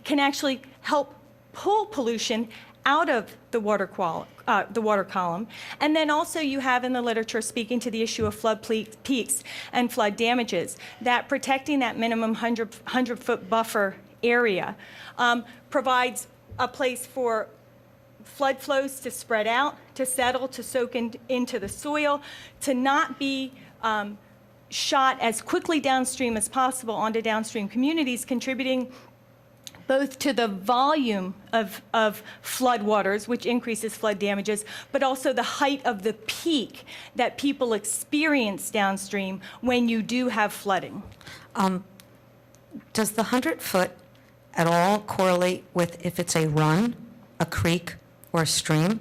can actually help pull pollution out of the water column. And then also you have in the literature, speaking to the issue of flood peaks and flood damages, that protecting that minimum 100-foot buffer area provides a place for flood flows to spread out, to settle, to soak into the soil, to not be shot as quickly downstream as possible onto downstream communities, contributing both to the volume of flood waters, which increases flood damages, but also the height of the peak that people experience downstream when you do have flooding. Does the 100-foot at all correlate with if it's a run, a creek, or a stream?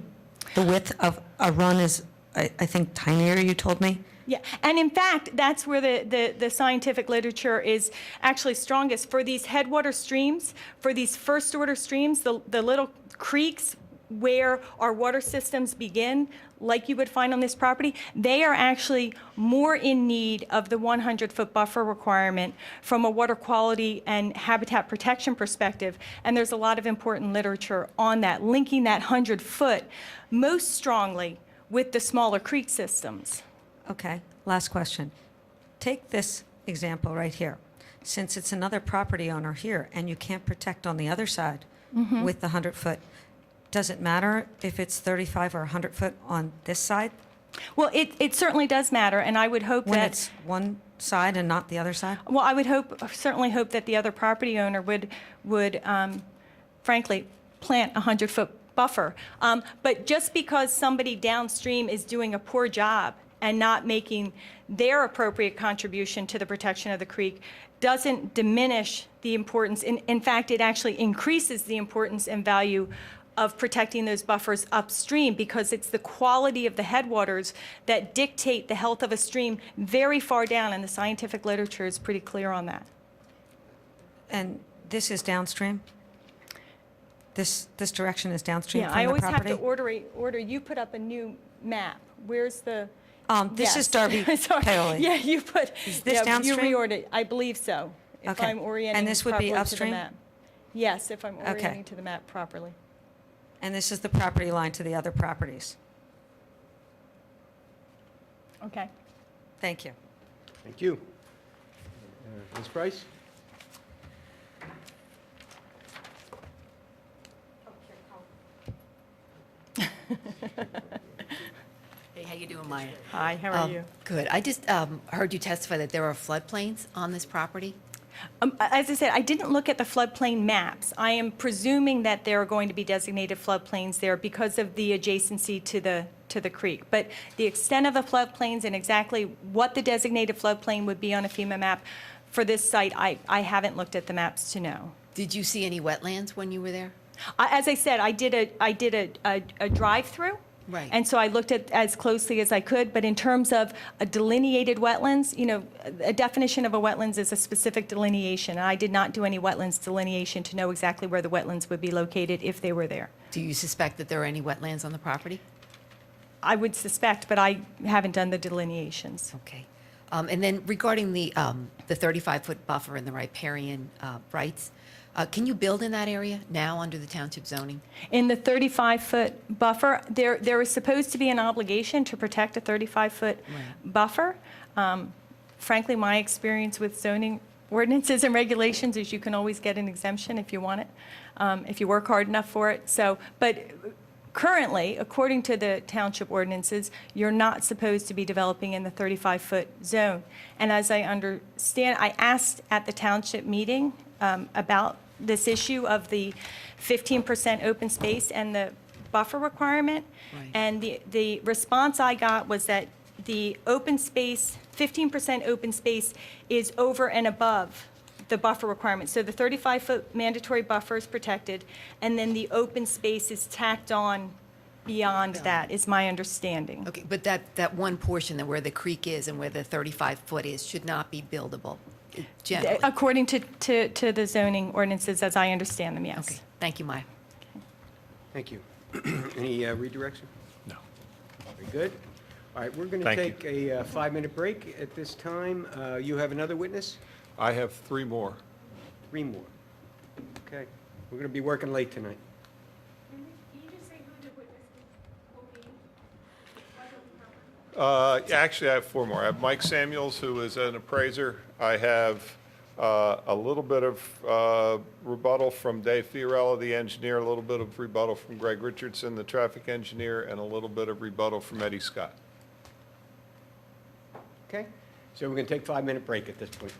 The width of a run is, I think, tinier, you told me? Yeah, and in fact, that's where the scientific literature is actually strongest. For these headwater streams, for these first-order streams, the little creeks where our water systems begin, like you would find on this property, they are actually more in need of the 100-foot buffer requirement from a water quality and habitat protection perspective. And there's a lot of important literature on that, linking that 100-foot most strongly with the smaller creek systems. Okay, last question. Take this example right here. Since it's another property owner here and you can't protect on the other side with the 100-foot, does it matter if it's 35 or 100 foot on this side? Well, it certainly does matter, and I would hope when that it's one side and not the other side? Well, I would certainly hope that the other property owner would frankly, plant a 100-foot buffer. But just because somebody downstream is doing a poor job and not making their appropriate contribution to the protection of the creek doesn't diminish the importance. In fact, it actually increases the importance and value of protecting those buffers upstream, because it's the quality of the headwaters that dictate the health of a stream very far down, and the scientific literature is pretty clear on that. And this is downstream? This direction is downstream from I the always property? have to order. You put up a new map. Where's the... This is Darby Sorry. Paoli. Yeah, you put... Is this downstream? You reordered. I believe so, if Okay. I'm orienting And this would be properly to the upstream? map. Yes, if I'm Okay. orienting to the map properly. And this is the property line to the other properties? Okay. Thank you. Thank you. Ms. Price? Hey, how you doing, Maya? Hi, how are you? Good. I just heard you testify that there are floodplains on this property. As I said, I didn't look at the floodplain maps. I am presuming that there are going to be designated floodplains there because of the adjacency to the creek. But the extent of the floodplains and exactly what the designated floodplain would be on a FEMA map for this site, I haven't looked at the maps to know. Did you see any wetlands when you were there? As I said, I did a drive-through. Right. And so I looked at as closely as I could, but in terms of a delineated wetlands, you know, a definition of a wetlands is a specific delineation. And I did not do any wetlands delineation to know exactly where the wetlands would be located if they were there. Do you suspect that there are any wetlands on the property? I would suspect, but I haven't done the delineations. Okay. And then regarding the 35-foot buffer and the riparian rights, can you build in that area now under the township zoning? In the 35-foot buffer, there is supposed to be an obligation to protect a 35-foot buffer. Frankly, my experience with zoning ordinances and regulations is you can always get an exemption if you want it, if you work hard enough for it. So, but currently, according to the township ordinances, you're not supposed to be developing in the 35-foot zone. And as I understand, I asked at the township meeting about this issue of the 15% open space and the buffer requirement. Right. And the response I got was that the open space, 15% open space is over and above the buffer requirement. So the 35-foot mandatory buffer is protected, and then the open space is tacked on beyond that, is my understanding. Okay, but that one portion that where the creek is and where the 35-foot is should not be buildable, generally? According to the zoning ordinances, as I understand them, yes. Okay, thank you, Maya. Thank you. Any redirection? No. Very good. All right, we're going to Thank take a 5-minute break at this time. You have another witness? I have 3 more. 3 more. Okay. We're going to be working late tonight. Actually, I have 4 more. I have Mike Samuels, who is an appraiser. I have a little bit of rebuttal from Dave Fiorella, the engineer, a little bit of rebuttal from Greg Richardson, the traffic engineer, and a little bit of rebuttal from Eddie Scott. Okay? So we're going to take a 5-minute break at this point.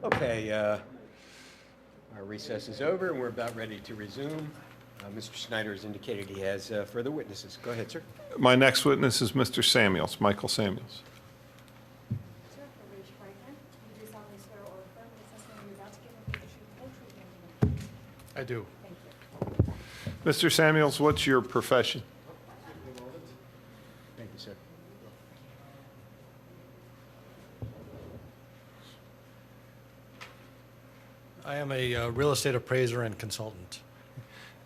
Okay, our recess is over, and we're about ready to resume. Mr. Snyder has indicated he has further witnesses. Go ahead, sir. My next witness is Mr. Samuels, Michael Samuels. Sir, raise your right hand. You do solemnly swear or affirm that the testimony you're about to give will be the truth, whole truth, and nothing but the truth. I do. Thank you. Mr. Samuels, what's your profession? Thank you, sir. I am a real estate appraiser and consultant.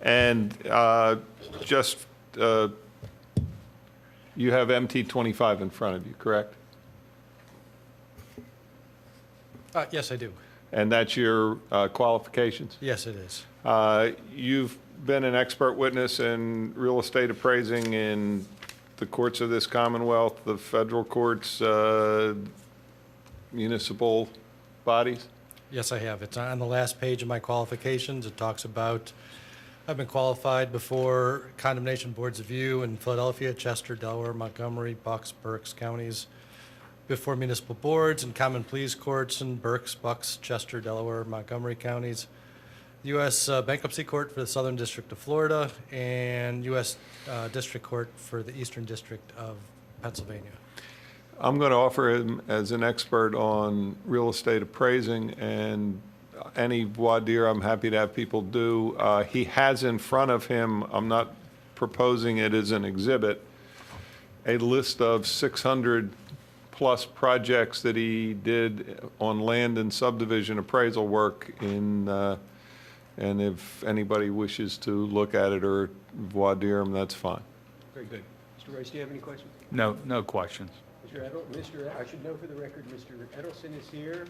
And you have MT25 in front of you, correct? Yes, I do. And that's your qualifications? Yes, it is. You've been an expert witness in real estate appraising in the courts of this Commonwealth, the federal courts, municipal bodies? Yes, I have. It's on the last page of my qualifications. It talks about, I've been qualified before condemnation boards of view in Philadelphia, Chester, Delaware, Montgomery, Bucks, Berks counties, before municipal boards and common pleas courts in Berks, Bucks, Chester, Delaware, Montgomery counties, U.S. Bankruptcy Court for the Southern District of Florida, and U.S. District Court for the Eastern District of Pennsylvania. I'm going to offer him as an expert on real estate appraising, and any voir dire I'm happy to have people do. He has in front of him, I'm not proposing it as an exhibit, a list of 600-plus projects that he did on land and subdivision appraisal work in, and if anybody wishes to look at it or voir dire him, that's fine. Very good. Mr. Royce, do you have any questions? No, no questions. I should know for the record, Mr. Ardrossan is here.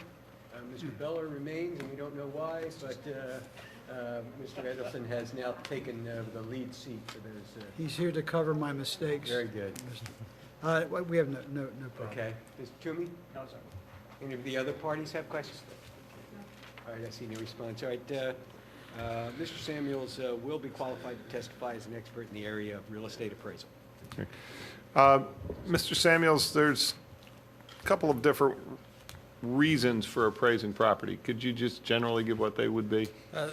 Mr. Beller remains, and we don't know why, but Mr. Ardrossan has now taken the lead seat for those. He's here to cover my mistakes. Very good. We have no problem. Okay. Mr. Toomey? No, sir. Any of the other parties have questions? All right, I see no response. All right, Mr. Samuels will be qualified to testify as an expert in the area of real estate appraisal. Okay. Mr. Samuels, there's a couple of different reasons for appraising property. Could you just generally give what they would be?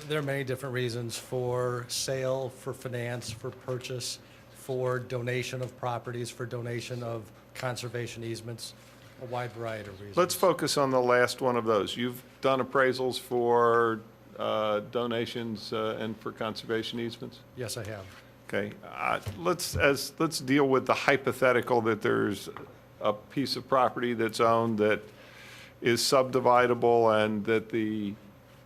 There are many different reasons for sale, for finance, for purchase, for donation of properties, for donation of conservation easements, a wide variety of reasons. Let's focus on the last one of those. You've done appraisals for donations and for conservation easements? Yes, I have. Okay, let's deal with the hypothetical that there's a piece of property that's owned that is subdividable and that the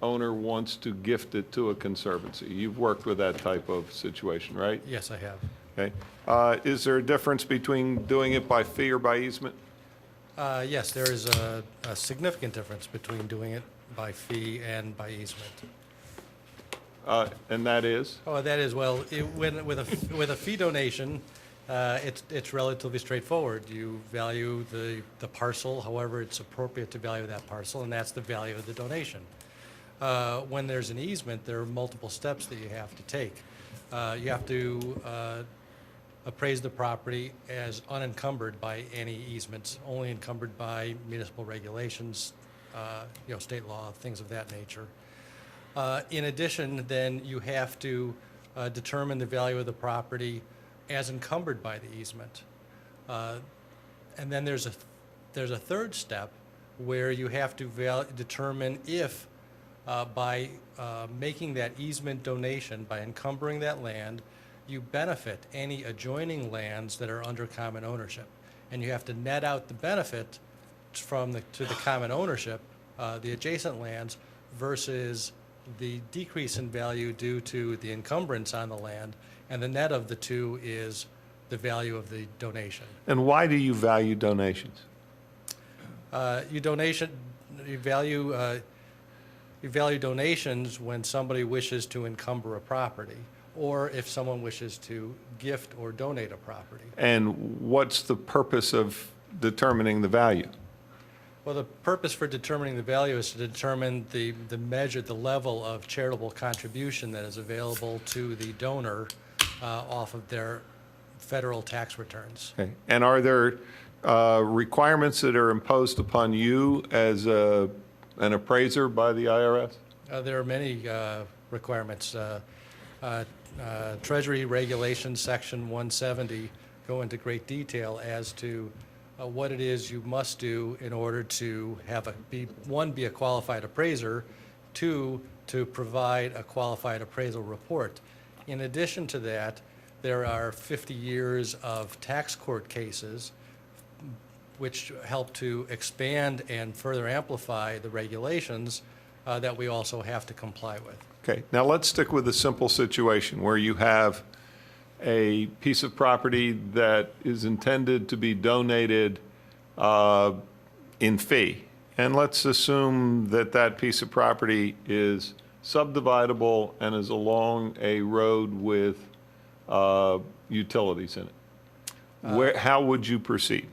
owner wants to gift it to a conservancy. You've worked with that type of situation, right? Yes, I have. Okay. Is there a difference between doing it by fee or by easement? Yes, there is a significant difference between doing it by fee and by easement. And that is? Oh, that is, well, with a fee donation, it's relatively straightforward. You value the parcel, however it's appropriate to value that parcel, and that's the value of the donation. When there's an easement, there are multiple steps that you have to take. You have to appraise the property as unencumbered by any easements, only encumbered by municipal regulations, state law, things of that nature. In addition, then you have to determine the value of the property as encumbered by the easement. And then there's a third step where you have to determine if by making that easement donation, by encumbering that land, you benefit any adjoining lands that are under common ownership. And you have to net out the benefit to the common ownership, the adjacent lands, versus the decrease in value due to the encumbrance on the land, and the net of the two is the value of the donation. And why do you value donations? You value donations when somebody wishes to encumber a property, or if someone wishes to gift or donate a property. And what's the purpose of determining the value? Well, the purpose for determining the value is to determine the level of charitable contribution that is available to the donor off of their federal tax returns. Okay. And are there requirements that are imposed upon you as a an appraiser by the IRS? There are many requirements. Treasury Regulations, Section 170, go into great detail as to what it is you must do in order to have be a qualified appraiser, two, to provide a qualified appraisal report. In addition to that, there are 50 years of tax court cases which help to expand and further amplify the regulations that we also have to comply with. Okay, now let's stick with a simple situation where you have a piece of property that is intended to be donated in fee. And let's assume that that piece of property is subdividable and is along a road with utilities in it. How would you proceed?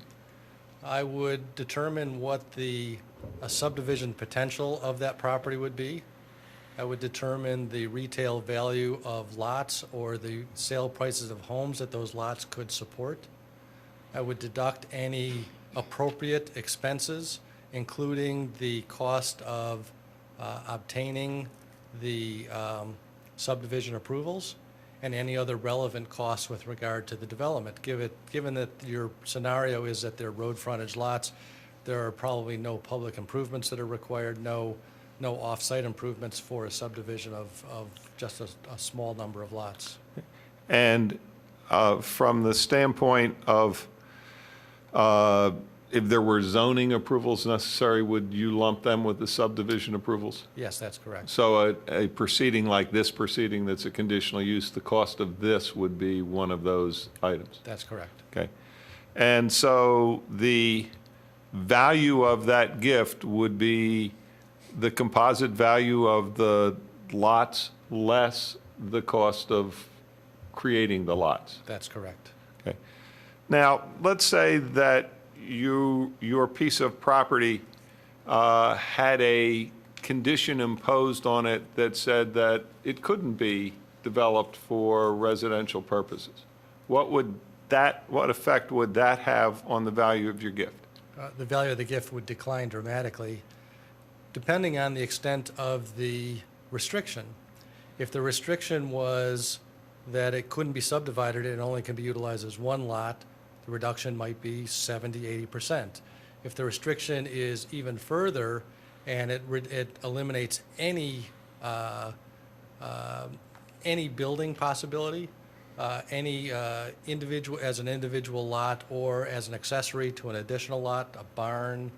I would determine what the subdivision potential of that property would be. I would determine the retail value of lots or the sale prices of homes that those lots could support. I would deduct any appropriate expenses, including the cost of obtaining the subdivision approvals and any other relevant costs with regard to the development. Given that your scenario is that they're road frontage lots, there are probably no public improvements that are required, no off-site improvements for a subdivision of just a small number of lots. And from the standpoint of if there were zoning approvals necessary, would you lump them with the subdivision approvals? Yes, that's correct. So a proceeding like this proceeding that's a conditional use, the cost of this would be one of those items? That's correct. Okay. And so the value of that gift would be the composite value of the lots less the cost of creating the lots? That's correct. Okay. Now, let's say that your piece of property had a condition imposed on it that said that it couldn't be developed for residential purposes. What effect would that have on the value of your gift? The value of the gift would decline dramatically, depending on the extent of the restriction. If the restriction was that it couldn't be subdivided, it only can be utilized as one lot, the reduction might be 70, 80%. If the restriction is even further and it eliminates any building possibility, any individual as an individual lot or as an accessory to an additional lot, a barn,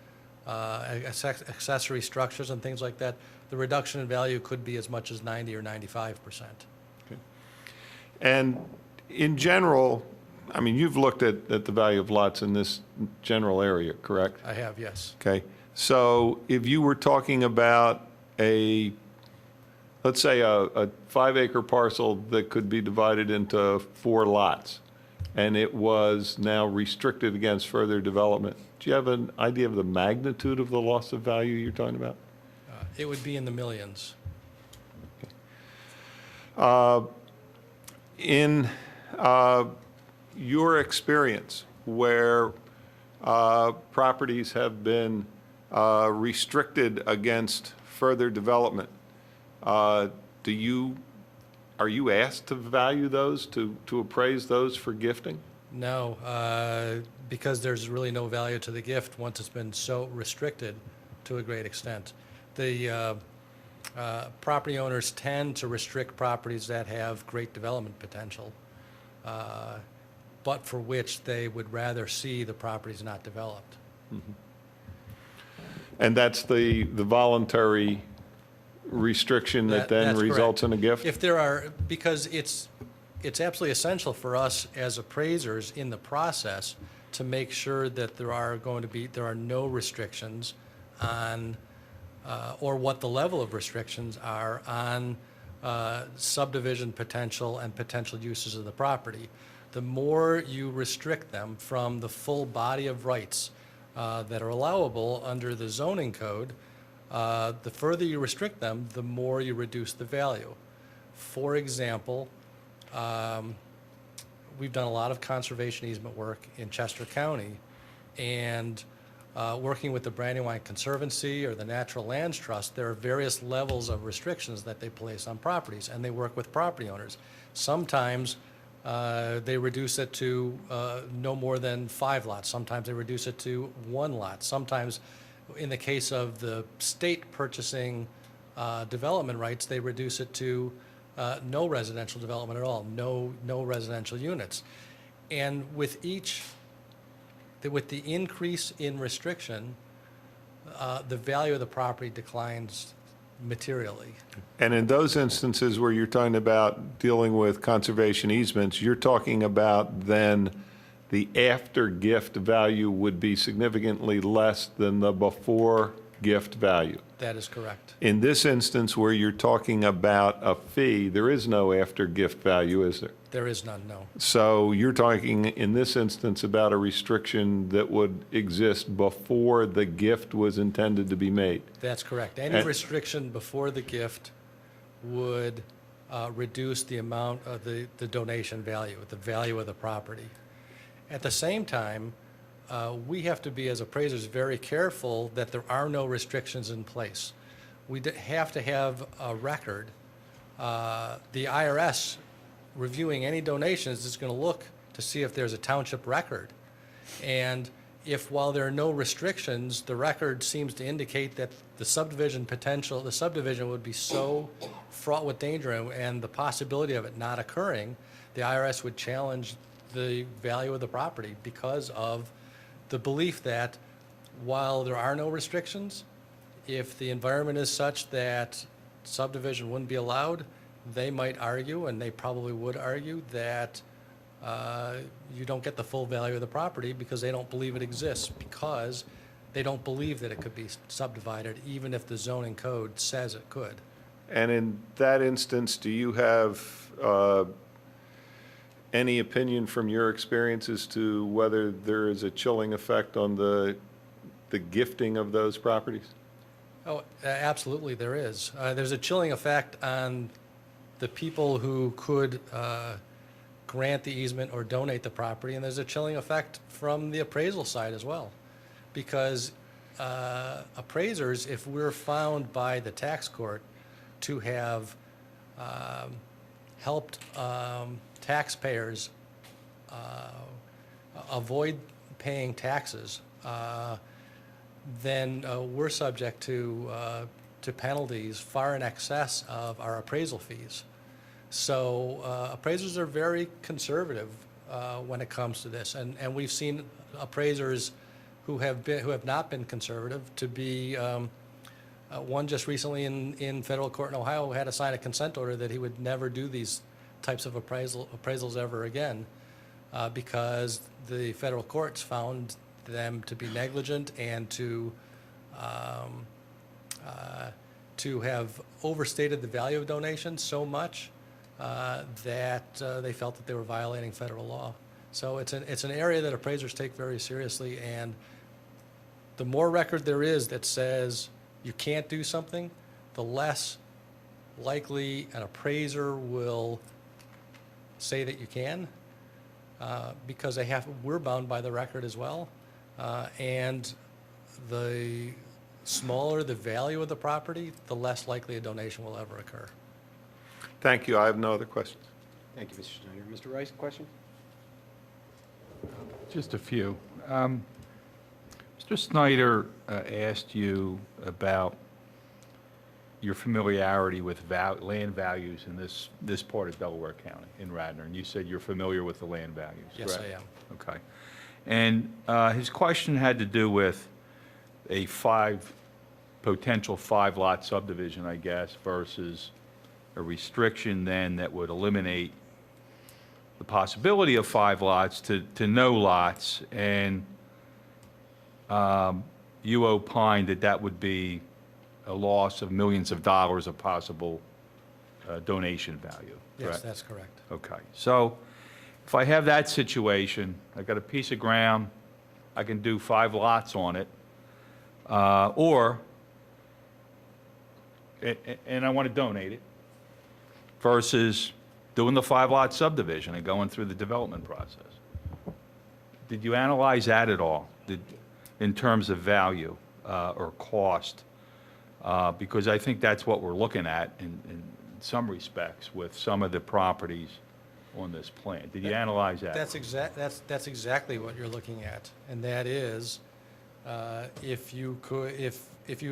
accessory structures and things like that, the reduction in value could be as much as 90 or 95%. Okay. And in general, I mean, you've looked at the value of lots in this general area, correct? I have, yes. Okay. So if you were talking about let's say a 5-acre parcel that could be divided into 4 lots, and it was now restricted against further development, do you have an idea of the magnitude of the loss of value you're talking about? It would be in the millions. In your experience, where properties have been restricted against further development, are you asked to value those, to appraise those for gifting? No, because there's really no value to the gift once it's been so restricted to a great extent. The property owners tend to restrict properties that have great development potential, but for which they would rather see the properties not developed. Mm-hmm. And that's the voluntary restriction that then That's results correct. in a gift? If there are, because it's absolutely essential for us as appraisers in the process to make sure that there are no restrictions on, or what the level of restrictions are on subdivision potential and potential uses of the property. The more you restrict them from the full body of rights that are allowable under the zoning code, the further you restrict them, the more you reduce the value. For example, we've done a lot of conservation easement work in Chester County, and working with the Brandywine Conservancy or the Natural Lands Trust, there are various levels of restrictions that they place on properties, and they work with property owners. Sometimes they reduce it to no more than 5 lots. Sometimes they reduce it to 1 lot. Sometimes, in the case of the state purchasing development rights, they reduce it to no residential development at all, no residential units. And with the increase in restriction, the value of the property declines materially. And in those instances where you're talking about dealing with conservation easements, you're talking about then the after-gift value would be significantly less than the before-gift value. That is correct. In this instance where you're talking about a fee, there is no after-gift value, is there? There is none, no. So you're talking in this instance about a restriction that would exist before the gift was intended to be made. That's correct. Any restriction before the gift would reduce the amount of the donation value, the value of the property. At the same time, we have to be, as appraisers, very careful that there are no restrictions in place. We have to have a record. The IRS reviewing any donations is going to look to see if there's a township record. And if, while there are no restrictions, the record seems to indicate that the subdivision would be so fraught with danger and the possibility of it not occurring, the IRS would challenge the value of the property because of the belief that while there are no restrictions, if the environment is such that subdivision wouldn't be allowed, they might argue, and they probably would argue, that you don't get the full value of the property because they don't believe it exists, because they don't believe that it could be subdivided, even if the zoning code says it could. And in that instance, do you have any opinion from your experience as to whether there is a chilling effect on the gifting of those properties? Oh, absolutely there is. There's a chilling effect on the people who could grant the easement or donate the property, and there's a chilling effect from the appraisal side as well. Because appraisers, if we're found by the tax court to have helped taxpayers avoid paying taxes, then we're subject to penalties far in excess of our appraisal fees. So appraisers are very conservative when it comes to this, and we've seen appraisers who have not been conservative to be. One just recently in federal court in Ohio had to sign a consent order that he would never do these types of appraisals ever again because the federal courts found them to be negligent and to have overstated the value of donations so much that they felt that they were violating federal law. So it's an area that appraisers take very seriously, and the more record there is that says you can't do something, the less likely an appraiser will say that you can, because we're bound by the record as well. And the smaller the value of the property, the less likely a donation will ever occur. Thank you. I have no other questions. Thank you, Mr. Schneider. Mr. Rice, question? Just a few. Mr. Snyder asked you about your familiarity with land values in this part of Delaware County, in Radnor, and you said you're familiar with the land values, Yes, correct? I am. Okay. And his question had to do with a potential 5-lot subdivision, I guess, versus a restriction then that would eliminate the possibility of 5 lots to no lots, and you opined that would be a loss of millions of dollars of possible donation value, correct? Yes, that's correct. Okay. So if I have that situation, I got a piece of ground, I can do 5 lots on it, and I want to donate it, versus doing the 5-lot subdivision and going through the development process. Did you analyze that at all? in terms of value or cost, because I think that's what we're looking at in some respects with some of the properties on this plan. Did you analyze that? That's exactly what you're looking at, and that is, if you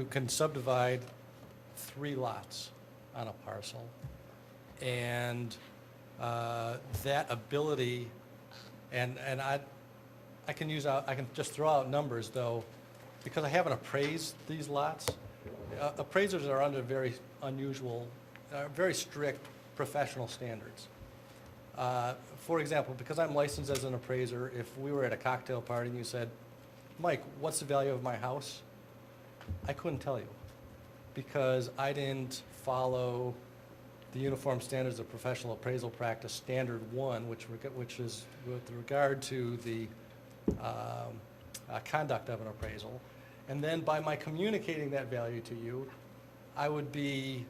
can subdivide 3 lots on a parcel, and that ability, and I can just throw out numbers though, because I haven't appraised these lots. Appraisers are under very unusual, very strict professional standards. For example, because I'm licensed as an appraiser, if we were at a cocktail party and you said, Mike, what's the value of my house? I couldn't tell you, because I didn't follow the Uniform Standards of Professional Appraisal Practice Standard 1, which is with regard to the conduct of an appraisal. And then by my communicating that value to you, I would be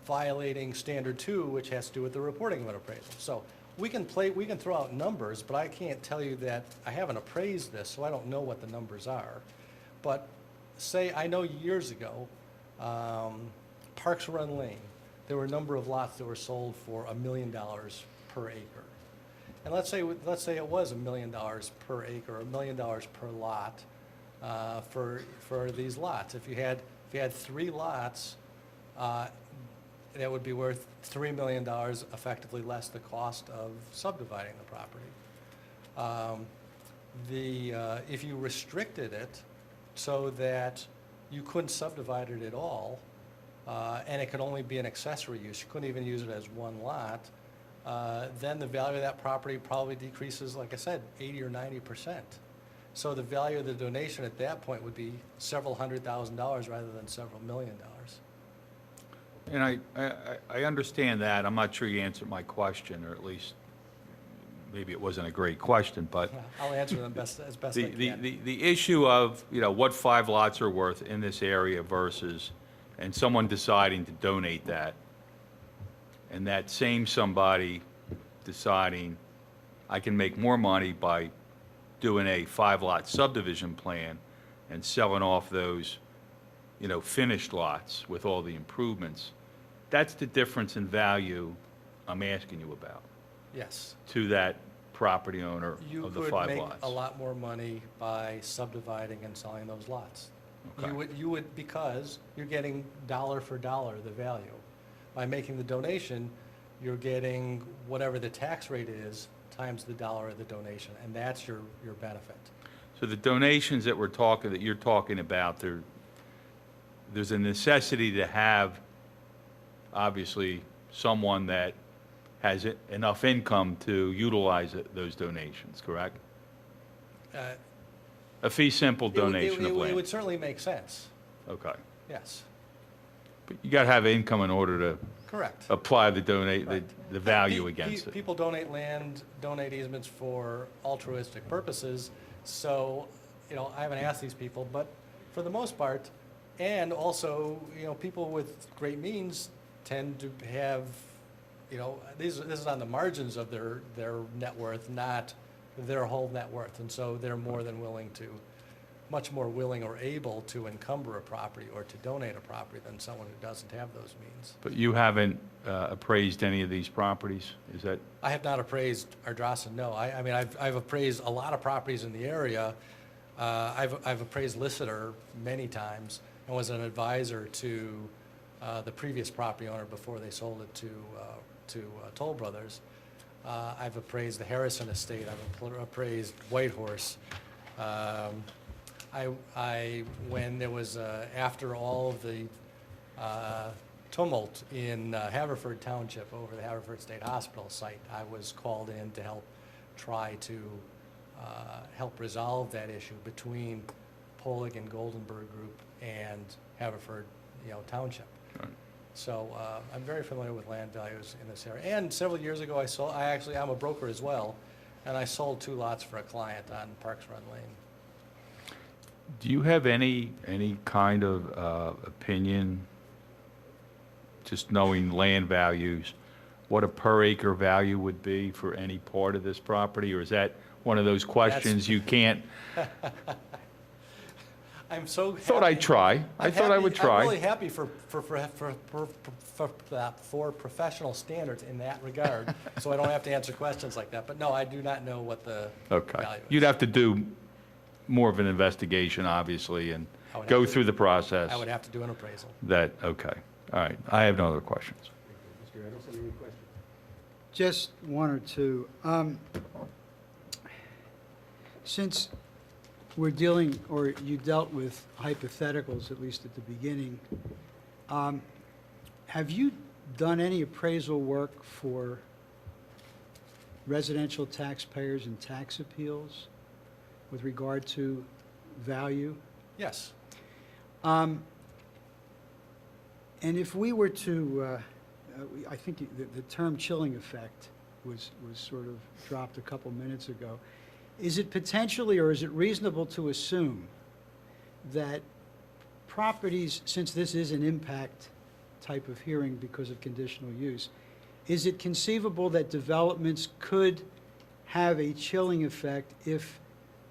violating Standard 2, which has to do with the reporting of an appraisal. So we can throw out numbers, but I can't tell you that I haven't appraised this, so I don't know what the numbers are. But say, I know years ago, Parks Run Lane, there were a number of lots that were sold for $1 million per acre. And let's say it was $1 million per acre, $1 million per lot for these lots. If you had 3 lots, that would be worth $3 million, effectively less the cost of subdividing the property. If you restricted it so that you couldn't subdivide it at all, and it could only be an accessory use, you couldn't even use it as 1 lot, then the value of that property probably decreases, like I said, 80 or 90%. So the value of the donation at that point would be several $100,000 rather than several $1 million. And I understand that. I'm not sure you answered my question, or at least maybe it wasn't a great question, but I'll answer them as best I can. the issue of, what 5 lots are worth in this area versus, and someone deciding to donate that, and that same somebody deciding I can make more money by doing a 5-lot subdivision plan and selling off those, finished lots with all the improvements. That's the difference in value I'm asking you about. Yes. To that property owner of the 5 lots. You could make a lot more money by subdividing and selling those lots. Okay. You would, because you're getting dollar for dollar the value. By making the donation, you're getting whatever the tax rate is times the dollar of the donation, and that's your benefit. So the donations that you're talking about, there's a necessity to have, obviously, someone that has enough income to utilize those donations, correct? A fee simple donation of land. It would certainly make sense. Okay. Yes. But you got to have income in order to Correct. apply the value against it. People donate land, donate easements for altruistic purposes. So, I haven't asked these people, but for the most part, and also, people with great means tend to have, this is on the margins of their net worth, not their whole net worth. And so they're much more willing or able to encumber a property or to donate a property than someone who doesn't have those means. But you haven't appraised any of these properties? Is that? I have not appraised Ardrossan, no. I mean, I've appraised a lot of properties in the area. I've appraised Lissitor many times and was an advisor to the previous property owner before they sold it to Toll Brothers. I've appraised the Harrison estate. I've appraised Whitehorse. When there was, after all of the tumult in Haverford Township over the Haverford State Hospital site, I was called in to try to help resolve that issue between Polig and Goldenberg Group and Haverford, Township. Right. So I'm very familiar with land values in this area. And several years ago, I'm a broker as well, and I sold 2 lots for a client on Parks Run Lane. Do you have any kind of opinion, just knowing land values, what a per acre value would be for any part of this property? Or is that one of those questions you can't? I'm so happy. Thought I'd try. I thought I would try. I'm really happy for professional standards in that regard, so I don't have to answer questions like that. But no, I do not know what the Okay. value is. You'd have to do more of an investigation, obviously, and I would go have to- through the process. I would have to do an appraisal. Okay. All right. I have no other questions. Mr. Ardrossan, any questions? Just one or two. Since we're dealing, or you dealt with hypotheticals, at least at the beginning, have you done any appraisal work for residential taxpayers and tax appeals with regard to value? Yes. And if we were to, I think the term chilling effect was sort of dropped a couple minutes ago. Is it potentially, or is it reasonable to assume that properties, since this is an impact type of hearing because of conditional use, is it conceivable that developments could have a chilling effect if,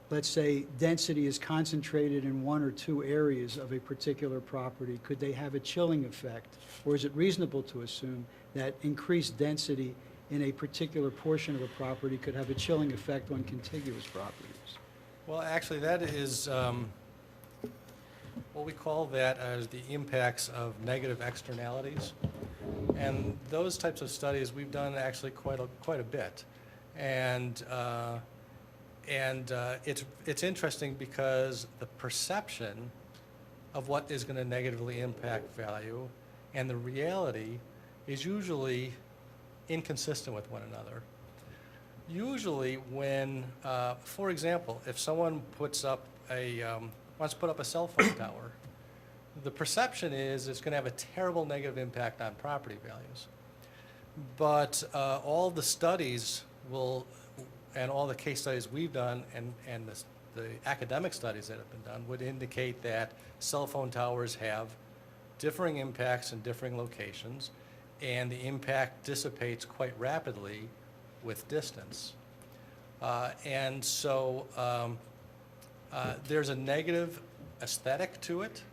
let's say, density is concentrated in one or two areas of a particular property? Could they have a chilling effect? Or is it reasonable to assume that increased density in a particular portion of a property could have a chilling effect on contiguous properties? Well, actually, that is what we call that as the impacts of negative externalities. And those types of studies we've done actually quite a bit. And it's interesting because the perception of what is going to negatively impact value and the reality is usually inconsistent with one another. Usually when, for example, if someone puts up wants to put up a cell phone tower, the perception is it's going to have a terrible negative impact on property values. But all the studies and all the case studies we've done and the academic studies that have been done would indicate that cell phone towers have differing impacts in differing locations, and the impact dissipates quite rapidly with distance. And so there's a negative aesthetic to it,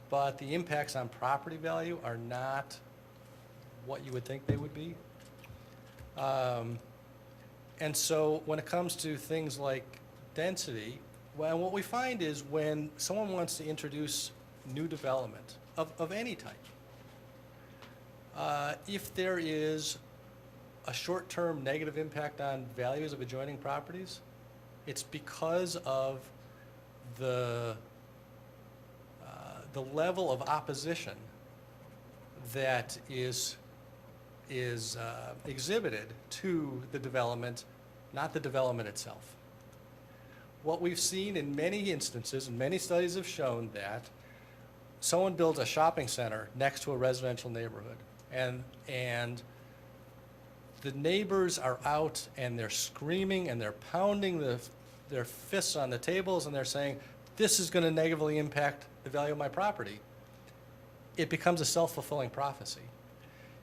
but the impacts on property value are not what you would think they would be. And so when it comes to things like density, well, what we find is when someone wants to introduce new development of any type, if there is a short-term negative impact on values of adjoining properties, it's because of the level of opposition that is exhibited to the development, not the development itself. What we've seen in many instances, and many studies have shown that someone builds a shopping center next to a residential neighborhood, and the neighbors are out and they're screaming and they're pounding their fists on the tables and they're saying, this is going to negatively impact the value of my property. It becomes a self-fulfilling prophecy.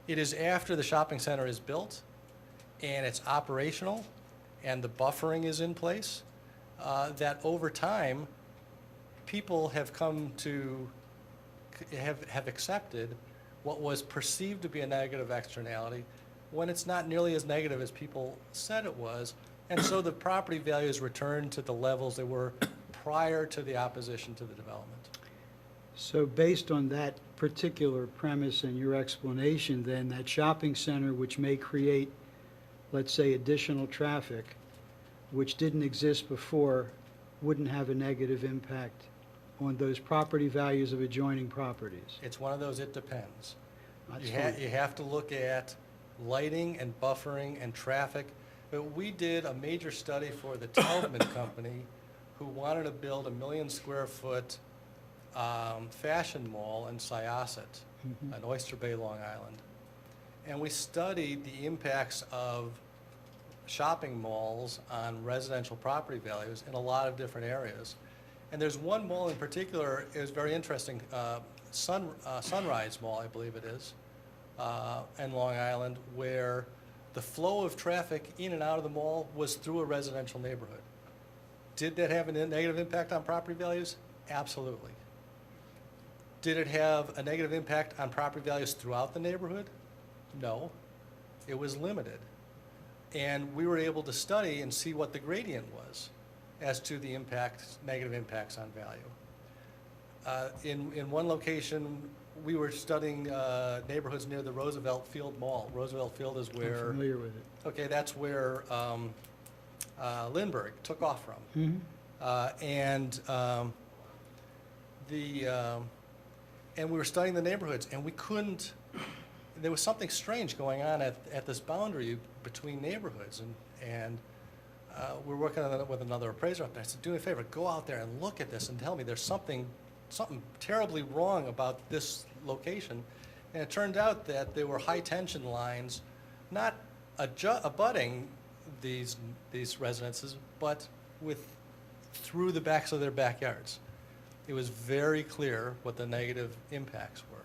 It is after the shopping center is built and it's operational and the buffering is in place that over time people have come to have accepted what was perceived to be a negative externality when it's not nearly as negative as people said it was, and so the property values return to the levels they were prior to the opposition to the development. So based on that particular premise and your explanation, then, that shopping center, which may create, let's say, additional traffic, which didn't exist before, wouldn't have a negative impact on those property values of adjoining properties? It's one of those, it depends. That's You fine. have to look at lighting and buffering and traffic. But we did a major study for the Taubman Company, who wanted to build a 1 million square foot fashion mall in Syosset, on Oyster Bay, Long Island. And we studied the impacts of shopping malls on residential property values in a lot of different areas. And there's one mall in particular, it was very interesting, Sunrise Mall, I believe it is, in Long Island, where the flow of traffic in and out of the mall was through a residential neighborhood. Did that have a negative impact on property values? Absolutely. Did it have a negative impact on property values throughout the neighborhood? No. It was limited. And we were able to study and see what the gradient was as to the impacts, negative impacts on value. In one location, we were studying neighborhoods near the Roosevelt Field Mall. Roosevelt Field is where... I'm familiar with it. Okay, that's where Lindbergh took off from. And we were studying the neighborhoods, and we couldn't, there was something strange going on at this boundary between neighborhoods, and we were working on it with another appraiser up there. I said, do me a favor, go out there and look at this and tell me there's something terribly wrong about this location. And it turned out that there were high tension lines, not abutting these residences, but through the backs of their backyards. It was very clear what the negative impacts were.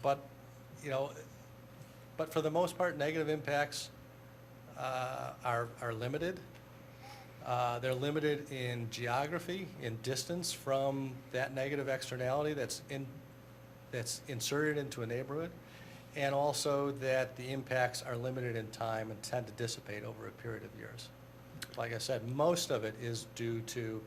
But for the most part, negative impacts are limited. They're limited in geography, in distance from that negative externality that's inserted into a neighborhood, and also that the impacts are limited in time and tend to dissipate over a period of years. Like I said, most of it is due to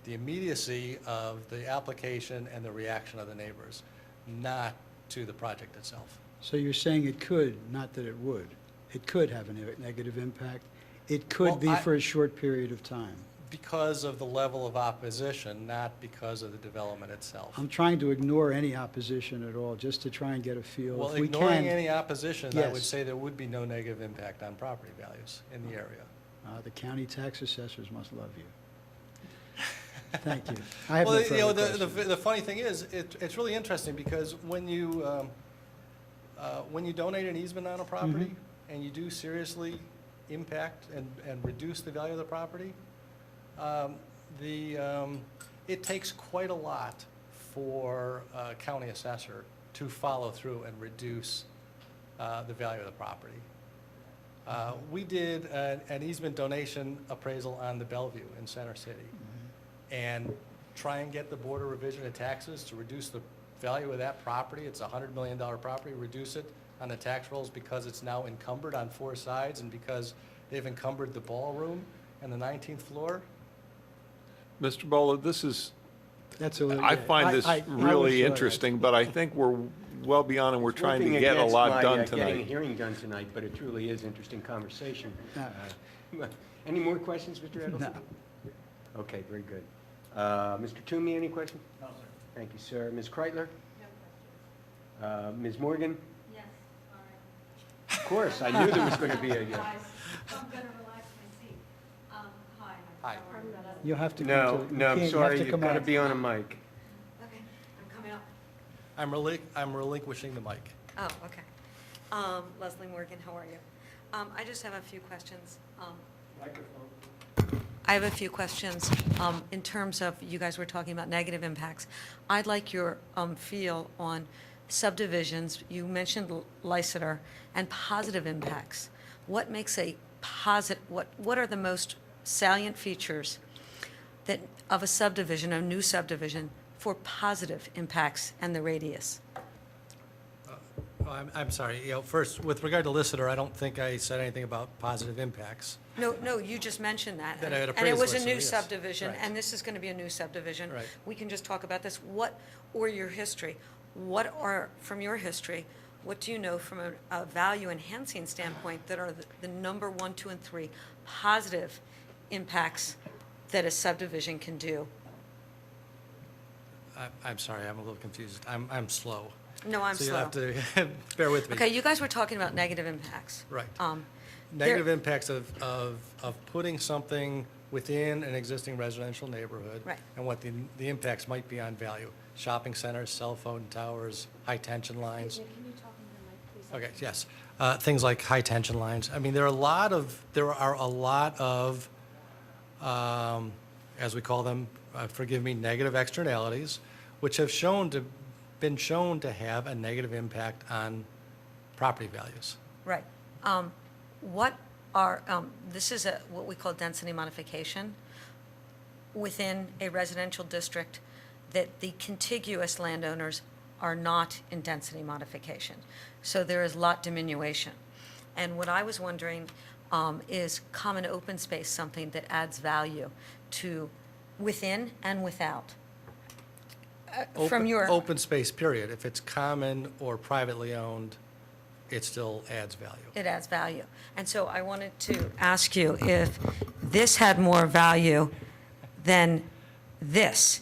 the immediacy of the application and the reaction of the neighbors, not to the project itself. So you're saying it could, not that it would. It could have a negative impact. It could be for a short period of time. Because of the level of opposition, not because of the development itself. I'm trying to ignore any opposition at all, just to try and get a feel. Well, If we ignoring can, any opposition, I would yes. say there would be no negative impact on property values in the area. The county tax assessors must love you. Thank you. I have Well, no further questions. the funny thing is, it's really interesting because when you donate an easement on a property and you do seriously impact and reduce the value of the property, it takes quite a lot for a county assessor to follow through and reduce the value of the property. We did an easement donation appraisal on the Bellevue in Center City, and try and get the Board of Revision of Taxes to reduce the value of that property. It's a $100 million property, reduce it on the tax rolls because it's now encumbered on 4 sides and because they've encumbered the ballroom and the 19th floor. Mr. Bola, this is, That's a little, I find this really interesting, but I think we're well beyond, and we're trying to get a lot done Getting a tonight. hearing done tonight, but it truly is interesting conversation. Any more questions, Mr. Edelson? No. Okay, very good. Mr. Toomey, any questions? No, sir. Thank you, sir. Ms. Kreitler? No questions. Ms. Morgan? Yes, Of course, I knew there was going to be a yes. I'm going to relax my seat. Hi. Hi. You'll have to come No, to... no, I'm you have sorry, to you've come got to out. be on a mic. Okay, I'm coming up. I'm relinquishing the mic. Oh, okay. Leslie Morgan, how are you? I just have a few questions. I have a few questions in terms of, you guys were talking about negative impacts. I'd like your feel on subdivisions. You mentioned Lysander and positive impacts. What makes a positive, what are the most salient features that of a subdivision, a new subdivision, for positive impacts and the radius? I'm sorry, first, with regard to Lister, I don't think I said anything about positive impacts. No, you just mentioned that. That I had And it appraised was a Lister, new yes. subdivision, Right. and this is going to be a new subdivision. Right. We can just talk about this. Or your history. From your history, what do you know from a value enhancing standpoint that are the number 1, 2, and 3 positive impacts that a subdivision can do? I'm sorry, I'm a little confused. I'm slow. No, I'm So slow. you'll have to bear with me. Okay, you guys were talking about negative impacts. Right. There- Negative impacts of putting something within an existing residential neighborhood. Right. And what the impacts might be on value. Shopping centers, cell phone towers, high-tension lines. Can you talk into the mic, please? Okay, yes. Things like high-tension lines. I mean, there are a lot of, as we call them, forgive me, negative externalities, which have been shown to have a negative impact on property values. Right. This is what we call density modification. within a residential district that the contiguous landowners are not in density modification. So there is lot diminution. And what I was wondering is common open space something that adds value to within and without? From your... Open space, period. If it's common or privately owned, it still adds value. It adds value. And so I wanted to ask you if this had more value than this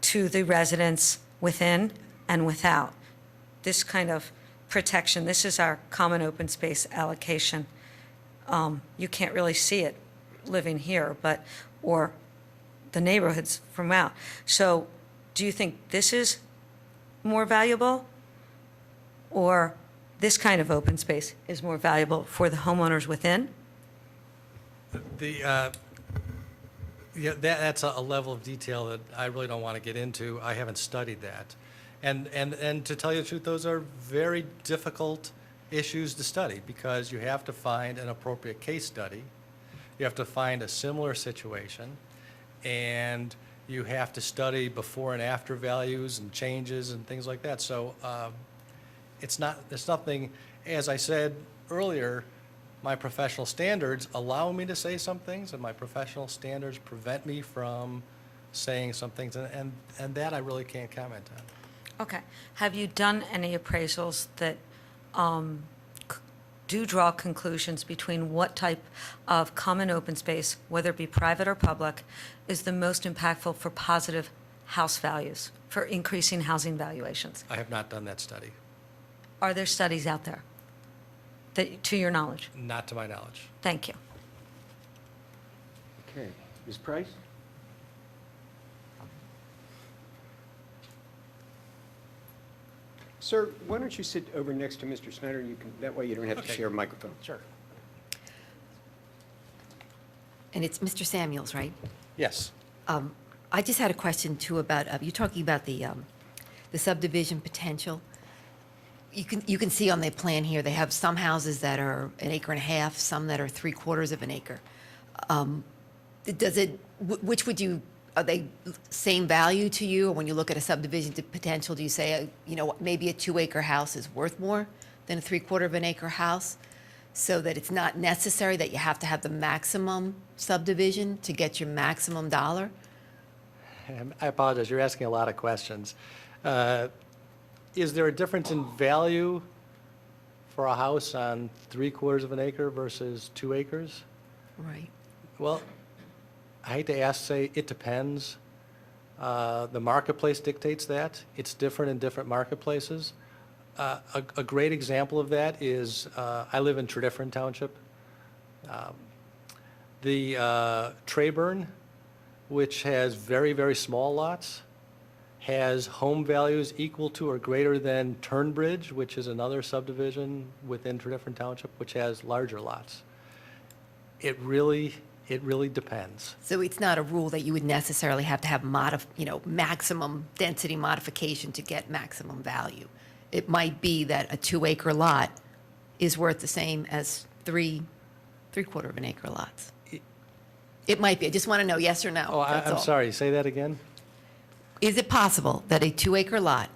to the residents within and without. This kind of protection, this is our common open space allocation. You can't really see it living here, or the neighborhoods from out. So do you think this is more valuable, or this kind of open space is more valuable for the homeowners within? Yeah, that's a level of detail that I really don't want to get into. I haven't studied that. And to tell you the truth, those are very difficult issues to study because you have to find an appropriate case study. You have to find a similar situation, and you have to study before and after values and changes and things like that. So it's nothing, as I said earlier, my professional standards allow me to say some things, and my professional standards prevent me from saying some things, and that I really can't comment on. Okay. Have you done any appraisals that do draw conclusions between what type of common open space, whether it be private or public, is the most impactful for positive house values, for increasing housing valuations? I have not done that study. Are there studies out there, that, to your knowledge? Not to my knowledge. Thank you. Okay. Ms. Price? Sir, why don't you sit over next to Mr. Snyder? You can, that way you don't have to Okay. share a microphone. Sure. And it's Mr. Samuels, right? Yes. I just had a question too about, you're talking about the subdivision potential. You can see on the plan here, they have some houses that are 1.5 acres, some that are 3/4 of an acre. Which would you, are they same value to you? Or when you look at a subdivision potential, do you say, maybe a 2-acre house is worth more than a 3/4 of an acre house? So that it's not necessary that you have to have the maximum subdivision to get your maximum dollar? I apologize, you're asking a lot of questions. Is there a difference in value for a house on 3/4 of an acre versus 2 acres? Right. Well, I hate to say it depends. The marketplace dictates that. It's different in different marketplaces. A great example of that is, I live in Tredyffrin Township. The Trayburn, which has very, very small lots, has home values equal to or greater than Turnbridge, which is another subdivision within Tredyffrin Township, which has larger lots. It really depends. So it's not a rule that you would necessarily have to have maximum density modification to get maximum value. It might be that a 2-acre lot is worth the same as 3/4 of an acre lots. It might be. I just want to know yes or no. Oh, That's I'm all. sorry, say that again? Is it possible that a 2-acre lot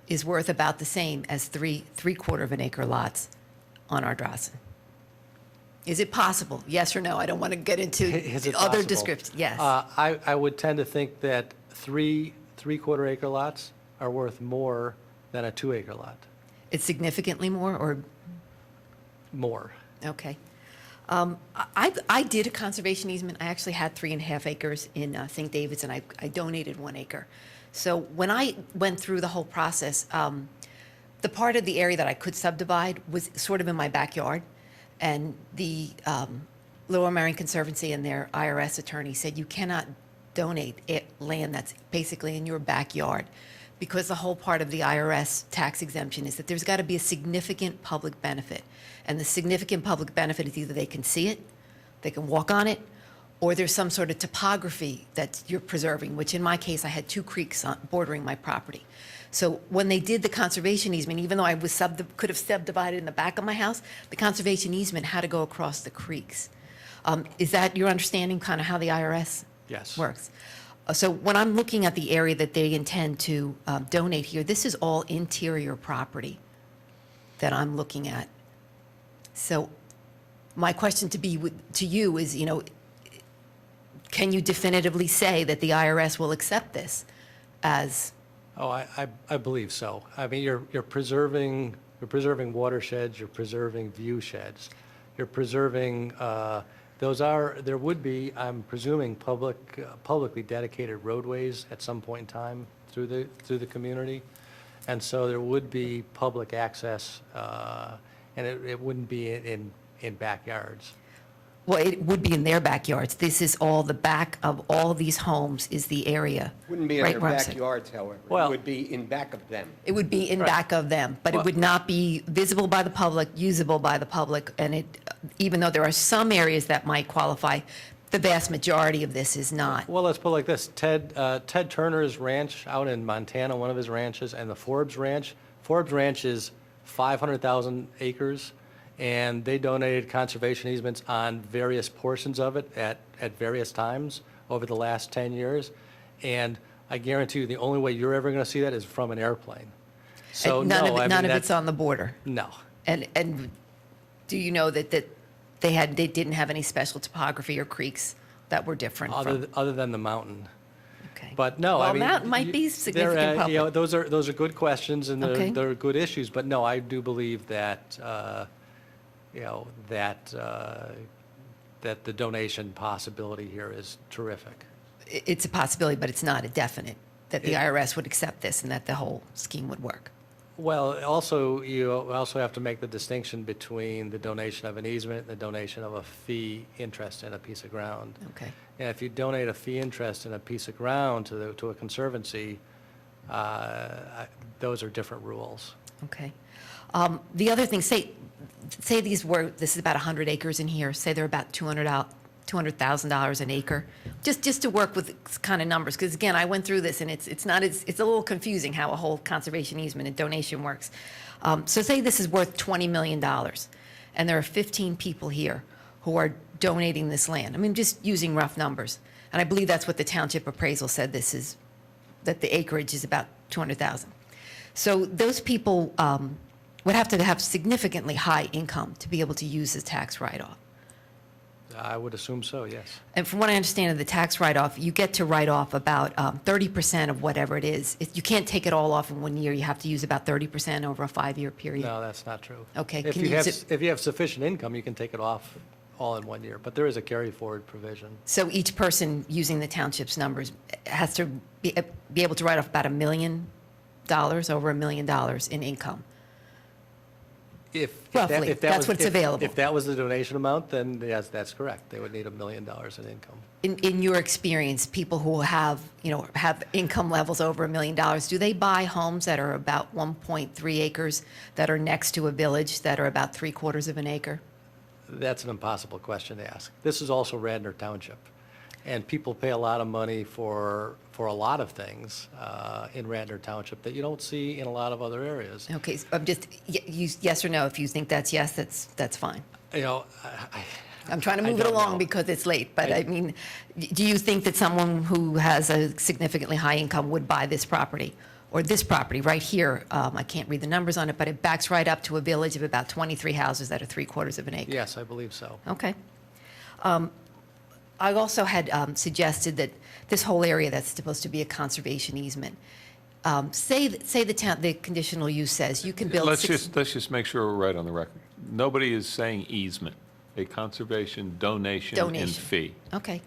is worth about the same as 3/4 of an acre lots on Ardrossan? Is it possible? Yes or no? I don't want to get into Is it other possible? descriptions. Yes. I would tend to think that 3/4 acre lots are worth more than a 2-acre lot. It's significantly more or? More. Okay. I did a conservation easement. I actually had 3.5 acres in St. David's, and I donated 1 acre. So when I went through the whole process, the part of the area that I could subdivide was sort of in my backyard. And the Lower Merion Conservancy and their IRS attorney said you cannot donate land that's basically in your backyard, because the whole part of the IRS tax exemption is that there's got to be a significant public benefit. And the significant public benefit is either they can see it, they can walk on it, or there's some sort of topography that you're preserving, which in my case, I had 2 creeks bordering my property. So when they did the conservation easement, even though I was could have subdivided in the back of my house, the conservation easement had to go across the creeks. Is that your understanding, kind of how the IRS Yes. works. So when I'm looking at the area that they intend to donate here, this is all interior property that I'm looking at. So my question to you is, can you definitively say that the IRS will accept this as? Oh, I believe so. I mean, you're preserving watersheds, you're preserving view sheds, you're preserving, there would be, I'm presuming, publicly dedicated roadways at some point in time through the community. And so there would be public access, and it wouldn't be in backyards. Well, it would be in their backyards. This is all the back of all these homes is the area. Wouldn't be in right their where I'm saying. backyards, however. Well- It would be in back of them. It would be in back of them, but it would not be visible by the public, usable by the public, and even though there are some areas that might qualify, the vast majority of this is not. Well, let's put it like this. Ted Turner's ranch out in Montana, one of his ranches, and the Forbes Ranch is 500,000 acres, and they donated conservation easements on various portions of it at various times over the last 10 years. And I guarantee you, the only way you're ever going to see that is from an airplane. So And none no, of it's on the border. No. And do you know that they didn't have any special topography or creeks that were different from? Other than the mountain. Okay. But no, Well, I mean. that might be significant they're, public. those are good questions and Okay. they're good issues, but no, I do believe that, that the donation possibility here is terrific. It's a possibility, but it's not a definite, that the IRS would accept this and that the whole scheme would work. Well, also, you also have to make the distinction between the donation of an easement and the donation of a fee interest in a piece of ground. Okay. And if you donate a fee interest in a piece of ground to a conservancy, those are different rules. Okay. The other thing, say this is about 100 acres in here, say they're about $200,000 an acre, just to work with kind of numbers, because again, I went through this and it's a little confusing how a whole conservation easement and donation works. So say this is worth $20 million, and there are 15 people here who are donating this land. I mean, just using rough numbers, and I believe that's what the township appraisal said that the acreage is about 200,000. So those people would have to have significantly high income to be able to use this tax write-off. I would assume so, yes. And from what I understand of the tax write-off, you get to write off about 30% of whatever it is. You can't take it all off in 1 year. You have to use about 30% over a 5-year period. No, that's not true. Okay. If can you you have, s- if you have sufficient income, you can take it off all in 1 year, but there is a carry forward provision. So each person using the township's numbers has to be able to write off about $1 million, over $1 million in income. Roughly, that's what's available. If that was the donation amount, then yes, that's correct. They would need $1 million in income. In your experience, people who have income levels over $1 million, do they buy homes that are about 1.3 acres that are next to a village that are about 3/4 of an acre? That's an impossible question to ask. This is also Radnor Township, and people pay a lot of money for a lot of things in Radnor Township that you don't see in a lot of other areas. Okay, so I'm just, yes or no, if you think that's yes, that's fine. You know, I'm trying to I move it don't along know. because it's late, but I mean, do you think that someone who has a significantly high income would buy this property? Or this property right here, I can't read the numbers on it, but it backs right up to a village of about 23 houses that are 3/4 of an acre. Yes, I believe so. Okay. I also had suggested that this whole area that's supposed to be a conservation easement, say the conditional use says you can build. Let's just make sure we're right on the record. Nobody is saying easement, a conservation donation and fee. Okay.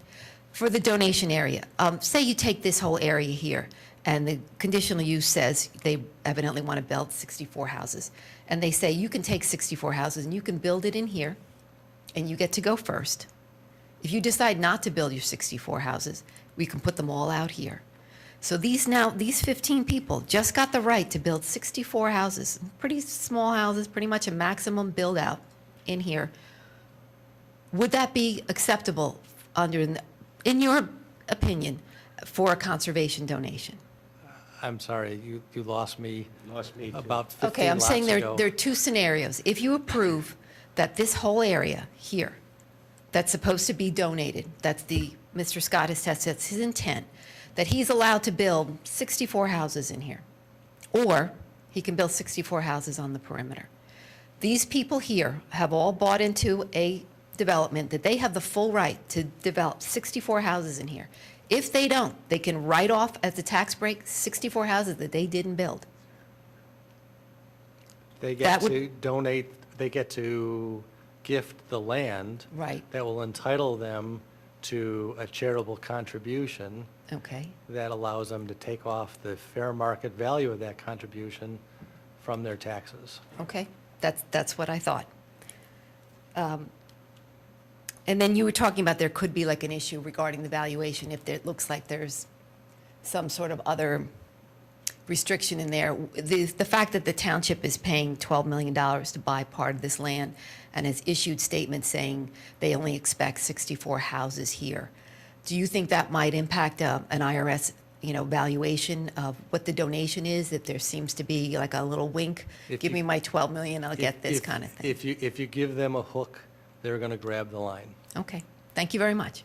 For the donation area, say you take this whole area here, and the conditional use says they evidently want to build 64 houses. And they say you can take 64 houses and you can build it in here, and you get to go first. If you decide not to build your 64 houses, we can put them all out here. So these 15 people just got the right to build 64 houses, pretty small houses, pretty much a maximum build out in here. Would that be acceptable in your opinion, for a conservation donation? I'm sorry, you lost me. Lost me too. About 15 Okay, I'm lots saying ago. there are two scenarios. If you approve that this whole area here, that's supposed to be donated, that's the Mr. Scott has said it's his intent that he's allowed to build 64 houses in here, or he can build 64 houses on the perimeter. These people here have all bought into a development that they have the full right to develop 64 houses in here. If they don't, they can write off as a tax break 64 houses that they didn't build. They That get would- to donate, they get to gift the land. Right. That will entitle them to a charitable contribution Okay. that allows them to take off the fair market value of that contribution from their taxes. Okay, that's what I thought. And then you were talking about there could be like an issue regarding the valuation if it looks like there's some sort of other restriction in there. The fact that the township is paying $12 million to buy part of this land and has issued statements saying they only expect 64 houses here, do you think that might impact an IRS, valuation of what the donation is? If there seems to be like a little wink, If give you- me my 12 million, I'll get this If- kind of thing. If you give them a hook, they're going to grab the line. Okay, thank you very much.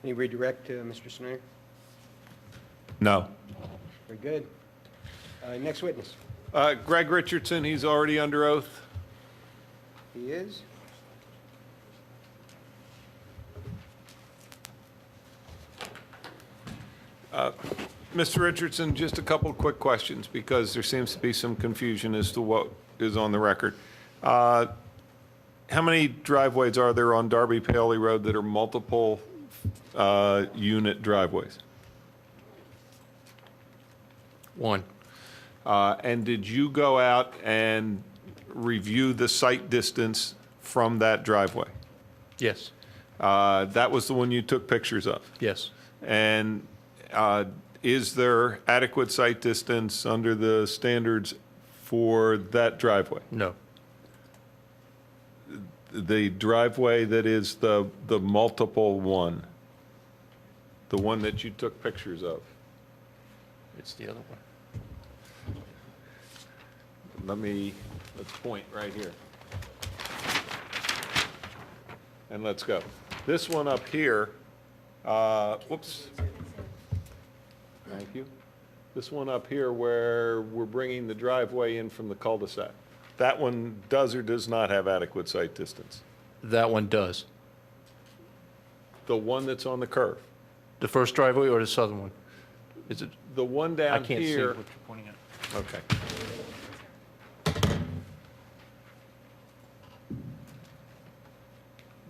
Any redirect to Mr. Snyder? No. Very good. Next witness. Greg Richardson, he's already under oath. He is? Mr. Richardson, just a couple of quick questions, because there seems to be some confusion as to what is on the record. How many driveways are there on Darby Paley Road that are multiple unit driveways? One. And did you go out and review the site distance from that driveway? Yes. That was the one you took pictures of? Yes. And is there adequate site distance under the standards for that driveway? No. The driveway that is the multiple one, the one that you took pictures of? It's the other one. Let's point right here. And let's go. This one up here, whoops. Thank you. This one up here where we're bringing the driveway in from the cul-de-sac. That one does or does not have adequate site distance? That one does. The one that's on the curve? The first driveway or the southern one? Is it? The one I down can't see here. what you're pointing at. Okay.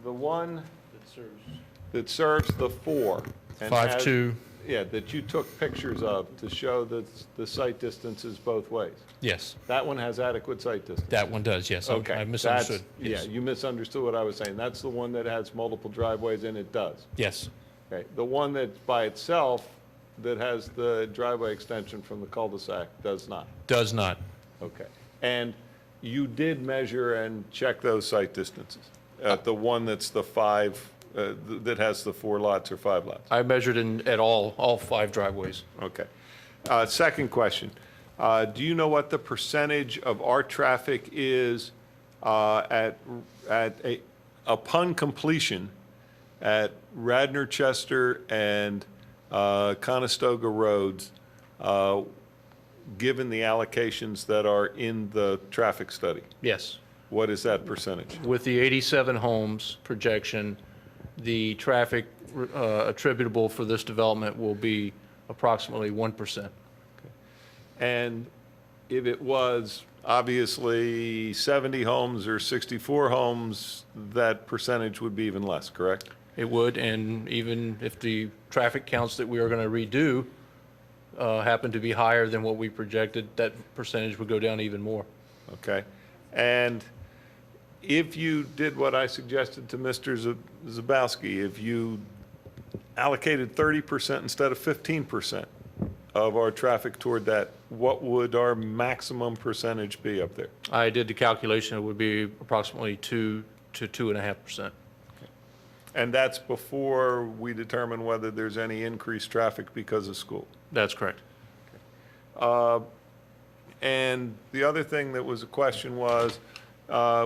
The one that serves the four. and has- 5-2. Yeah, that you took pictures of to show that the site distance is both ways. Yes, That one has adequate site distance? that one does, yes. Okay. I misunderstood. Yeah, Yes. you misunderstood what I was saying. That's the one that has multiple driveways, and it does. Yes. Okay. The one that's by itself, that has the driveway extension from the cul-de-sac, does not. Does not. Okay. And you did measure and check those site distances? The one that's the five, that has the 4 lots or 5 lots? I measured at all 5 driveways. Okay. Second question. Do you know what the percentage of our traffic is upon completion at Radnor, Chester, and Conestoga Roads, given the allocations that are in the traffic study? Yes. What is that percentage? With the 87 homes projection, the traffic attributable for this development will be approximately 1%. And if it was obviously 70 homes or 64 homes, that percentage would be even less, correct? It would, and even if the traffic counts that we are going to redo happen to be higher than what we projected, that percentage would go down even more. Okay. And if you did what I suggested to Mr. Zabowski, if you allocated 30% instead of 15% of our traffic toward that, what would our maximum percentage be up there? I did the calculation, it would be approximately 2 to 2.5%. And that's before we determine whether there's any increased traffic because of school? That's correct. And the other thing that was a question was,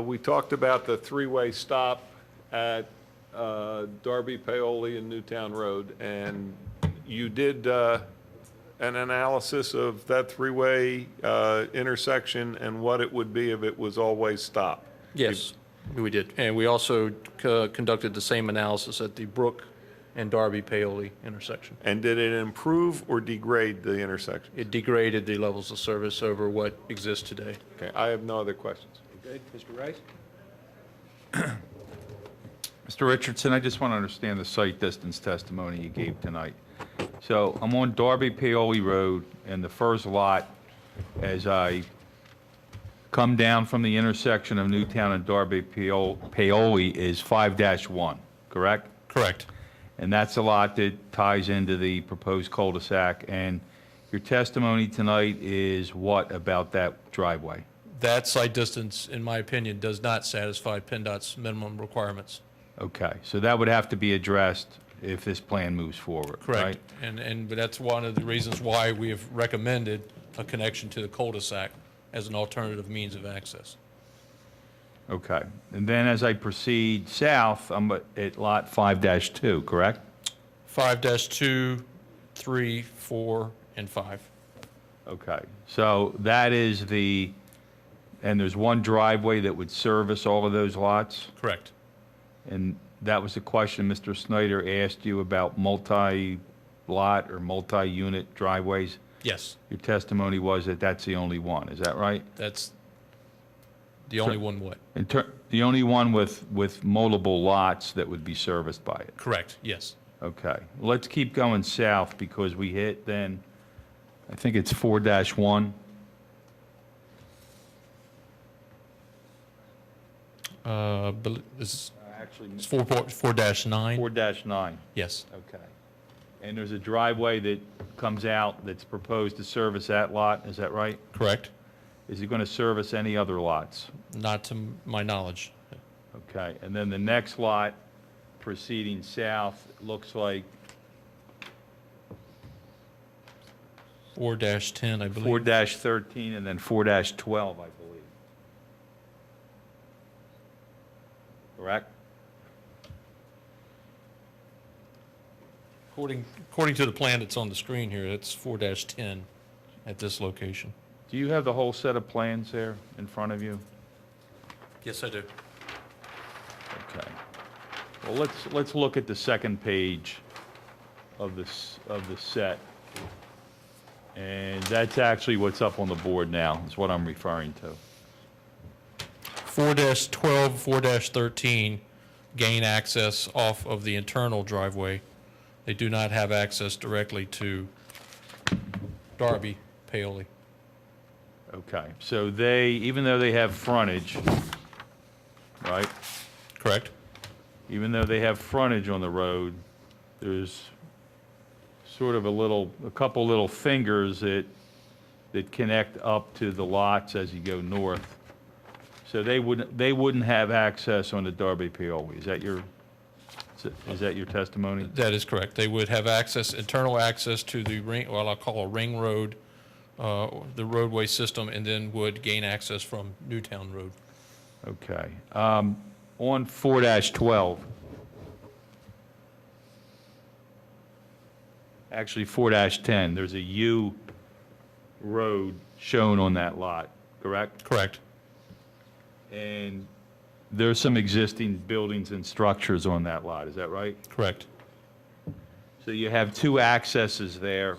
we talked about the 3-way stop at Darby, Paoli, and Newtown Road, and you did an analysis of that three-way intersection and what it would be if it was always stopped. Yes, we did. And we also conducted the same analysis at the Brook and Darby-Paoli intersection. And did it improve or degrade the intersection? It degraded the levels of service over what exists today. Okay, I have no other questions. Good. Mr. Rice? Mr. Richardson, I just want to understand the site distance testimony you gave tonight. So I'm on Darby Paoli Road, and the first lot, as I come down from the intersection of Newtown and Darby Paoli, is 5-1, correct? Correct. And that's a lot that ties into the proposed cul-de-sac. And your testimony tonight is what about that driveway? That site distance, in my opinion, does not satisfy PennDOT's minimum requirements. Okay, so that would have to be addressed if this plan moves forward, right? Correct. And that's one of the reasons why we have recommended a connection to the cul-de-sac as an alternative means of access. Okay, and then as I proceed south, I'm at lot 5-2, correct? 5-2, 3, 4, and 5. Okay, so that is and there's one driveway that would service all of those lots? Correct. And that was the question Mr. Snyder asked you about multi-lot or multi-unit driveways? Yes. Your testimony was that that's the only one, is that right? That's the only one what? The only one with multiple lots that would be serviced by it? Correct, yes. Okay, let's keep going south because we hit then, I think it's 4-1. Actually, it's 4-9. 4-9. Yes. Okay. And there's a driveway that comes out that's proposed to service that lot, is that right? Correct. Is it going to service any other lots? Not to my knowledge. Okay, and then the next lot proceeding south looks like 4-10, I believe. 4-13 and then 4-12, I believe. Correct? According to the plan that's on the screen here, it's 4-10 at this location. Do you have the whole set of plans there in front of you? Yes, I do. Okay. Well, let's look at the second page of the set. And that's actually what's up on the board now, is what I'm referring to. 4-12, 4-13 gain access off of the internal driveway. They do not have access directly to Darby, Paoli. Okay, so even though they have frontage, right? Correct. Even though they have frontage on the road, there's sort of a couple little fingers that connect up to the lots as you go north. So they wouldn't have access on the Darby Paoli. Is that your testimony? That is correct. They would have access, internal access to the ring, well, I'll call a ring road, the roadway system, and then would gain access from Newtown Road. Okay. On 4-12, actually 4-10, there's a U road shown on that lot, correct? Correct. And there's some existing buildings and structures on that lot, is that right? Correct. So you have two accesses there.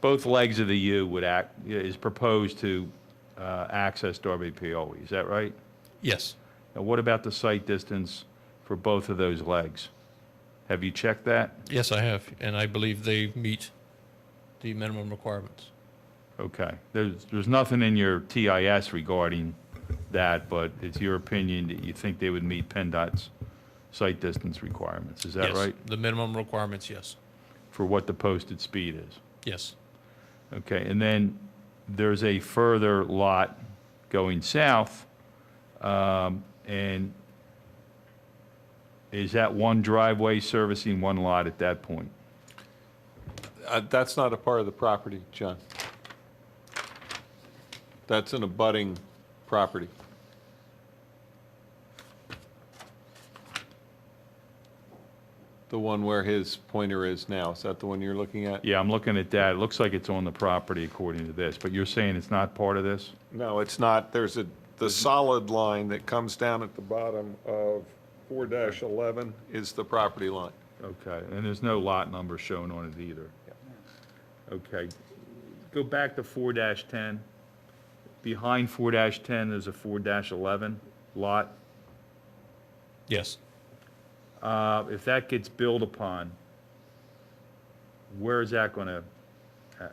Both legs of the U is proposed to access Darby Paoli, is that right? Yes. Now, what about the site distance for both of those legs? Have you checked that? Yes, I have, and I believe they meet the minimum requirements. Okay. There's nothing in your TIS regarding that, but it's your opinion that you think they would meet PennDOT's site distance requirements, is that Yes. right? The minimum requirements, yes. For what the posted speed is? Yes. Okay, and then there's a further lot going south, and is that one driveway servicing one lot at that point? That's not a part of the property, John. That's an abutting property. The one where his pointer is now, is that the one you're looking at? Yeah, I'm looking at that. It looks like it's on the property according to this, but you're saying it's not part of this? No, it's not. The solid line that comes down at the bottom of 4-11 is the property line. Okay, and there's no lot number shown on it either? Okay. Go back to 4-10. Behind 4-10, there's a 4-11 lot. Yes. If that gets built upon, where is that going to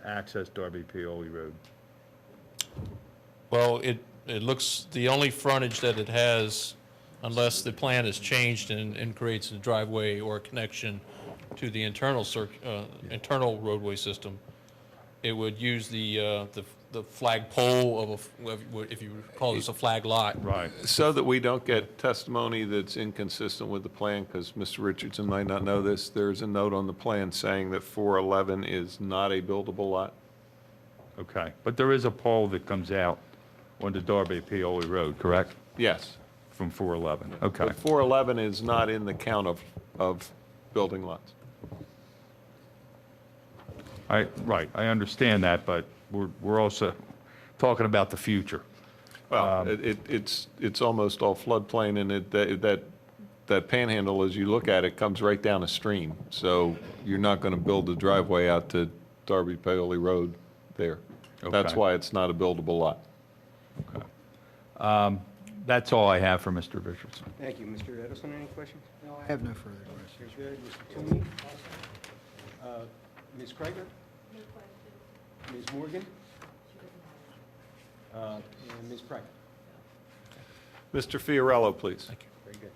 access Darby Paoli Road? Well, it looks, the only frontage that it has, unless the plan is changed and creates a driveway or a connection to the internal roadway system, it would use the flag pole of if you call this a flag lot. Right. So that we don't get testimony that's inconsistent with the plan, because Mr. Richardson might not know this, there's a note on the plan saying that 411 is not a buildable lot. Okay, but there is a pole that comes out onto Darby Paoli Road, correct? Yes. From 411, okay. But 411 is not in the count of building lots. Right, I understand that, but we're also talking about the future. Well, it's almost all floodplain, and that panhandle, as you look at it, comes right down a stream. So you're not going to build a driveway out to Darby Paoli Road there. That's Okay. why it's not a buildable lot. That's all I have for Mr. Richardson. Thank you. Mr. Ardrossan, any questions? No, I have no further questions. You're good. Mr. Toomey? Ms. Krieger? Ms. Morgan? And Ms. Price? Mr. Fiorello, please. Thank you. Very good.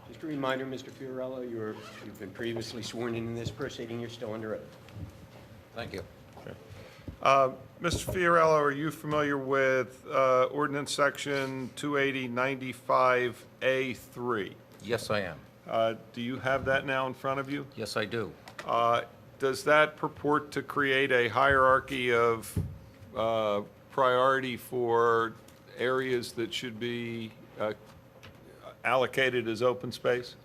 Just a reminder, Mr. Fiorello, you've been previously sworn in this proceeding. You're still under oath. Thank you. Mr. Fiorello, are you familiar with ordinance section 28095A3? Yes, I am. Do you have that now in front of you? Yes, I do. Does that purport to create a hierarchy of priority for areas that should be allocated as open space?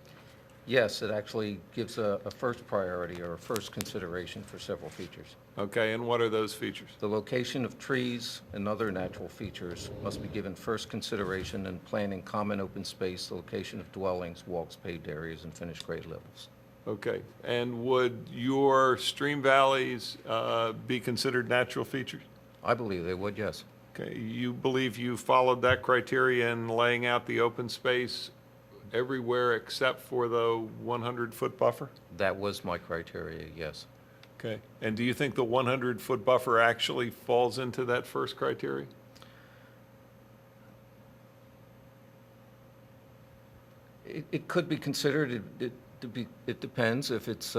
Yes, it actually gives a first priority or a first consideration for several features. Okay, and what are those features? The location of trees and other natural features must be given first consideration in planning common open space, the location of dwellings, walks, paved areas, and finished grade levels. Okay, and would your stream valleys be considered natural features? I believe they would, yes. Okay, you believe you followed that criteria in laying out the open space everywhere except for the 100-foot buffer? That was my criteria, yes. Okay, and do you think the 100-foot buffer actually falls into that first criteria? It could be considered. It depends if it's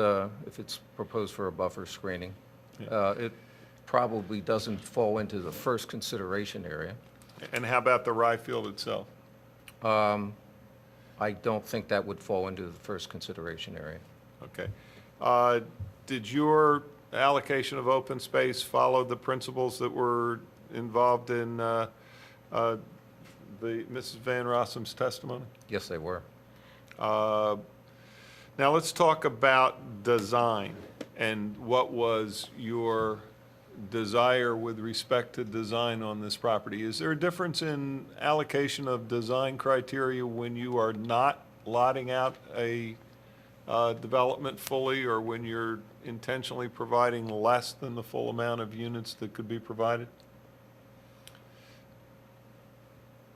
proposed for a buffer screening. It probably doesn't fall into the first consideration area. And how about the rye field itself? I don't think that would fall into the first consideration area. Okay. Did your allocation of open space follow the principles that were involved in Mrs. Van Rossum's testimony? Yes, they were. Now let's talk about design and what was your desire with respect to design on this property. Is there a difference in allocation of design criteria when you are not lotting out a development fully, or when you're intentionally providing less than the full amount of units that could be provided?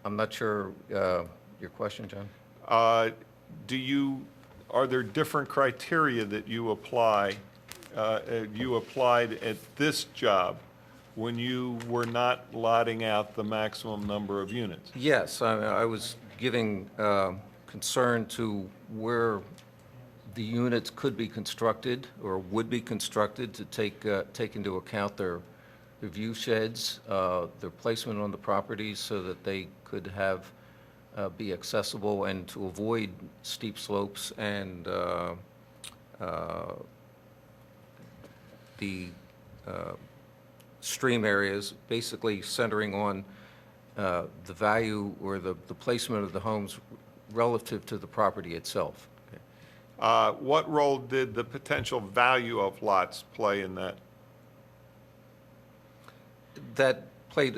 I'm not sure your question, John. Are there different criteria that you apply, you applied at this job when you were not lotting out the maximum number of units? Yes, I was giving concern to where the units could be constructed or would be constructed to take into account their view sheds, their placement on the properties so that they could be accessible and to avoid steep slopes and the stream areas, basically centering on the value or the placement of the homes relative to the property itself. What role did the potential value of lots play in that? That played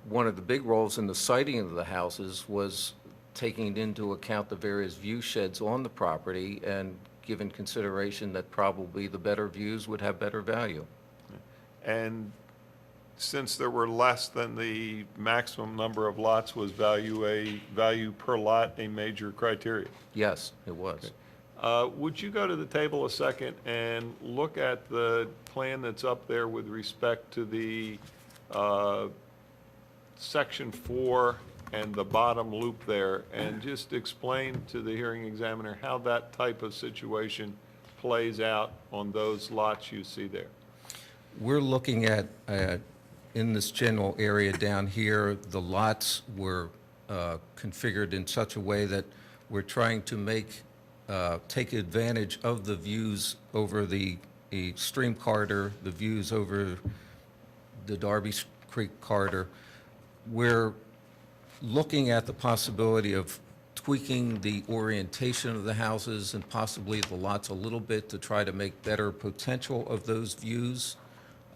one of the big roles in the siting of the houses was taking into account the various view sheds on the property and given consideration that probably the better views would have better value. And since there were less than the maximum number of lots, was value per lot a major criteria? Yes, it was. Would you go to the table a second and look at the plan that's up there with respect to the section 4 and the bottom loop there, and just explain to the hearing examiner how that type of situation plays out on those lots you see there? We're looking at, in this general area down here, the lots were configured in such a way that we're trying to take advantage of the views over the stream corridor, the views over the Darby Creek corridor. We're looking at the possibility of tweaking the orientation of the houses and possibly the lots a little bit to try to make better potential of those views.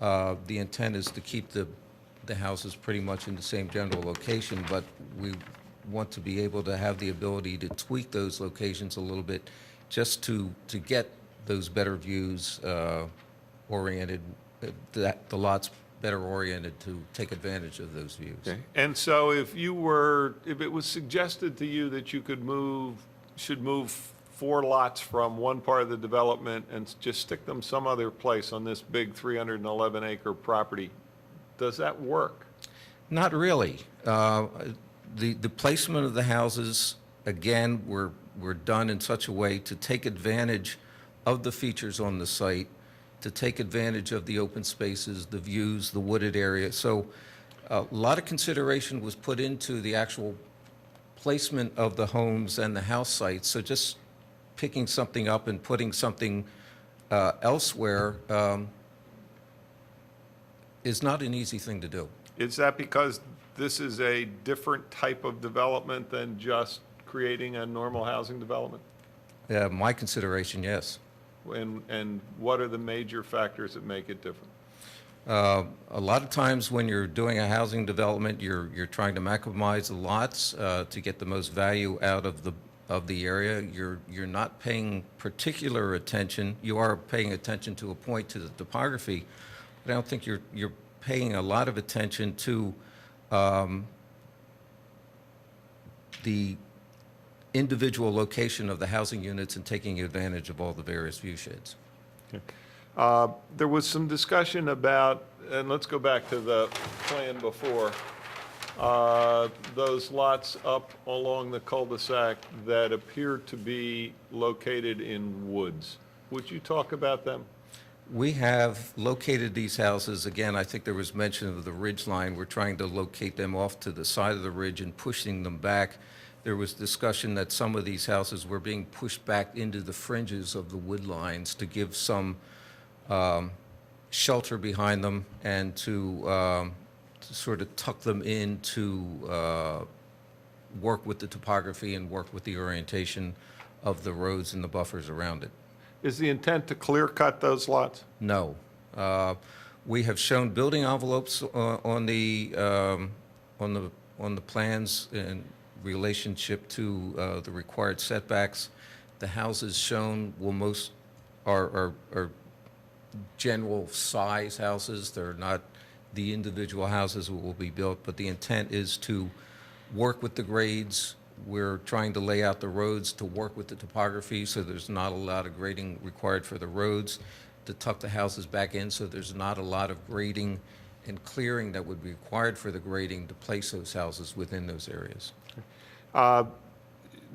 The intent is to keep the houses pretty much in the same general location, but we want to be able to have the ability to tweak those locations a little bit just to get those better views oriented, the lots better oriented to take advantage of those views. Okay. And so if it was suggested to you that you should move 4 lots from one part of the development and just stick them some other place on this big 311-acre property, does that work? Not really. The placement of the houses, again, were done in such a way to take advantage of the features on the site, to take advantage of the open spaces, the views, the wooded area. So a lot of consideration was put into the actual placement of the homes and the house sites. So just picking something up and putting something elsewhere is not an easy thing to do. Is that because this is a different type of development than just creating a normal housing development? My consideration, yes. And what are the major factors that make it different? A lot of times when you're doing a housing development, you're trying to maximize the lots to get the most value out of the area. You're not paying particular attention. You are paying attention to a point to the topography, but I don't think you're paying a lot of attention to the individual location of the housing units and taking advantage of all the various view sheds. Okay. There was some discussion about, and let's go back to the plan before, those lots up along the cul-de-sac that appear to be located in woods. Would you talk about them? We have located these houses, again, I think there was mention of the ridge line. We're trying to locate them off to the side of the ridge and pushing them back. There was discussion that some of these houses were being pushed back into the fringes of the wood lines to give some shelter behind them and to sort of tuck them in to work with the topography and work with the orientation of the roads and the buffers around it. Is the intent to clear cut those lots? No. We have shown building envelopes on the plans in relationship to the required setbacks. The houses shown are general size houses. They're not the individual houses that will be built, but the intent is to work with the grades. We're trying to lay out the roads to work with the topography, so there's not a lot of grading required for the roads, to tuck the houses back in, so there's not a lot of grading and clearing that would be required for the grading to place those houses within those areas.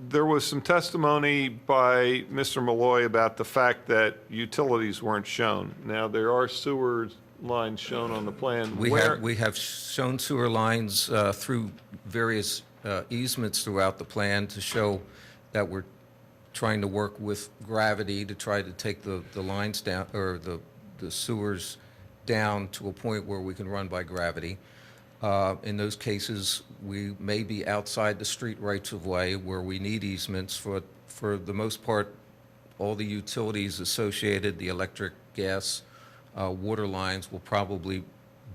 There was some testimony by Mr. Malloy about the fact that utilities weren't shown. Now, there are sewer lines shown on the plan. We have shown sewer lines through various easements throughout the plan to show that we're trying to work with gravity to try to take the lines down, or the sewers down to a point where we can run by gravity. In those cases, we may be outside the street rights of way where we need easements. For the most part, all the utilities associated, the electric, gas, water lines will probably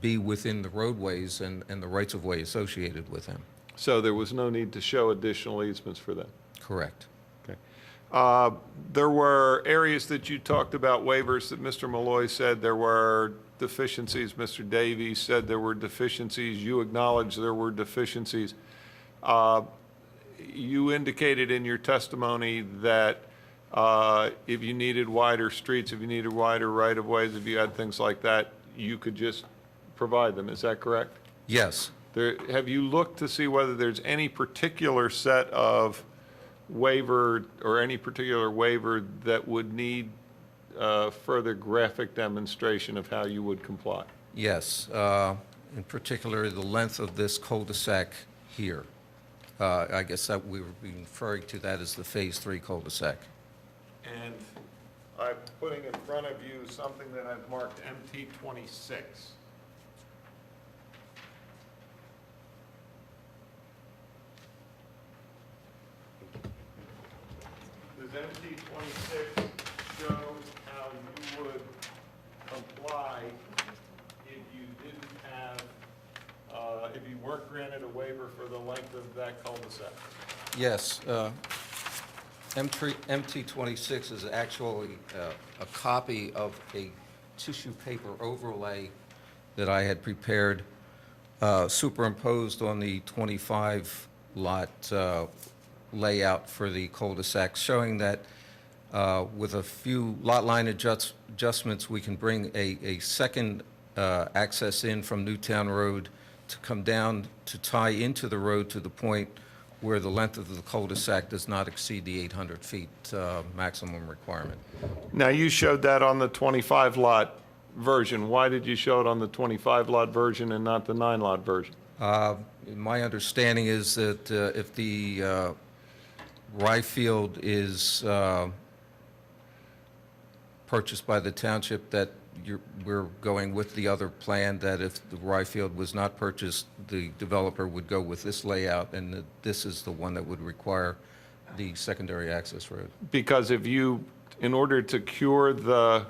be within the roadways and the rights of way associated with them. So there was no need to show additional easements for that? Correct. Okay. There were areas that you talked about waivers that Mr. Malloy said there were deficiencies. Mr. Davies said there were deficiencies. You acknowledged there were deficiencies. You indicated in your testimony that if you needed wider streets, if you needed wider right-of-ways, if you had things like that, you could just provide them. Is that correct? Yes. Have you looked to see whether there's any particular set of waiver or any particular waiver that would need further graphic demonstration of how you would comply? Yes. In particular, the length of this cul-de-sac here. I guess that we were referring to that as the Phase 3 cul-de-sac. And I'm putting in front of you something that I've marked MT26. Does MT26 show how you would comply if you didn't have, if you weren't granted a waiver for the length of that cul-de-sac? Yes. MT26 is actually a copy of a tissue paper overlay that I had prepared, superimposed on the 25-lot layout for the cul-de-sac, showing that with a few lot line adjustments, we can bring a second access in from Newtown Road to come down to tie into the road to the point where the length of the cul-de-sac does not exceed the 800 feet maximum requirement. Now, you showed that on the 25-lot version. Why did you show it on the 25-lot version and not the 9-lot version? My understanding is that if the rye field is purchased by the township, that we're going with the other plan, that if the rye field was not purchased, the developer would go with this layout, and that this is the one that would require the secondary access road. Because if you, in order to cure the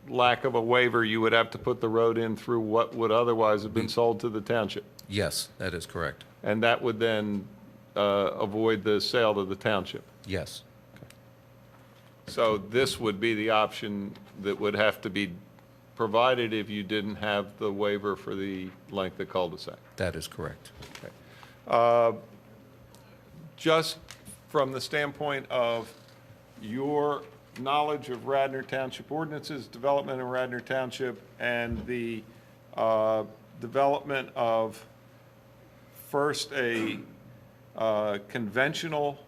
lack of a waiver, you would have to put the road in through what would otherwise have been sold to the township. Yes, that is correct. And that would then avoid the sale to the township. Yes. So this would be the option that would have to be provided if you didn't have the waiver for the length of cul-de-sac. That is correct. Okay. Just from the standpoint of your knowledge of Radnor Township ordinances, development in Radnor Township, and the development of first a conventional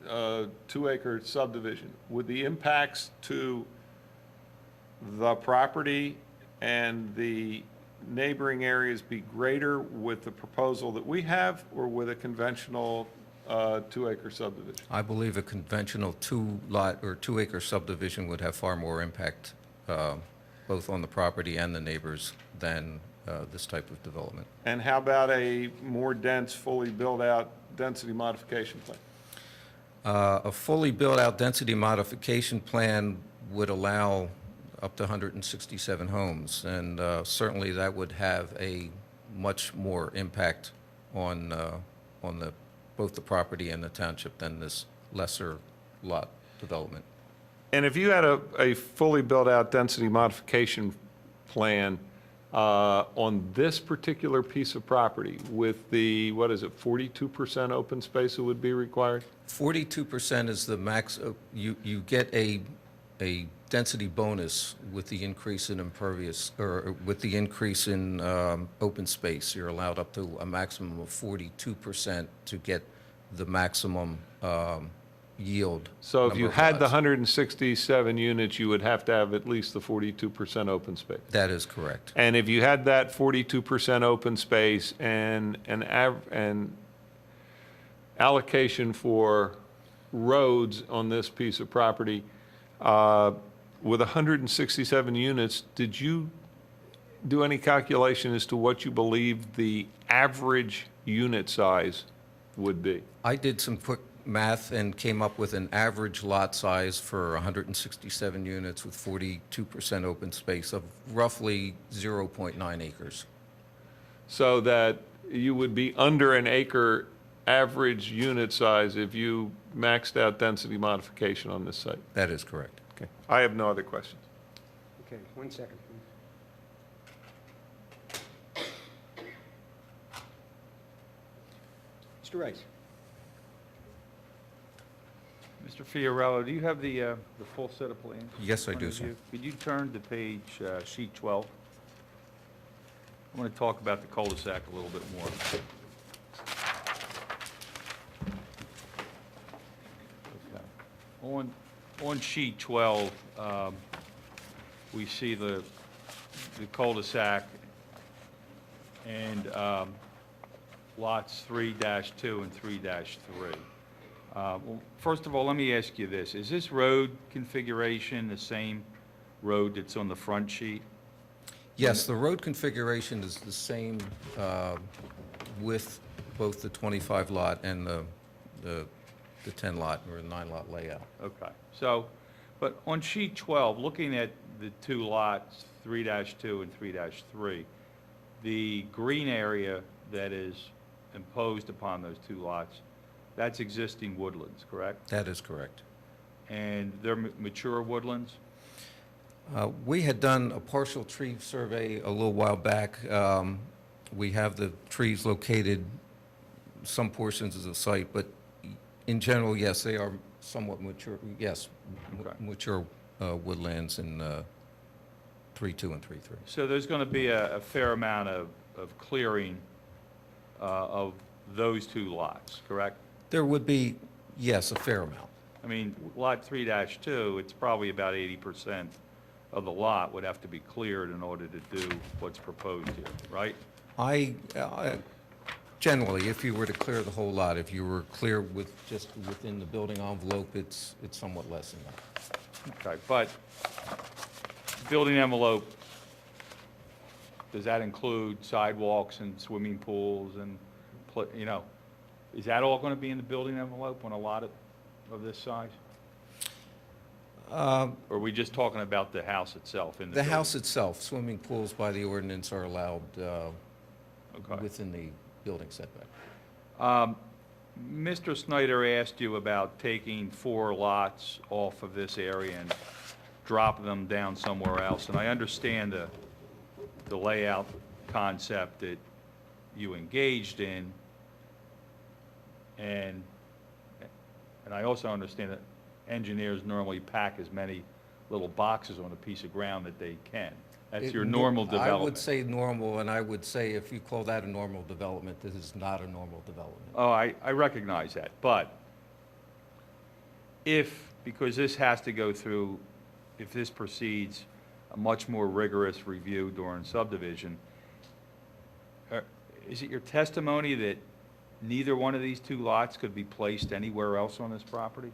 2-acre subdivision, would the impacts to the property and the neighboring areas be greater with the proposal that we have or with a conventional 2-acre subdivision? I believe a conventional 2-lot or 2-acre subdivision would have far more impact, both on the property and the neighbors, than this type of development. And how about a more dense, fully built-out density modification plan? A fully built-out density modification plan would allow up to 167 homes, and certainly that would have a much more impact on both the property and the township than this lesser lot development. And if you had a fully built-out density modification plan on this particular piece of property with the, 42% open space that would be required? 42% is the max. You get a density bonus with the increase in impervious, or with the increase in open space. You're allowed up to a maximum of 42% to get the maximum yield. So if you had the 167 units, you would have to have at least the 42% open space? That is correct. And if you had that 42% open space and allocation for roads on this piece of property, With 167 units, did you do any calculation as to what you believe the average unit size would be? I did some quick math and came up with an average lot size for 167 units with 42% open space of roughly 0.9 acres. So that you would be under an acre average unit size if you maxed out density modification on this site? That is correct. Okay. I have no other questions. Okay, 1 second, please. Mr. Rice. Mr. Fiorello, do you have the full set of plans? Yes, I in front do, of sir. you? Could you turn to page, sheet 12? I want to talk about the cul-de-sac a little bit more. Okay. On sheet 12, we see the cul-de-sac and lots 3-2 and 3-3. Well, first of all, let me ask you this. Is this road configuration the same road that's on the front sheet? Yes, the road configuration is the same with both the 25 lot and the 10 lot or 9 lot layout. Okay. So, but on sheet 12, looking at the two lots, 3-2 and 3-3, the green area that is imposed upon those two lots, that's existing woodlands, correct? That is correct. And they're mature woodlands? We had done a partial tree survey a little while back. We have the trees located some portions of the site, but in general, yes, they are somewhat mature, yes, mature woodlands in 3-2 and 3-3. So there's going to be a fair amount of clearing of those two lots, correct? There would be, yes, a fair amount. I mean, lot 3-2, it's probably about 80% of the lot would have to be cleared in order to do what's proposed here, right? Generally, if you were to clear the whole lot, if you were clear with just within the building envelope, it's somewhat less than that. Okay, but building envelope, does that include sidewalks and swimming pools and, you know, is that all going to be in the building envelope on a lot of this size? Or are we just talking about the house itself? In The house itself, swimming pools by the ordinance are allowed within the building setback. Mr. Snyder asked you about taking 4 lots off of this area and dropping them down somewhere else, and I understand the layout concept that you engaged in, and I also understand that engineers normally pack as many little boxes on a piece of ground that they can. That's your normal development. I would say normal, and I would say if you call that a normal development, this is not a normal development. Oh, I recognize that, but because this has to go through, if this proceeds, a much more rigorous review during subdivision, is it your testimony that neither one of these two lots could be placed anywhere else on this property?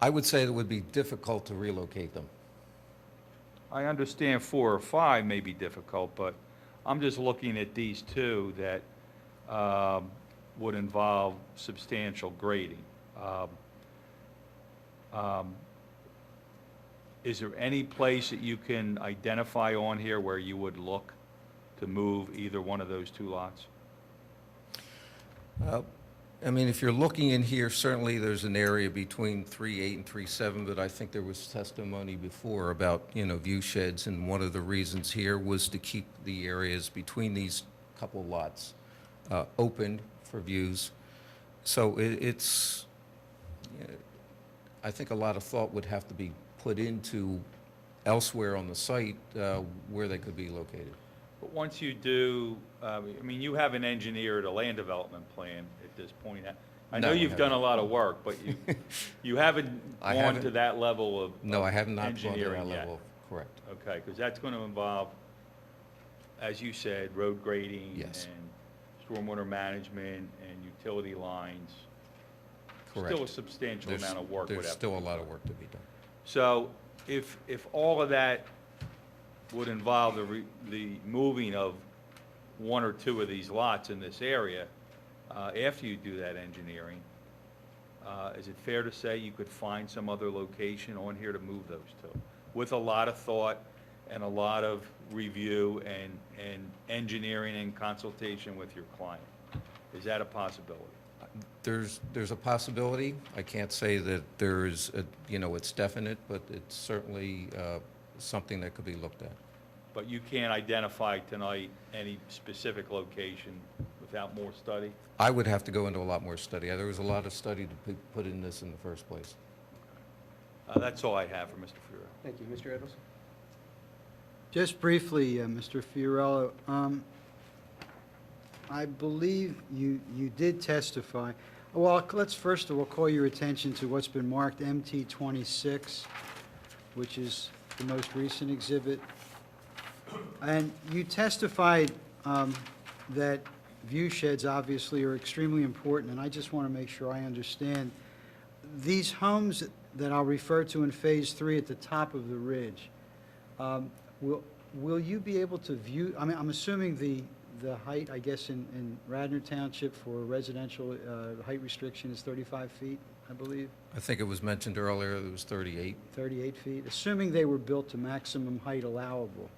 I would say it would be difficult to relocate them. I understand 4 or 5 may be difficult, but I'm just looking at these two that would involve substantial grading. Is there any place that you can identify on here where you would look to move either one of those two lots? I mean, if you're looking in here, certainly there's an area between 3.8 and 3.7, but I think there was testimony before about, you know, view sheds, and one of the reasons here was to keep the areas between these couple lots open for views. So it's, I think a lot of thought would have to be put into elsewhere on the site where they could be located. But once you do, I mean, you haven't engineered a land development plan at this point. I know No, I you've done a haven't. lot of work, but you haven't I gone haven't. to that level of No, I have not gone to engineering that yet. level, correct. Okay, because that's going to involve, as you said, road grading Yes. and stormwater management and utility lines. Still a Correct. substantial There's- amount of work would have There's to still be a lot done. of work to be done. So if all of that would involve the moving of one or two of these lots in this area, after you do that engineering, is it fair to say you could find some other location on here to move those to? With a lot of thought and a lot of review and engineering and consultation with your client. Is that a possibility? There's a possibility. I can't say that there's, it's definite, but it's certainly something that could be looked at. But you can't identify tonight any specific location without more study? I would have to go into a lot more study. There was a lot of study to put in this in the first place. That's all I have for Mr. Furrow. Thank you. Mr. Edelson? Just briefly, Mr. Fiorello, I believe you did testify. Well, let's first of all call your attention to what's been marked MT26, which is the most recent exhibit. And you testified that view sheds obviously are extremely important, and I just want to make sure I understand. These homes that I'll refer to in Phase 3 at the top of the ridge, will you be able to view, I mean, I'm assuming the height, I guess, in Radnor Township for residential height restriction is 35 feet, I believe? I think it was mentioned earlier, it was 38. 38 feet, assuming they were built to maximum height allowable,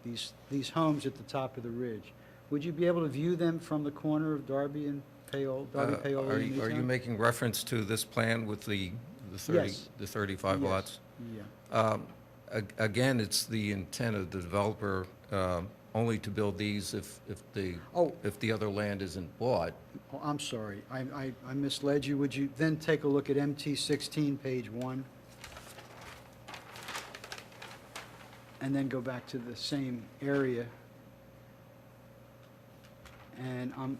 these homes at the top of the ridge. Would you be able to view them from the corner of Darby and Paoli? Are you making reference to this plan with the 30, Yes. the 35 Yes. lots? Yeah. Again, it's the intent of the developer only to build these if the other land isn't bought. Oh, I'm sorry, I misled you. Would you then take a look at MT16, page 1? And then go back to the same area. And I'm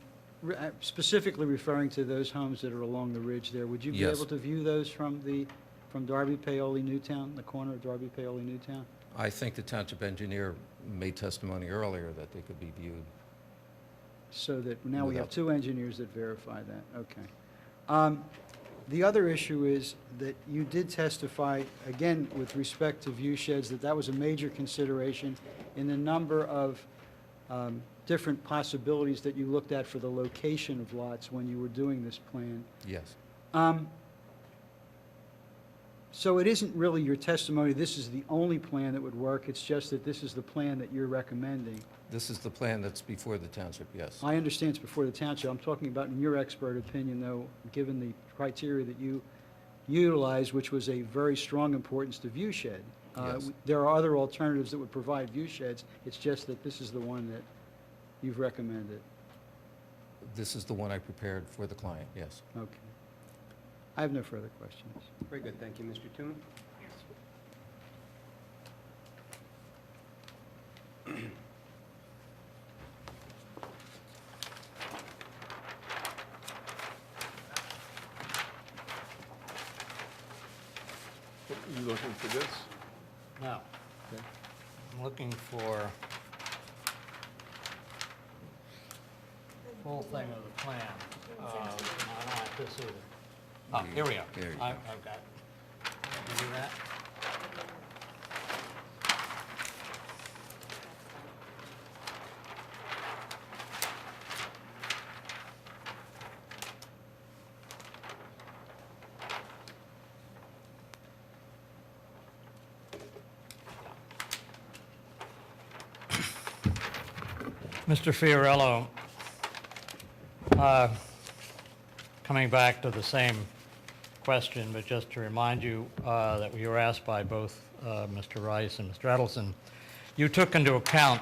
specifically referring to those homes that are along the ridge there. Would you be Yes. able to view those from Darby, Paoli, Newtown, the corner of Darby, Paoli, Newtown? I think the township engineer made testimony earlier that they could be viewed. So that now we have Without- two engineers that verify that, okay. The other issue is that you did testify, again, with respect to view sheds, that was a major consideration in the number of different possibilities that you looked at for the location of lots when you were doing this plan. Yes. So it isn't really your testimony, this is the only plan that would work, it's just that this is the plan that you're recommending. This is the plan that's before the township, yes. I understand it's before the township. I'm talking about in your expert opinion, though, given the criteria that you utilized, which was a very strong importance to view shed. Yes. There are other alternatives that would provide view sheds. It's just that this is the one that you've recommended. This is the one I prepared for the client, yes. Okay. I have no further questions. Very good. Thank you. Mr. Toomey? You looking for this? No. Okay. I'm looking for full thing of the plan. I don't like this either. Oh, here we go. There you go. I've got it. You do that? Mr. Fiorello, coming back to the same question, but just to remind you that we were asked by both Mr. Rice and Mr. Edelson, you took into account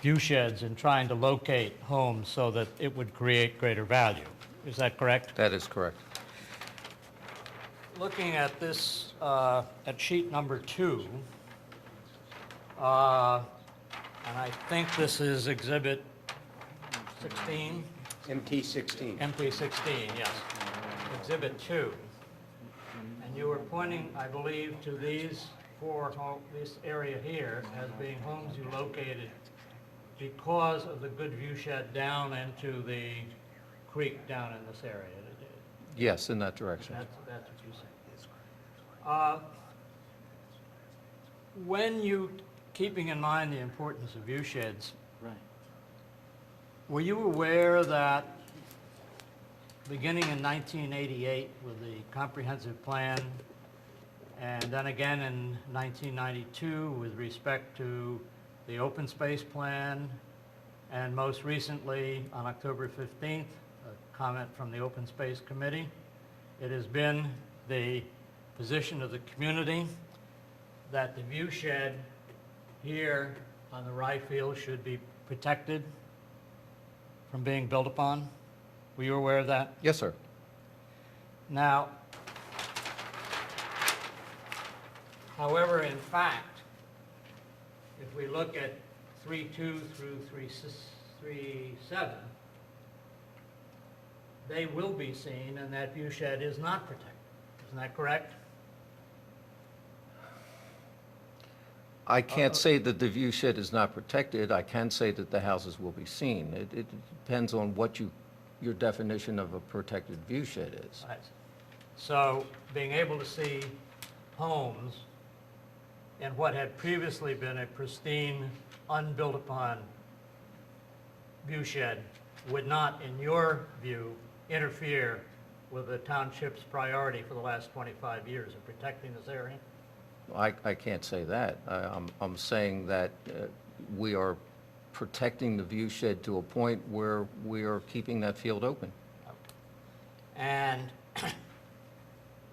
view sheds in trying to locate homes so that it would create greater value. Is that correct? That is correct. Looking at this, at sheet number 2, and I think this is exhibit 16? MT16. MT16, yes. Exhibit 2. And you were pointing, I believe, to these this area here as being homes you located because of the good view shed down into the creek down in this area. Yes, in that direction. That's what you say. When you, keeping in mind the importance of view sheds, were you aware that beginning in 1988 with the comprehensive plan, and then again in 1992 with respect to the open space plan, and most recently on October 15th, a comment from the Open Space Committee, it has been the position of the community that the view shed here on the rye field should be protected from being built upon? Were you aware of that? Yes, sir. Now, however, in fact, if we look at 3.2 through 3.7, they will be seen, and that view shed is not protected. Isn't that correct? I can't say that the view shed is not protected. I can say that the houses will be seen. It depends on what your definition of a protected view shed is. Right. So being able to see homes in what had previously been a pristine, unbuilt upon view shed would not, in your view, interfere with the township's priority for the last 25 years of protecting this area? I can't say that. I'm saying that we are protecting the view shed to a point where we are keeping that field open. And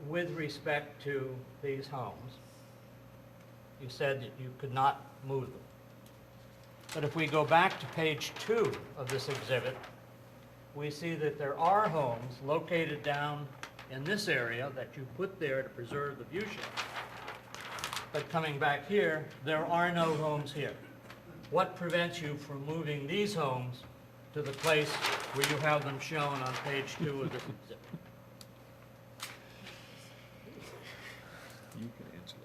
with respect to these homes, you said that you could not move them. But if we go back to page 2 of this exhibit, we see that there are homes located down in this area that you put there to preserve the view shed. But coming back here, there are no homes here. What prevents you from moving these homes to the place where you have them shown on page 2 of this exhibit? You can answer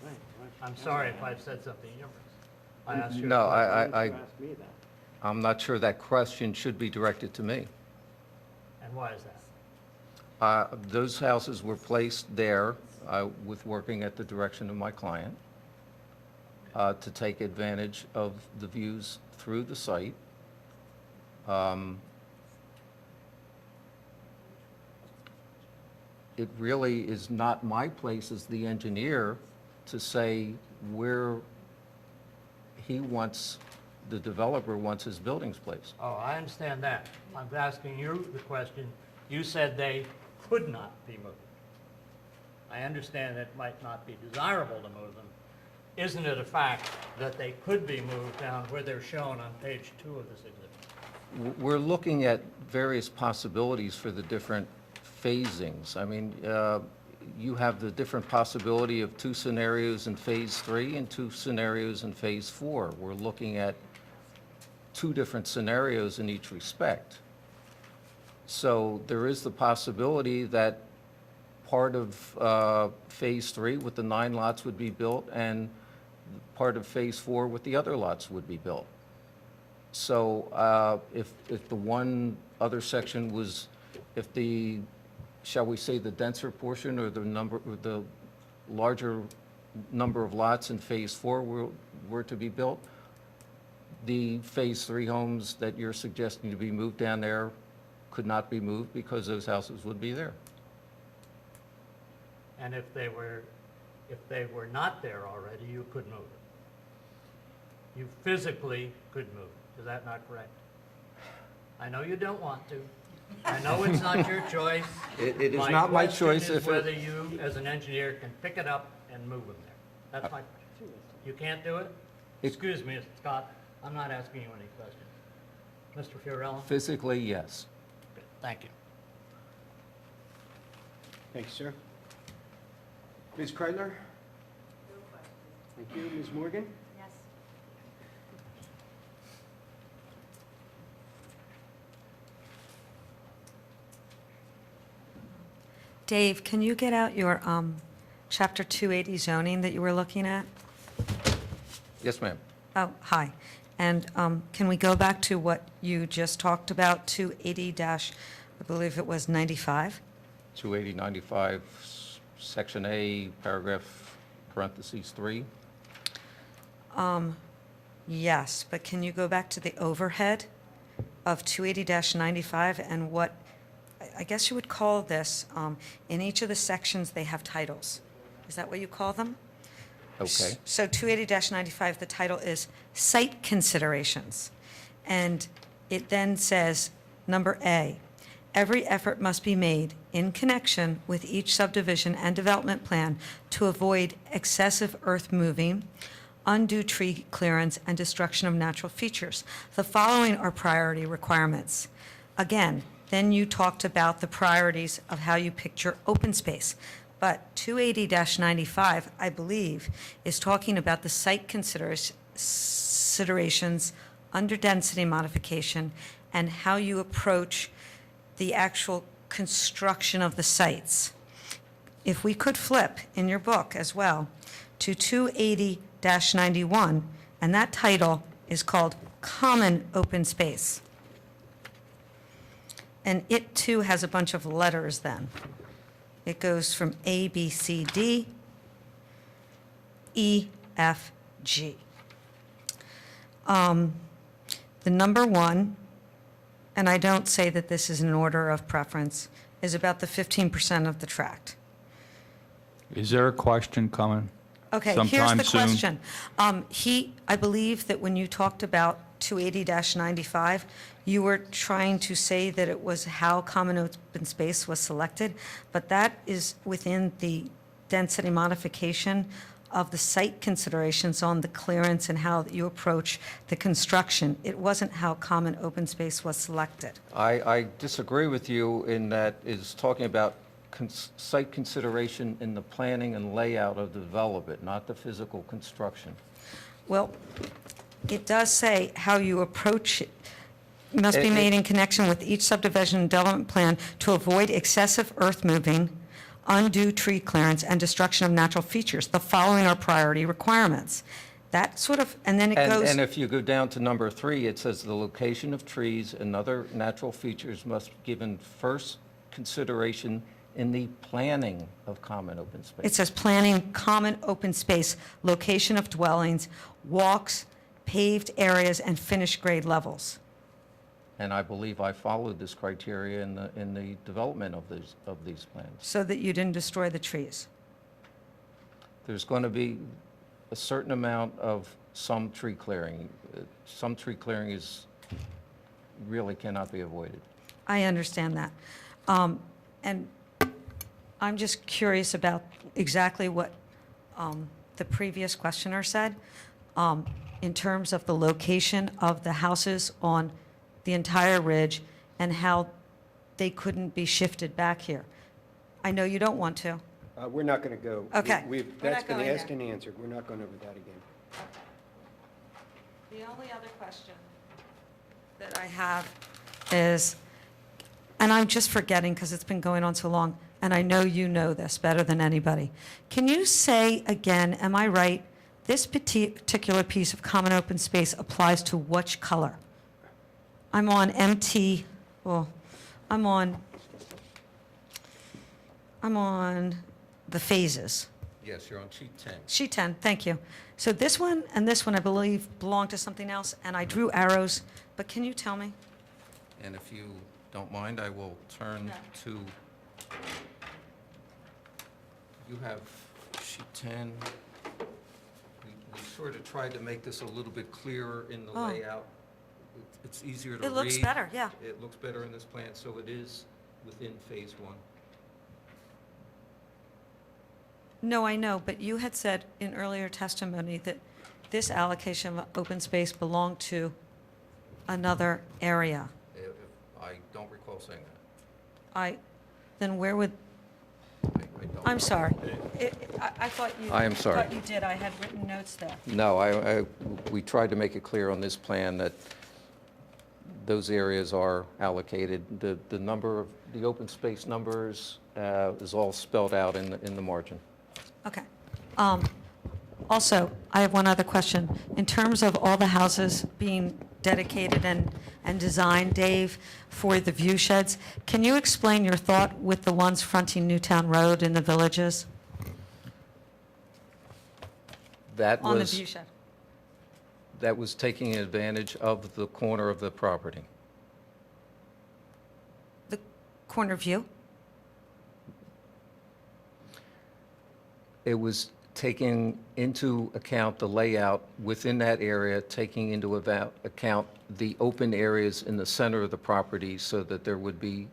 that. I'm sorry if I've said something humorous. I asked you. No, Why didn't you ask me that? I'm not sure that question should be directed to me. And why is that? Those houses were placed there with working at the direction of my client to take advantage of the views through the site. It really is not my place as the engineer to say where he wants, the developer wants his buildings placed. Oh, I understand that. I'm asking you the question. You said they could not be moved. I understand it might not be desirable to move them. Isn't it a fact that they could be moved down where they're shown on page 2 of this exhibit? We're looking at various possibilities for the different phasings. I mean, you have the different possibility of 2 scenarios in phase 3 and 2 scenarios in phase 4. We're looking at 2 different scenarios in each respect. So there is the possibility that part of phase 3 with the 9 lots would be built and part of phase 4 with the other lots would be built. So if the one other section was, if the, shall we say, the denser portion or the larger number of lots in phase 4 were to be built, the phase 3 homes that you're suggesting to be moved down there could not be moved because those houses would be there. And if they were not there already, you could move it. You physically could move it. Is that not correct? I know you don't want to. I know it's not your choice. It is not my choice question is if whether you, as an engineer, can pick it up and move them there. That's my question. You can't do it? Excuse me, Scott, I'm not asking you any questions. Mr. Fiorello? Physically, yes. Good. Thank you. Thank you, sir. Ms. Kreitler? Thank you. Ms. Morgan? Yes. Dave, can you get out your Chapter 280 zoning that you were looking at? Yes, ma'am. Oh, hi. And can we go back to what you just talked about, 280 dash, I believe it was 95? 28095, Section A, paragraph parentheses 3? Yes, but can you go back to the overhead of 280-95 and what, I guess you would call this, in each of the sections, they have titles. Is that what you call them? Okay. So 280-95, the title is Site Considerations. And it then says, number A, every effort must be made in connection with each subdivision and development plan to avoid excessive earth moving, undue tree clearance, and destruction of natural features. The following are priority requirements. Again, then you talked about the priorities of how you picked your open space. But 280-95, I believe, is talking about the site considerations under density modification and how you approach the actual construction of the sites. If we could flip in your book as well to 280-91, and that title is called Common Open Space. And it too has a bunch of letters then. It goes from A, B, C, D, E, F, G. The number one, and I don't say that this is an order of preference, is about the 15% of the tract. Is there a question coming? Okay, here's sometime the soon? question. I believe that when you talked about 280-95, you were trying to say that it was how common open space was selected, but that is within the density modification of the site considerations on the clearance and how you approach the construction. It wasn't how common open space was selected. I disagree with you in that it's talking about site consideration in the planning and layout of the development, not the physical construction. Well, it does say how you approach it must be made in connection with each subdivision and development plan to avoid excessive earth moving, undue tree clearance, and destruction of natural features. The following are priority requirements. That sort of, and then it goes. And if you go down to number 3, it says the location of trees and other natural features must be given first consideration in the planning of common open space. It says planning common open space, location of dwellings, walks, paved areas, and finished grade levels. And I believe I followed this criteria in the development of these plans. So that you didn't destroy the trees. There's going to be a certain amount of some tree clearing. Some tree clearing really cannot be avoided. I understand that. And I'm just curious about exactly what the previous questioner said in terms of the location of the houses on the entire ridge and how they couldn't be shifted back here. I know you don't want to. We're not going to go. Okay. That's not been going asked there. and answered. We're not going over that again. The only other question that I have is, and I'm just forgetting because it's been going on so long, and I know you know this better than anybody. Can you say again, am I right, this particular piece of common open space applies to which color? I'm on MT, well, I'm on the phases. Yes, you're on sheet 10. Sheet 10, thank you. So this one and this one, I believe, belong to something else, and I drew arrows, but can you tell me? And if you don't mind, I will turn to, you have sheet 10. We sort of tried to make this a little bit clearer in the Oh. layout. It's easier to read. It looks better, yeah. It looks better in this plan, so it is within phase 1. No, I know, but you had said in earlier testimony that this allocation of open space belonged to another area. I don't recall saying that. Then where would, I'm sorry. I thought you. I am sorry. Thought you did, I had written notes there. No, we tried to make it clear on this plan that those areas are allocated. The number of, the open space numbers is all spelled out in the margin. Okay. Also, I have one other question. In terms of all the houses being dedicated and design, Dave, for the view sheds. Can you explain your thought with the ones fronting Newtown Road in the villages That on the was, view shed? that was taking advantage of the corner of the property. The corner view? It was taking into account the layout within that area, taking into account the open areas in the center of the property so that there would be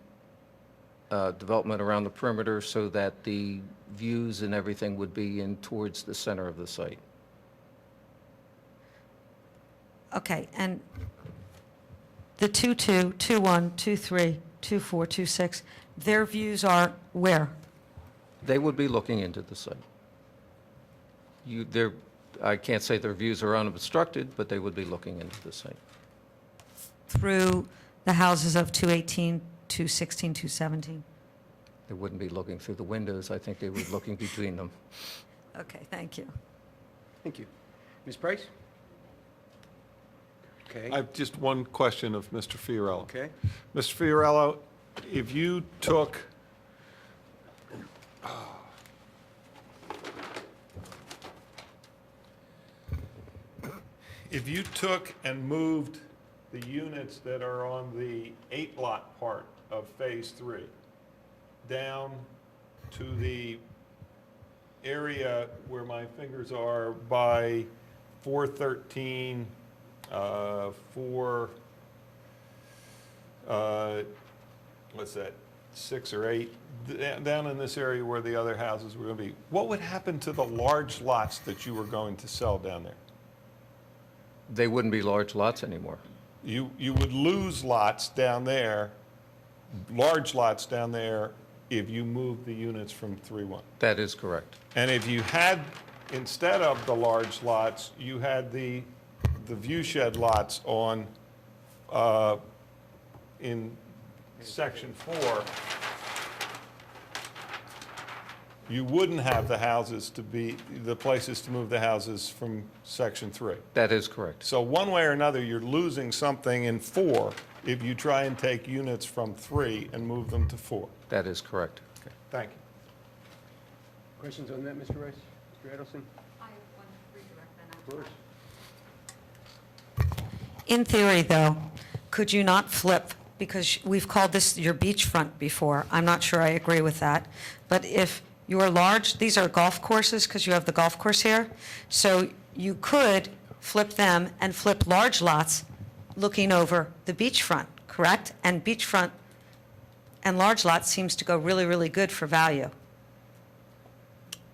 development around the perimeter so that the views and everything would be in towards the center of the site. Okay, and the 2-2, 2-1, 2-3, 2-4, 2-6, their views are where? They would be looking into the site. I can't say their views are unobstructed, but they would be looking into the site. Through the houses of 218, 216, 217? They wouldn't be looking through the windows. I think they would be looking between them. Okay, thank you. Thank you. Ms. Price? Okay. I have just one question of Mr. Fiorello. Okay. Mr. Fiorello, if you took, and moved the units that are on the 8-lot part of Phase 3 down to the area where my fingers are by 413, what's that, 6 or 8, down in this area where the other houses were going to be, what would happen to the large lots that you were going to sell down there? They wouldn't be large lots anymore. You would lose lots down there, large lots down there, if you moved the units from 3-1. That is correct. And if you had, instead of the large lots, you had the view shed lots on, in section 4, you wouldn't have the houses to be, the places to move the houses from section 3. That is correct. So one way or another, you're losing something in 4 if you try and take units from 3 and move them to 4. That is correct. Okay, thank you. Questions on that, Mr. Rice? Mr. Edelson? I have one redirect Of course. In theory, though, could you not flip, because we've called this your beachfront before, I'm not sure I agree with that, but if you're large, these are golf courses, because you have the golf course here, so you could flip them and flip large lots looking over the beachfront, correct? And beachfront and large lots seems to go really, really good for value.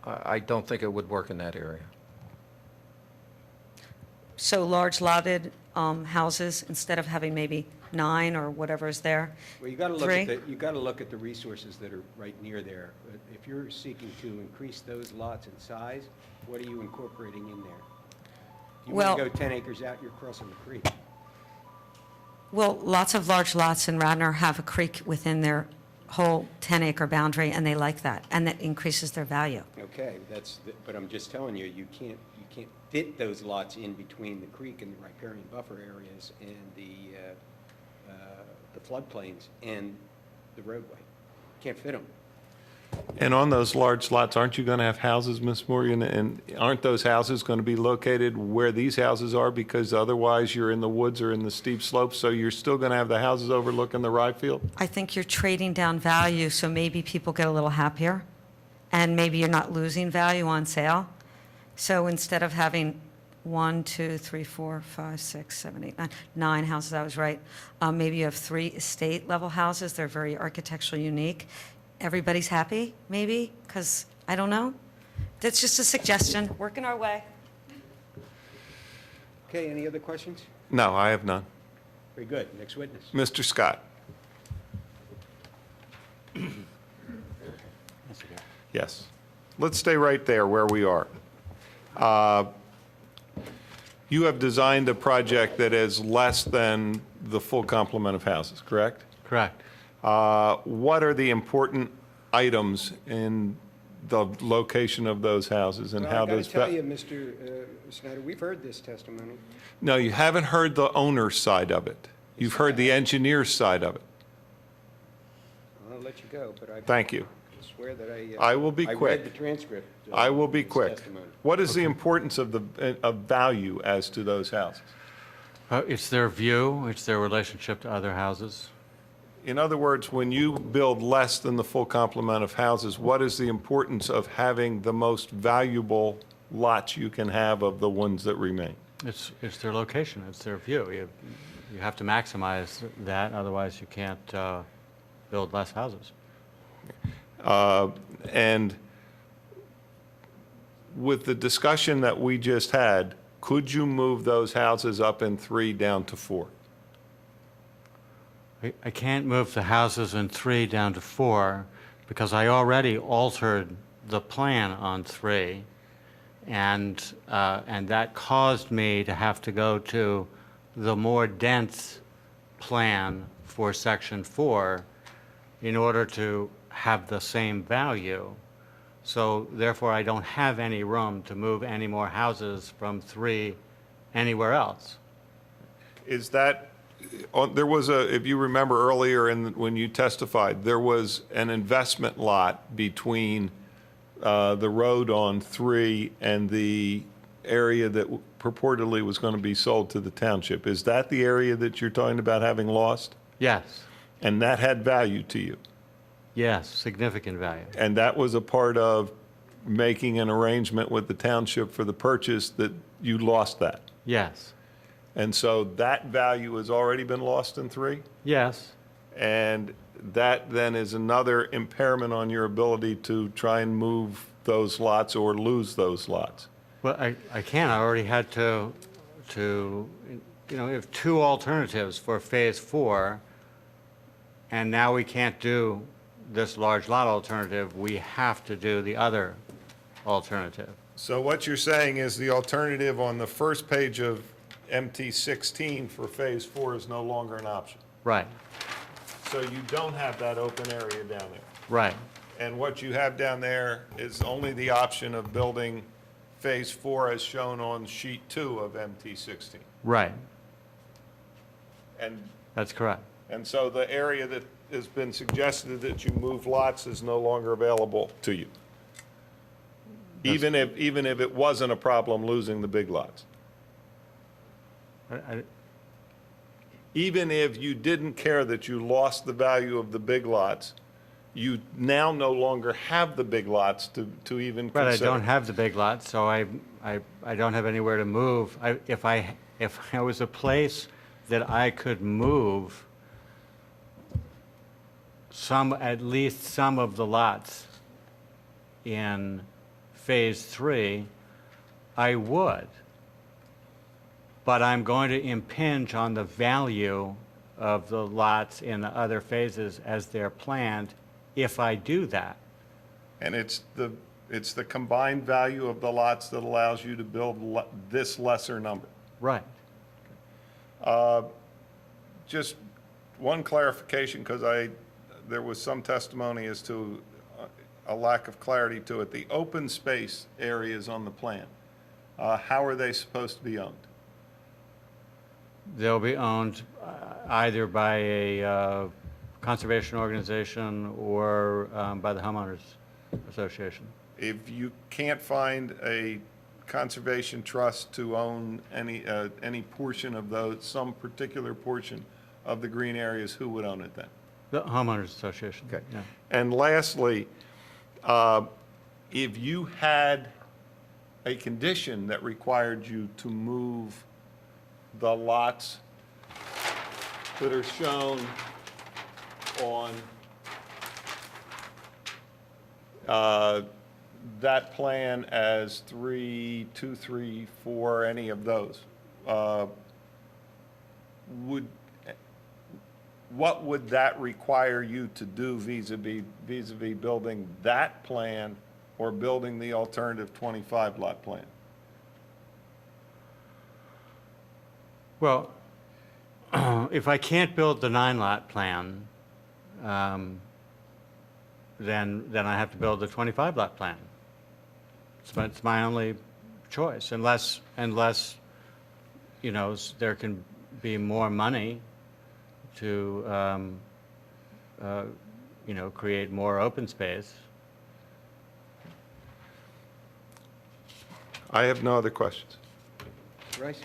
I don't think it would work in that area. So large lotted houses, instead of having maybe 9 or whatever is there, Well, you got to look 3? at you got to look at the resources that are right near there. If you're seeking to increase those lots in size, what are you incorporating in there? You Well- want to go 10 acres out, you're crossing the creek. Well, lots of large lots in Radnor have a creek within their whole 10-acre boundary, and they like that, and that increases their value. Okay, but I'm just telling you, you can't fit those lots in between the creek and the riparian buffer areas and the floodplains and the roadway. Can't fit them. And on those large lots, aren't you going to have houses, Ms. Morgan? And aren't those houses going to be located where these houses are? Because otherwise you're in the woods or in the steep slopes, so you're still going to have the houses overlooking the rye field? I think you're trading down value, so maybe people get a little happier, and maybe you're not losing value on sale. So instead of having 1, 2, 3, 4, 5, 6, 7, 8, 9 houses, I was right, maybe you have 3 estate-level houses. They're very architecturally unique. Everybody's happy, maybe, because I don't know. That's just a suggestion, working our way. Okay, any other questions? No, I have none. Very good. Next witness. Mr. Scott? Yes. Let's stay right there where we are. You have designed a project that is less than the full complement of houses, correct? Correct. What are the important items in the location of those houses and how those... I got to tell you, Mr. Snyder, we've heard this testimony. No, you haven't heard the owner's side of it. You've heard the engineer's side of it. I'll let you go, but I Thank you. swear that I will be I quick. read the transcript. I will be his quick. testimony. What is the importance of value as to those houses? It's their view, it's their relationship to other houses. In other words, when you build less than the full complement of houses, what is the importance of having the most valuable lots you can have of the ones that remain? It's their location, it's their view. You have to maximize that, otherwise you can't build less houses. And with the discussion that we just had, could you move those houses up in 3 down to 4? I can't move the houses in 3 down to 4 because I already altered the plan on 3, and that caused me to have to go to the more dense plan for Section 4 in order to have the same value. So therefore, I don't have any room to move any more houses from 3 anywhere else. Is that, there was if you remember earlier when you testified, there was an investment lot between the road on 3 and the area that purportedly was going to be sold to the township. Is that the area that you're talking about having lost? Yes. And that had value to you? Yes, significant value. And that was a part of making an arrangement with the township for the purchase that you lost that? Yes. And so that value has already been lost in 3? Yes. And that then is another impairment on your ability to try and move those lots or lose those lots? Well, I can't. I already had to, we have 2 alternatives for Phase 4, and now we can't do this large lot alternative. We have to do the other alternative. So what you're saying is the alternative on the first page of MT16 for Phase 4 is no longer an option? Right. So you don't have that open area down there? Right. And what you have down there is only the option of building Phase 4 as shown on sheet 2 of MT16? Right. And That's correct. And so the area that has been suggested that you move lots is no longer available to you? Even if it wasn't a problem losing the big lots? Even if you didn't care that you lost the value of the big lots, you now no longer have the big lots to even But consider? I don't have the big lot, so I don't have anywhere to move. If I was a place that I could move at least some of the lots in Phase 3, I would. But I'm going to impinge on the value of the lots in the other phases as they're planned if I do that. And it's the combined value of the lots that allows you to build this lesser number? Right. Just one clarification, because there was some testimony as to a lack of clarity to it. The open space areas on the plan, how are they supposed to be owned? They'll be owned either by a conservation organization or by the homeowners association. If you can't find a conservation trust to own any portion of those, some particular portion of the green areas, who would own it then? The homeowners association. Okay. Yeah. And lastly, if you had a condition that required you to move the lots that are shown on that plan as 3, 2, 3, 4, any of those, what would that require you to do vis-a-vis building that plan or building the alternative 25 lot plan? Well, if I can't build the 9-lot plan, then I have to build the 25-lot plan. It's my only choice, unless there can be more money to, create more open space. I have no other questions. Rice?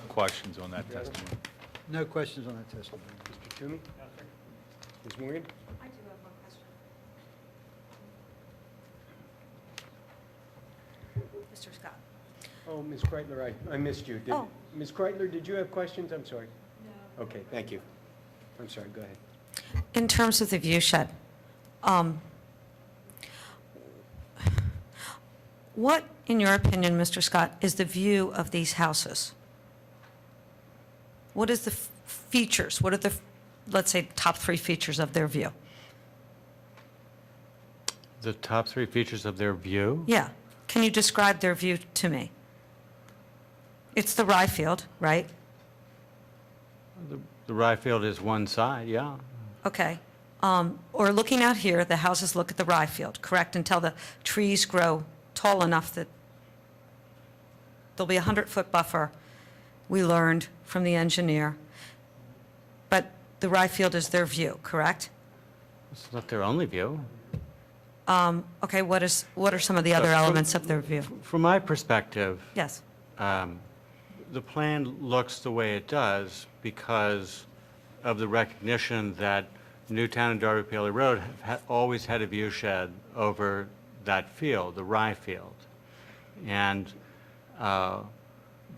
Questions on that testimony? No questions on that testimony. Mr. Toomey? Ms. Morgan? I do have one question. Mr. Scott? Oh, Ms. Kreitler, I missed you. Oh. Ms. Kreitler, did you have questions? I'm sorry. No. Okay, thank you. I'm sorry, go ahead. In terms of the view shed, what, in your opinion, Mr. Scott, is the view of these houses? What is the features? What are the, let's say, top 3 features of their view? The top 3 features of their view? Yeah. Can you describe their view to me? It's the rye field, right? The rye field is one side, yeah. Okay. Or looking out here, the houses look at the rye field, correct? Until the trees grow tall enough that there'll be a 100-foot buffer, we learned from the engineer. But the rye field is their view, correct? It's not their only view. Okay, what are some of the other elements of their view? From my perspective, Yes. the plan looks the way it does because of the recognition that Newtown and Darby Paley Road have always had a view shed over that field, the rye field. And the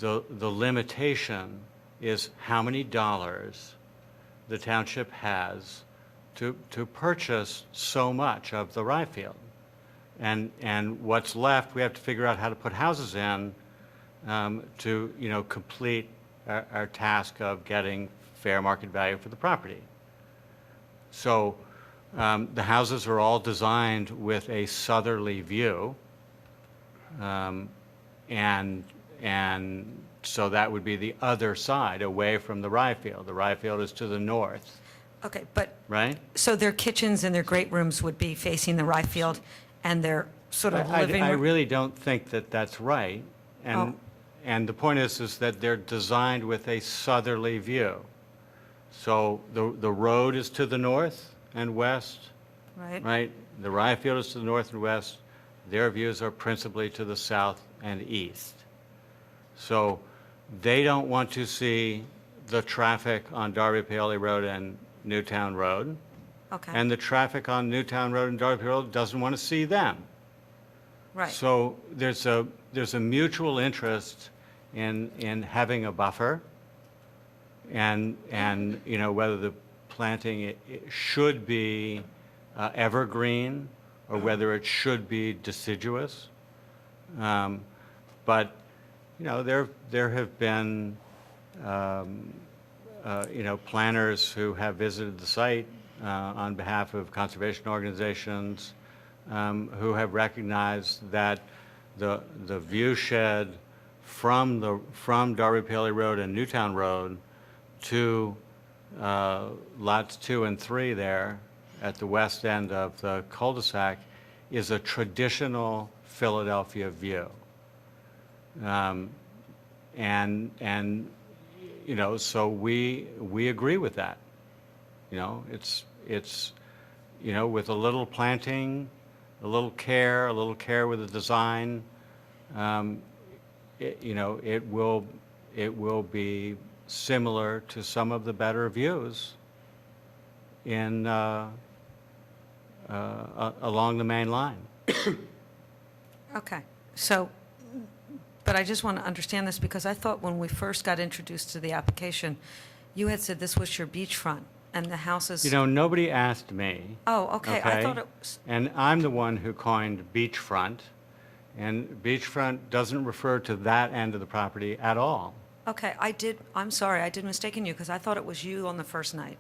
limitation is how many dollars the township has to purchase so much of the rye field. And what's left, we have to figure out how to put houses in to, complete our task of getting fair market value for the property. So the houses are all designed with a southerly view, and so that would be the other side, away from the rye field. The rye field is to the north. Okay, but, right? So their kitchens and their great rooms would be facing the rye field, and their sort of living I room? really don't think that that's right. And the point is that they're designed with a southerly view. So the road is to the north and west, Right. right? The rye field is to the north and west. Their views are principally to the south and east. So they don't want to see the traffic on Darby Paley Road and Newtown Road. Okay. And the traffic on Newtown Road and Darby Paley Road doesn't want to see them. Right. So there's a mutual interest in having a buffer, and whether the planting it should be evergreen or whether it should be deciduous. But there have been planners who have visited the site on behalf of conservation organizations who have recognized that the view shed from Darby Paley Road and Newtown Road to lots 2 and 3 there at the west end of the cul-de-sac is a traditional Philadelphia view. So we agree with that. It's with a little planting, a little care with the design, it will be similar to some of the better views in along the main line. Okay, so, but I just want to understand this, because I thought when we first got introduced to the application, you had said this was your beachfront, and the houses... Nobody asked me. Oh, okay, I thought it was... And I'm the one who coined beachfront, and beachfront doesn't refer to that end of the property at all. Okay, I'm sorry, I did mistake you, because I thought it was you on the first night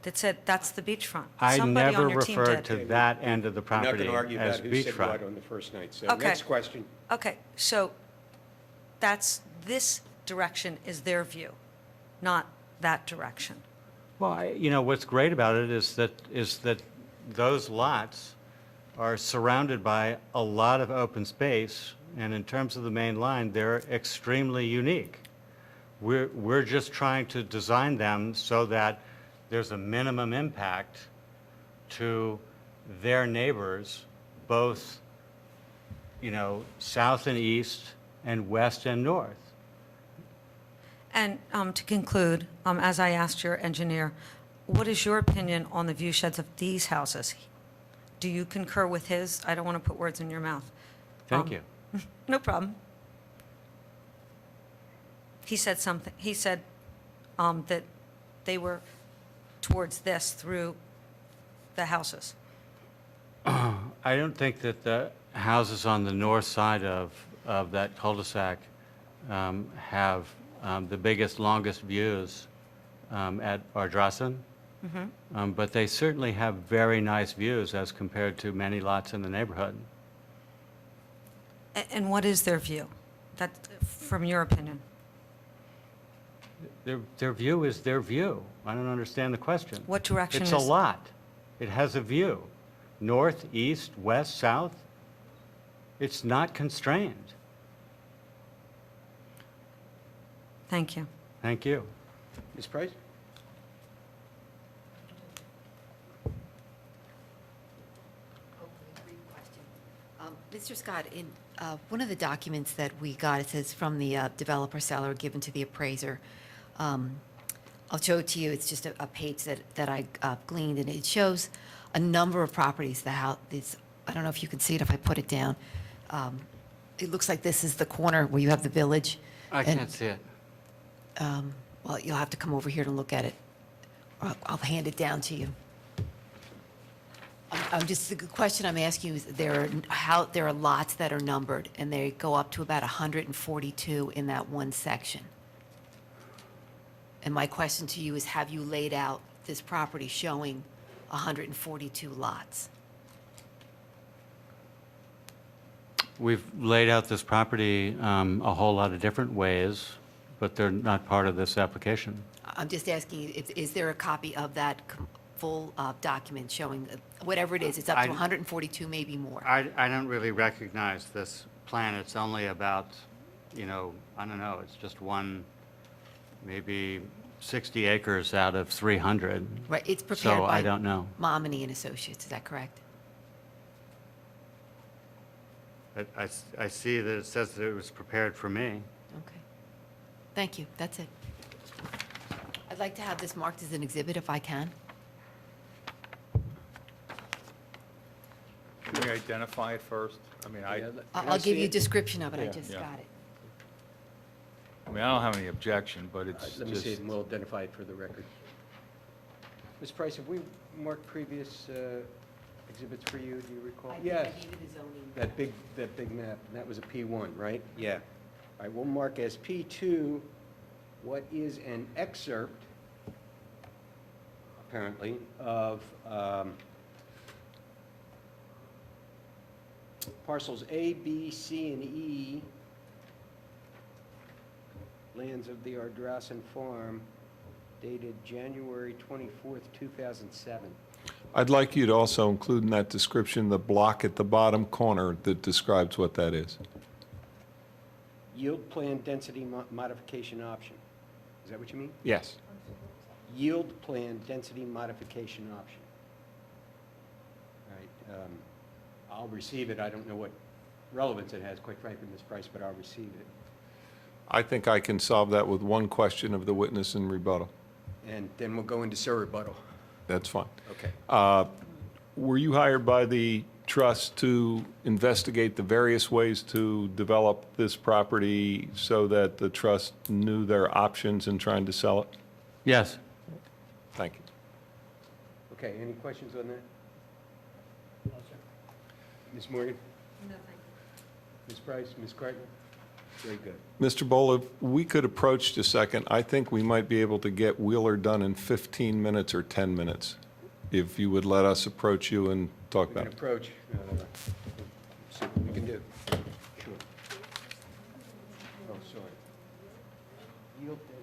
that said that's the beachfront. I Somebody never on your team referred did. to that end of the We're not property going to argue as about who said what beachfront. on the first night. So Okay. next question. Okay, so this direction is their view, not that direction. Well, what's great about it is that those lots are surrounded by a lot of open space, and in terms of the main line, they're extremely unique. We're just trying to design them so that there's a minimum impact to their neighbors, both, south and east, and west and north. And to conclude, as I asked your engineer, what is your opinion on the view sheds of these houses? Do you concur with his? I don't want to put words in your mouth. Thank you. No problem. He said something, he said that they were towards this through the houses. I don't think that the houses on the north side of that cul-de-sac have the biggest, longest views at Ardrossan. But they certainly have very nice views as compared to many lots in the neighborhood. And what is their view? That, from your opinion? Their view is their view. I don't understand the question. What direction It's is? a lot. It has a view. North, east, west, south. It's not constrained. Thank you. Thank you. Ms. Price? Mr. Scott, in one of the documents that we got, it says from the developer seller given to the appraiser. I'll show it to you. It's just a page that I gleaned, and it shows a number of properties. The house, I don't know if you can see it if I put it down. It looks like this is the corner where you have the village. I can't see it. Well, you'll have to come over here to look at it. Or I'll hand it down to you. The question I'm asking you is there are lots that are numbered, and they go up to about 142 in that one section. And my question to you is, have you laid out this property showing 142 lots? We've laid out this property a whole lot of different ways, but they're not part of this application. I'm just asking you, is there a copy of that full document showing, whatever it is, it's up to 142, maybe more? I don't really recognize this plan. It's only about, I don't know, it's just one, maybe 60 acres out of 300. Right, it's prepared So by I don't know. Mominy and Associates, is that correct? I see that it says that it was prepared for me. Okay. Thank you, that's it. I'd like to have this marked as an exhibit if I can. Can we identify it first? I mean, I'll give you a description of it, I Yeah. just Yeah. got it. I mean, I don't have any objection, but it's Let me see it, just, and we'll identify it for the record. Ms. Price, have we marked previous exhibits for you, do you recall? Yes. That big map, and that was a P1, right? Yeah. All right, we'll mark as P2 what is an excerpt, apparently, of parcels A, B, C, and E, lands of the Ardrossan Farm, dated January 24th, 2007. I'd like you to also include in that description the block at the bottom corner that describes what that is. Yield plan density modification option. Is that what you mean? Yes. Yield plan density modification option. All right, I'll receive it. I don't know what relevance it has, quite frankly, Ms. Price, but I'll receive it. I think I can solve that with one question of the witness in rebuttal. And then we'll go into Sir rebuttal. That's fine. Okay. Were you hired by the trust to investigate the various ways to develop this property so that the trust knew their options in trying to sell it? Yes. Thank you. Okay, any questions on that? No, sir. Ms. Morgan? No, thank you. Ms. Price? Ms. Crichton? Very good. Mr. Boll, if we could approach a second, I think we might be able to get Wheeler done in 15 minutes or 10 minutes, if you would let us approach you and talk We can about it. approach, see what we can do. Sure. Oh, sorry. Yield density?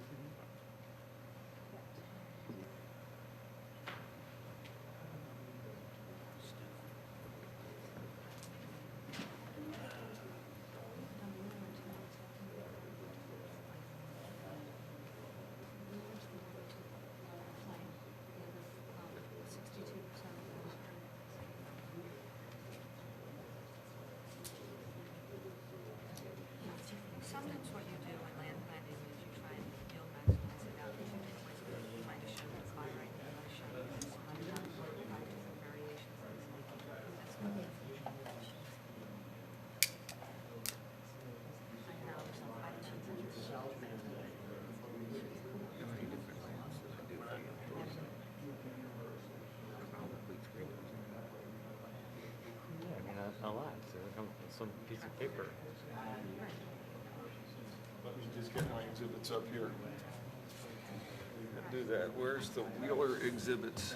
some piece of paper. Let me just get my exhibits up here. Do that. Where's the Wheeler exhibits?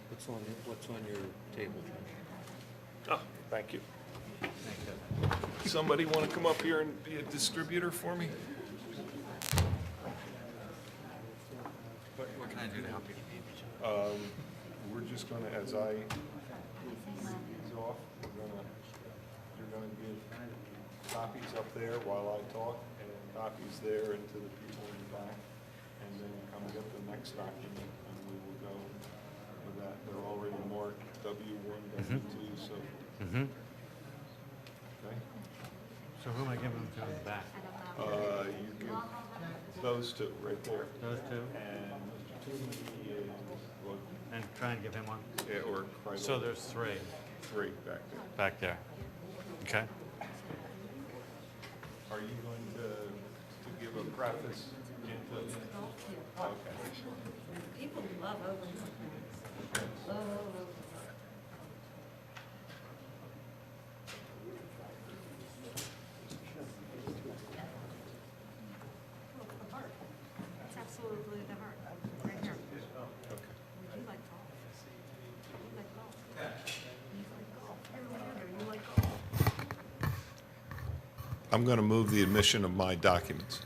What's on your table, Oh, thank you. Somebody want to come up here and be a distributor for me? What can I do to help you? We're just gonna, as I read these off, you're gonna give copies up there while I talk, and copies there and to the people in the back, and then come get the next document, and we will go with that. They're already marked W1, W2, so, okay? So who am I giving them to in the back? You give those two right there. Those two? And Mr. Toomey is, well, And try and give him one? yeah, or right So over. there's three Three back there. back there. Okay. Are you going to give a preface into? Okay. People love open. That's absolutely the heart, right here. Would you like golf? You like golf? You like golf? You like golf? I'm going to move the admission of my documents.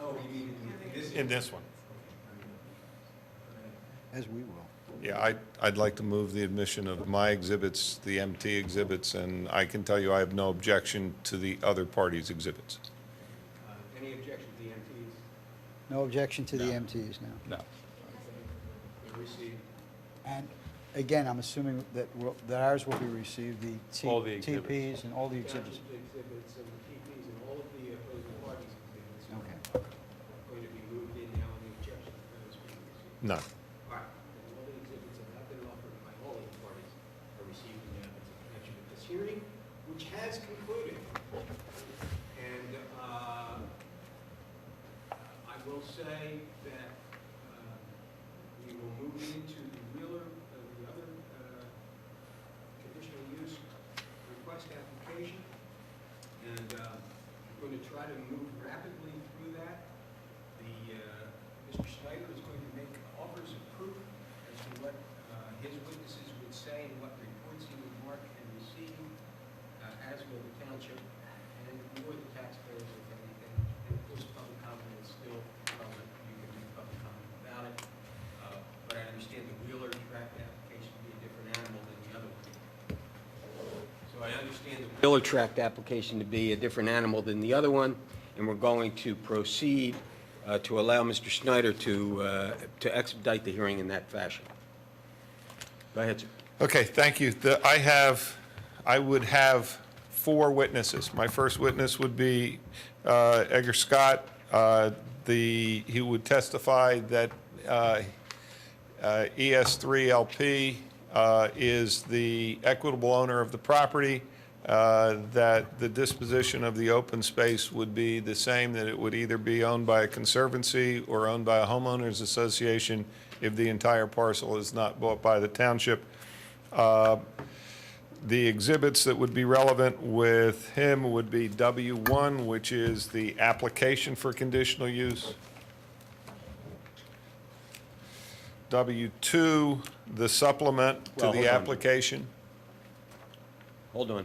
Oh, you mean in this? In this one. As we will. Yeah, I'd like to move the admission of my exhibits, the MT exhibits, and I can tell you I have no objection to the other parties' exhibits. Any objection to the MTs? No objection to the MTs now. No. Received. And again, I'm assuming that that ours will be received, the All the exhibits. TPs and all the exhibits. Exhibits and the TPs and all of the opposing parties' exhibits. Okay. Going to be moved in now, any objection to those being received? No. All right, all the exhibits that have been offered by all of the parties are received in the connection with this hearing, which has concluded. And I will say that we will move into the Wheeler, the other conditional use request application. And I'm going to try to move rapidly through that. Mr. Snyder is going to make offers of proof as to what his witnesses would say and what reports he would mark and receive, as will the township and more the taxpayers, if anything. And of course, public comment is still relevant. You can make public comment about it. But I understand the Wheeler tract application to be a different animal than the other one. So I understand the Wheeler tract application to be a different animal than the other one, and we're going to proceed to allow Mr. Snyder to expedite the hearing in that fashion. Go ahead, sir. Okay, thank you. I would have 4 witnesses. My first witness would be Edgar Scott. He would testify that ES3LP is the equitable owner of the property, that the disposition of the open space would be the same, that it would either be owned by a conservancy or owned by a homeowners association if the entire parcel is not bought by the township. The exhibits that would be relevant with him would be W1, which is the application for conditional use. W2, the supplement to Well, the hold on. application. Hold on.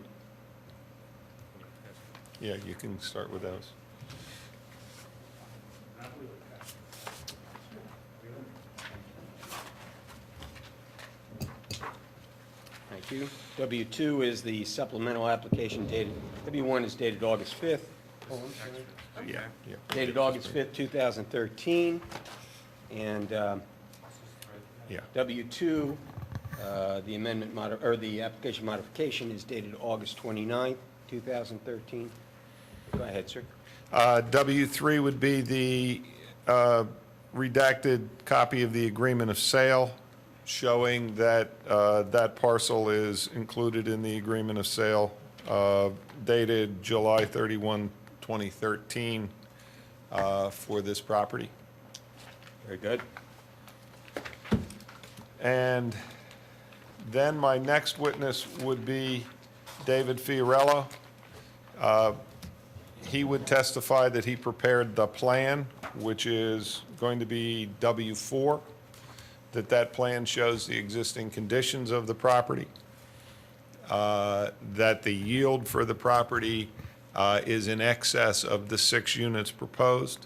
Yeah, you can start with those. Thank you. W2 is the supplemental application dated, W1 is dated August 5th. Yeah, yeah. Dated August 5th, 2013. And Yeah. W2, the amendment, or the application modification is dated August 29th, 2013. Go ahead, sir. W3 would be the redacted copy of the agreement of sale, showing that that parcel is included in the agreement of sale, dated July 31, 2013, for this property. Very good. And Then my next witness would be David Fiorello. He would testify that he prepared the plan, which is going to be W4, that plan shows the existing conditions of the property, that the yield for the property is in excess of the 6 units proposed,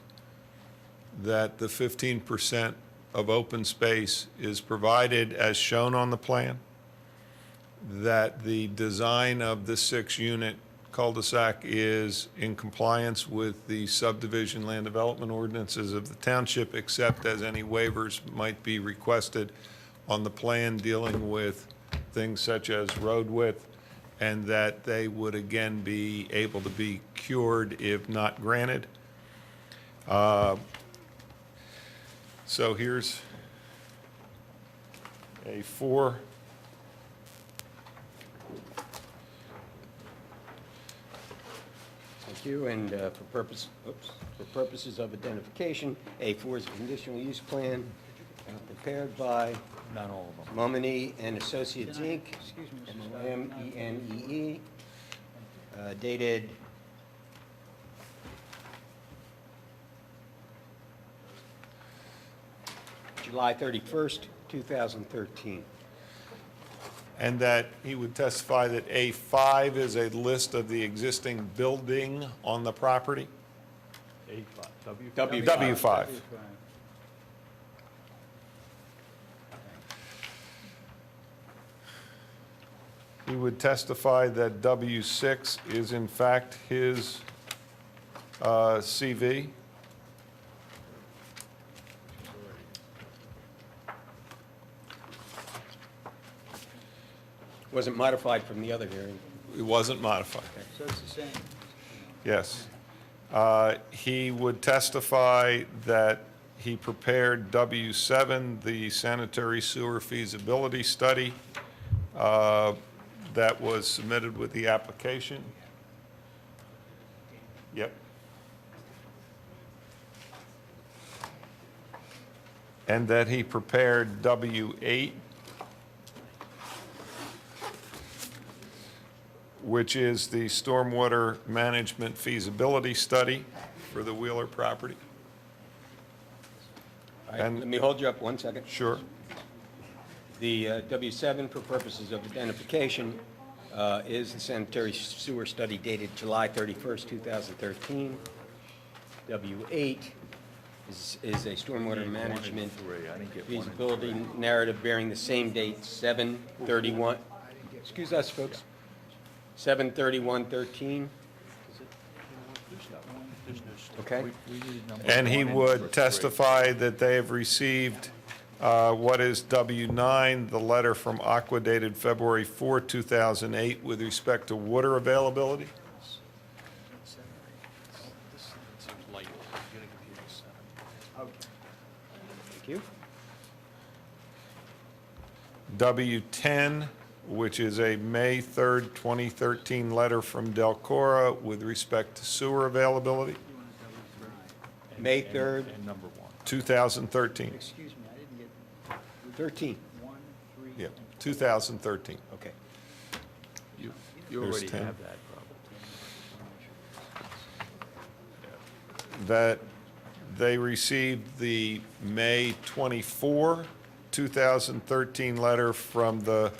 that the 15% of open space is provided as shown on the plan, that the design of the 6-unit cul-de-sac is in compliance with the subdivision land development ordinances of the township, except as any waivers might be requested on the plan dealing with things such as road width, and that they would again be able to be cured if not granted. So here's a 4. Thank you, and for purposes of identification, A4 is a conditional use plan prepared by Not all of them. Momini and Associates, Inc., M-E-N-E-E, dated July 31st, 2013. And that he would testify that A5 is a list of the existing building on the property? W5. He would testify that W6 is in fact his CV. Wasn't modified from the other hearing. It wasn't modified. So it's the same. Yes. He would testify that he prepared W7, the sanitary sewer feasibility study that was submitted with the application. Yep. And that he prepared W8, which is the stormwater management feasibility study for the Wheeler property. All right, let me hold you up 1 second. Sure. The W7, for purposes of identification, is the sanitary sewer study dated July 31st, 2013. W8 is a stormwater management feasibility narrative bearing the same date, 7/31. Excuse us, folks. 7/31/13. Okay. And he would testify that they have received what is W9, the letter from Aqua dated February 4, 2008, with respect to water availability. Thank you. W10, which is a May 3rd, 2013 letter from Delcora with respect to sewer availability. May 3rd. 2013. Excuse me, I didn't get 13. 1, 3. Yeah, 2013. Okay. You There's already 10. have that, probably. That they received the May 24, 2013 letter from the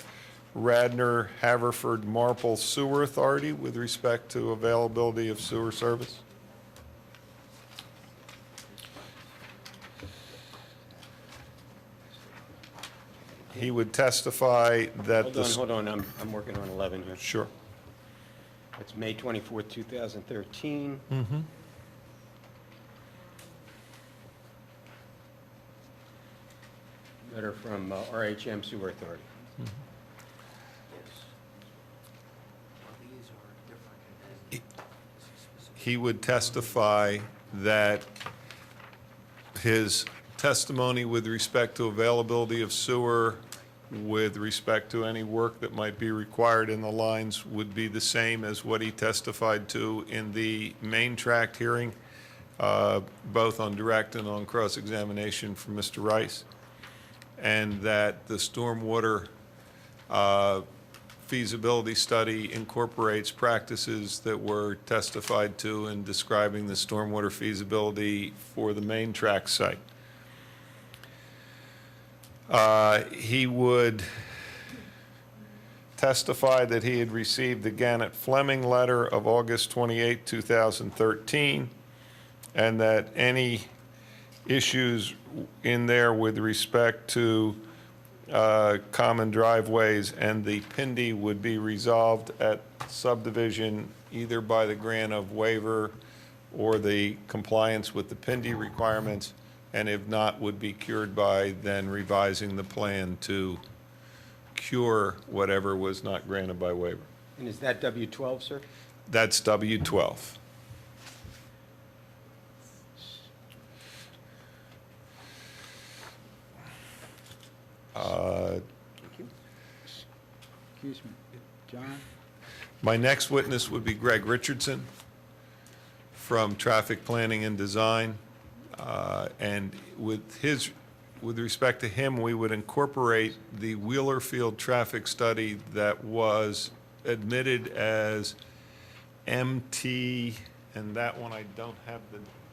Radnor Haverford Marple Sewer Authority with respect to availability of sewer service. He would testify that Hold on, I'm working on 11 here. Sure. It's May 24th, 2013. Mm-hmm. Letter from RHM Sewer Authority. He would testify that his testimony with respect to availability of sewer, with respect to any work that might be required in the lines, would be the same as what he testified to in the main tract hearing, both on direct and on cross-examination from Mr. Rice, and that the stormwater feasibility study incorporates practices that were testified to in describing the stormwater feasibility for the main track site. He would testify that he had received the Gannett Fleming letter of August 28, 2013, and that any issues in there with respect to common driveways and the PIND would be resolved at subdivision either by the grant of waiver or the compliance with the PIND requirements, and if not, would be cured by then revising the plan to cure whatever was not granted by waiver. And is that W-12, sir? That's W-12. Excuse me, John? My next witness would be Greg Richardson from Traffic Planning and Design. And with respect to him, we would incorporate the Wheeler Field traffic study that was admitted as MT, and that one I don't have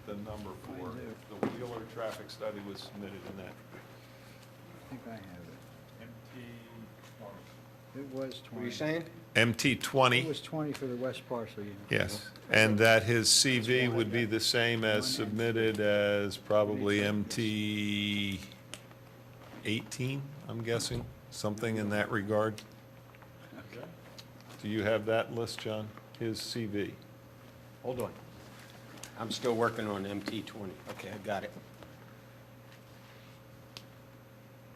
the number for. The Wheeler traffic study was submitted in that. I think I have it. It was 20. What are you saying? MT 20. It was 20 for the west parcel unit. Yes, and that his CV would be the same as submitted as probably MT 18, I'm guessing, something in that regard. Do you have that list, John? His CV? Hold on. I'm still working on MT-20. Okay, I got it.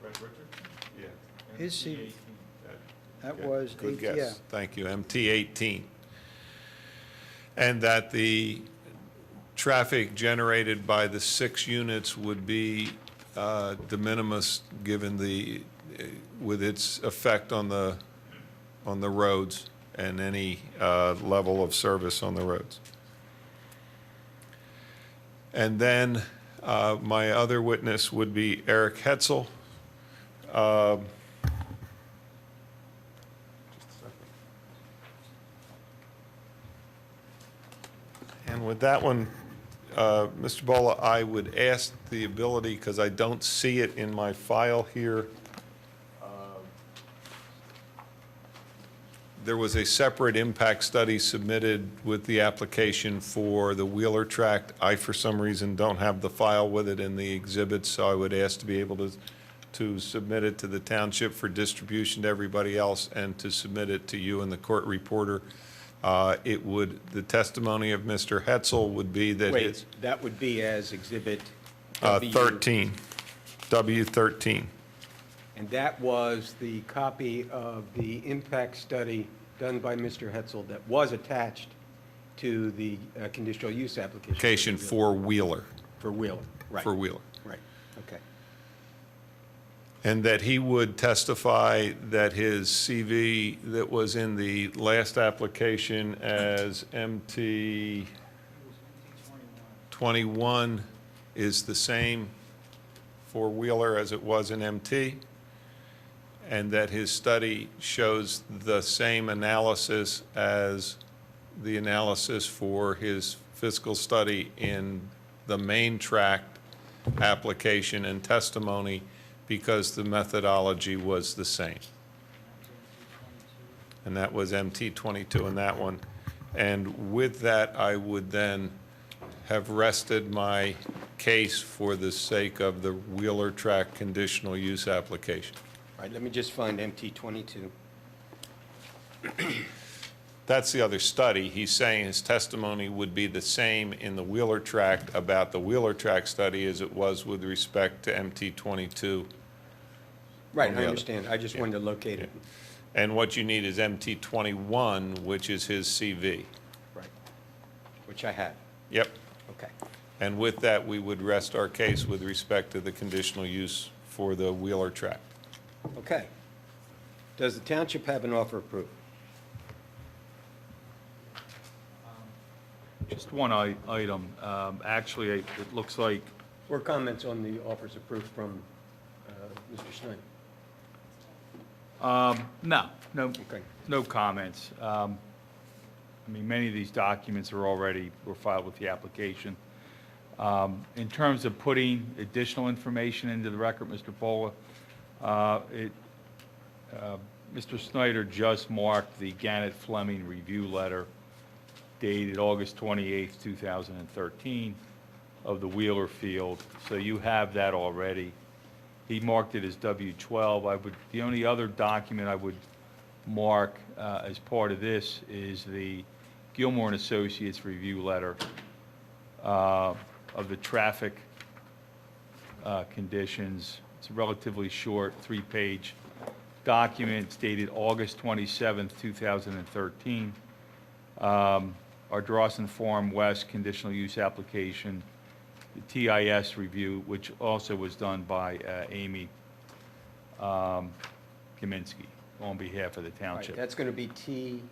Greg Richardson? Yeah. His CV, that was, Good yeah. guess. Thank you, MT 18. And that the traffic generated by the 6 units would be de minimis given the, with its effect on the roads and any level of service on the roads. And then my other witness would be Eric Hetzel. And with that one, Mr. Bola, I would ask the ability, because I don't see it in my file here. There was a separate impact study submitted with the application for the Wheeler tract. I, for some reason, don't have the file with it in the exhibit, so I would ask to be able to submit it to the township for distribution to everybody else and to submit it to you and the court reporter. The testimony of Mr. Hetzel would be that Wait, that would be as Exhibit 13, W13. And that was the copy of the impact study done by Mr. Hetzel that was attached to the conditional use application. Application for Wheeler. For Wheeler, right. For Wheeler. Right, okay. And that he would testify that his CV that was in the last application as MT 21 is the same for Wheeler as it was in MT, and that his study shows the same analysis as the analysis for his fiscal study in the main tract application and testimony, because the methodology was the same. And that was MT 22 in that one. And with that, I would then have rested my case for the sake of the Wheeler tract conditional use application. All right, let me just find MT 22. That's the other study. He's saying his testimony would be the same in the Wheeler tract about the Wheeler tract study as it was with respect to MT 22. Right, I understand. I just wanted to locate it. And what you need is MT 21, which is his CV. Right, which I had. Yep. Okay. And with that, we would rest our case with respect to the conditional use for the Wheeler tract. Okay. Does the township have an offer of proof? Just one item. Actually, it looks like, Or comments on the offers of proof from Mr. Stein? No, no comments. I mean, many of these documents were filed with the application. In terms of putting additional information into the record, Mr. Bola, Mr. Snyder just marked the Gannett Fleming review letter dated August 28th, 2013 of the Wheeler Field, so you have that already. He marked it as W-12. The only other document I would mark as part of this is the Gilmore and Associates review letter of the traffic conditions. It's a relatively short 3-page document. It's dated August 27th, 2013. Ardrossan Farm West conditional use application, the TIS review, which also was done by Amy Kaminsky on behalf of the Right, township. that's going to be T,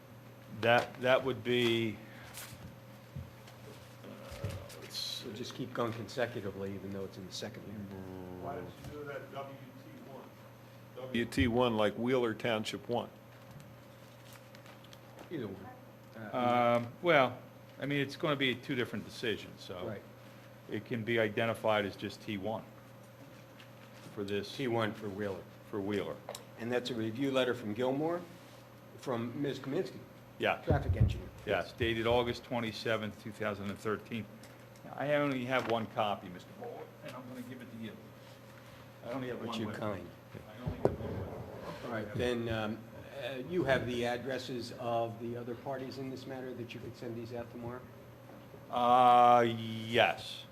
That would be, so just keep going consecutively, even though it's in the second year. Why don't you do that WT1? WT1 like Wheeler Township 1. Either one. well, I mean, it's going to be two different decisions, so. Right. It can be identified as just T1 for this. T1 for Wheeler. For Wheeler. And that's a review letter from Gilmore, from Ms. Kaminsky, Yeah, traffic engineer. yes, dated August 27th, 2013. I only have one copy, Mr. Bola, and I'm going to give it to you. I only have one. Which you with me. kind. I only have one with me. All right, then you have the addresses of the other parties in this matter that you could send these out tomorrow? Yes.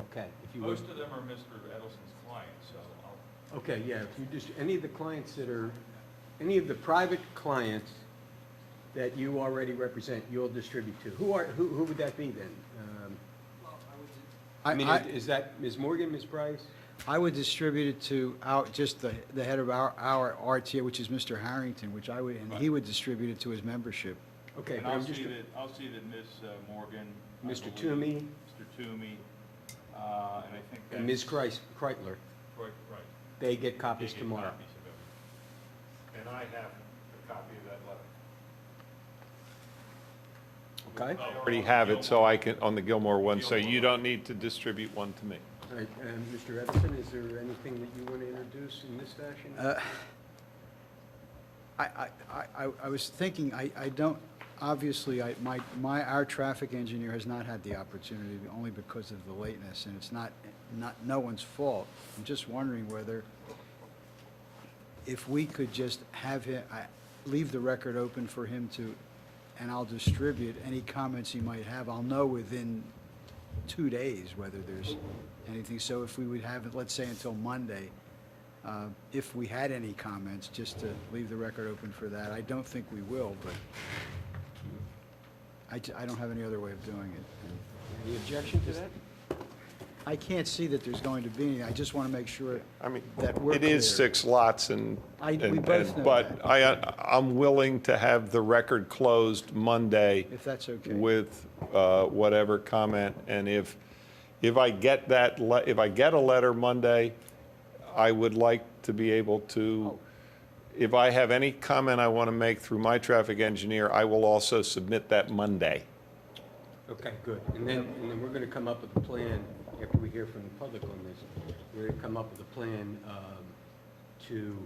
Okay, if you would. Most of them are Mr. Edelson's clients, so I'll. Okay, yeah, if you just, any of the clients that are, any of the private clients that you already represent, you'll distribute to. Who would that be then? I mean, is that Ms. Morgan, Ms. Price? I would distribute it to just the head of our RTA, which is Mr. Harrington, which I would, and he would distribute it to his membership. Okay, And but I'll I'm just, see that Ms. Morgan. I Mr. believe, Toomey. Mr. Toomey, and I think that's. and Ms. Kreitler, Right. they get copies They get tomorrow. copies of it. And I have a copy of that letter. Okay? I already have it, so I can, on the Gilmore one, so you don't need to distribute one to me. All right, Mr. Edison, is there anything that you want to introduce in this fashion? I was thinking, I don't, obviously, our traffic engineer has not had the opportunity, only because of the lateness, and it's not no one's fault. I'm just wondering whether, if we could just have him, leave the record open for him to, and I'll distribute any comments he might have. I'll know within 2 days whether there's anything. So if we would have it, let's say until Monday, if we had any comments, just to leave the record open for that. I don't think we will, but I don't have any other way of doing it. Any objection to that? I can't see that there's going to be any. I just want to make sure I mean, that we're it is clear. 6 lots and, we both know but I'm willing to have the record closed Monday If that's okay. with whatever comment, and if I get that, if I get a letter Monday, I would like to be able to, if I have any comment I want to make through my traffic engineer, I will also submit that Monday. Okay, good. And then we're going to come up with a plan, after we hear from the public on this, we're going to come up with a plan to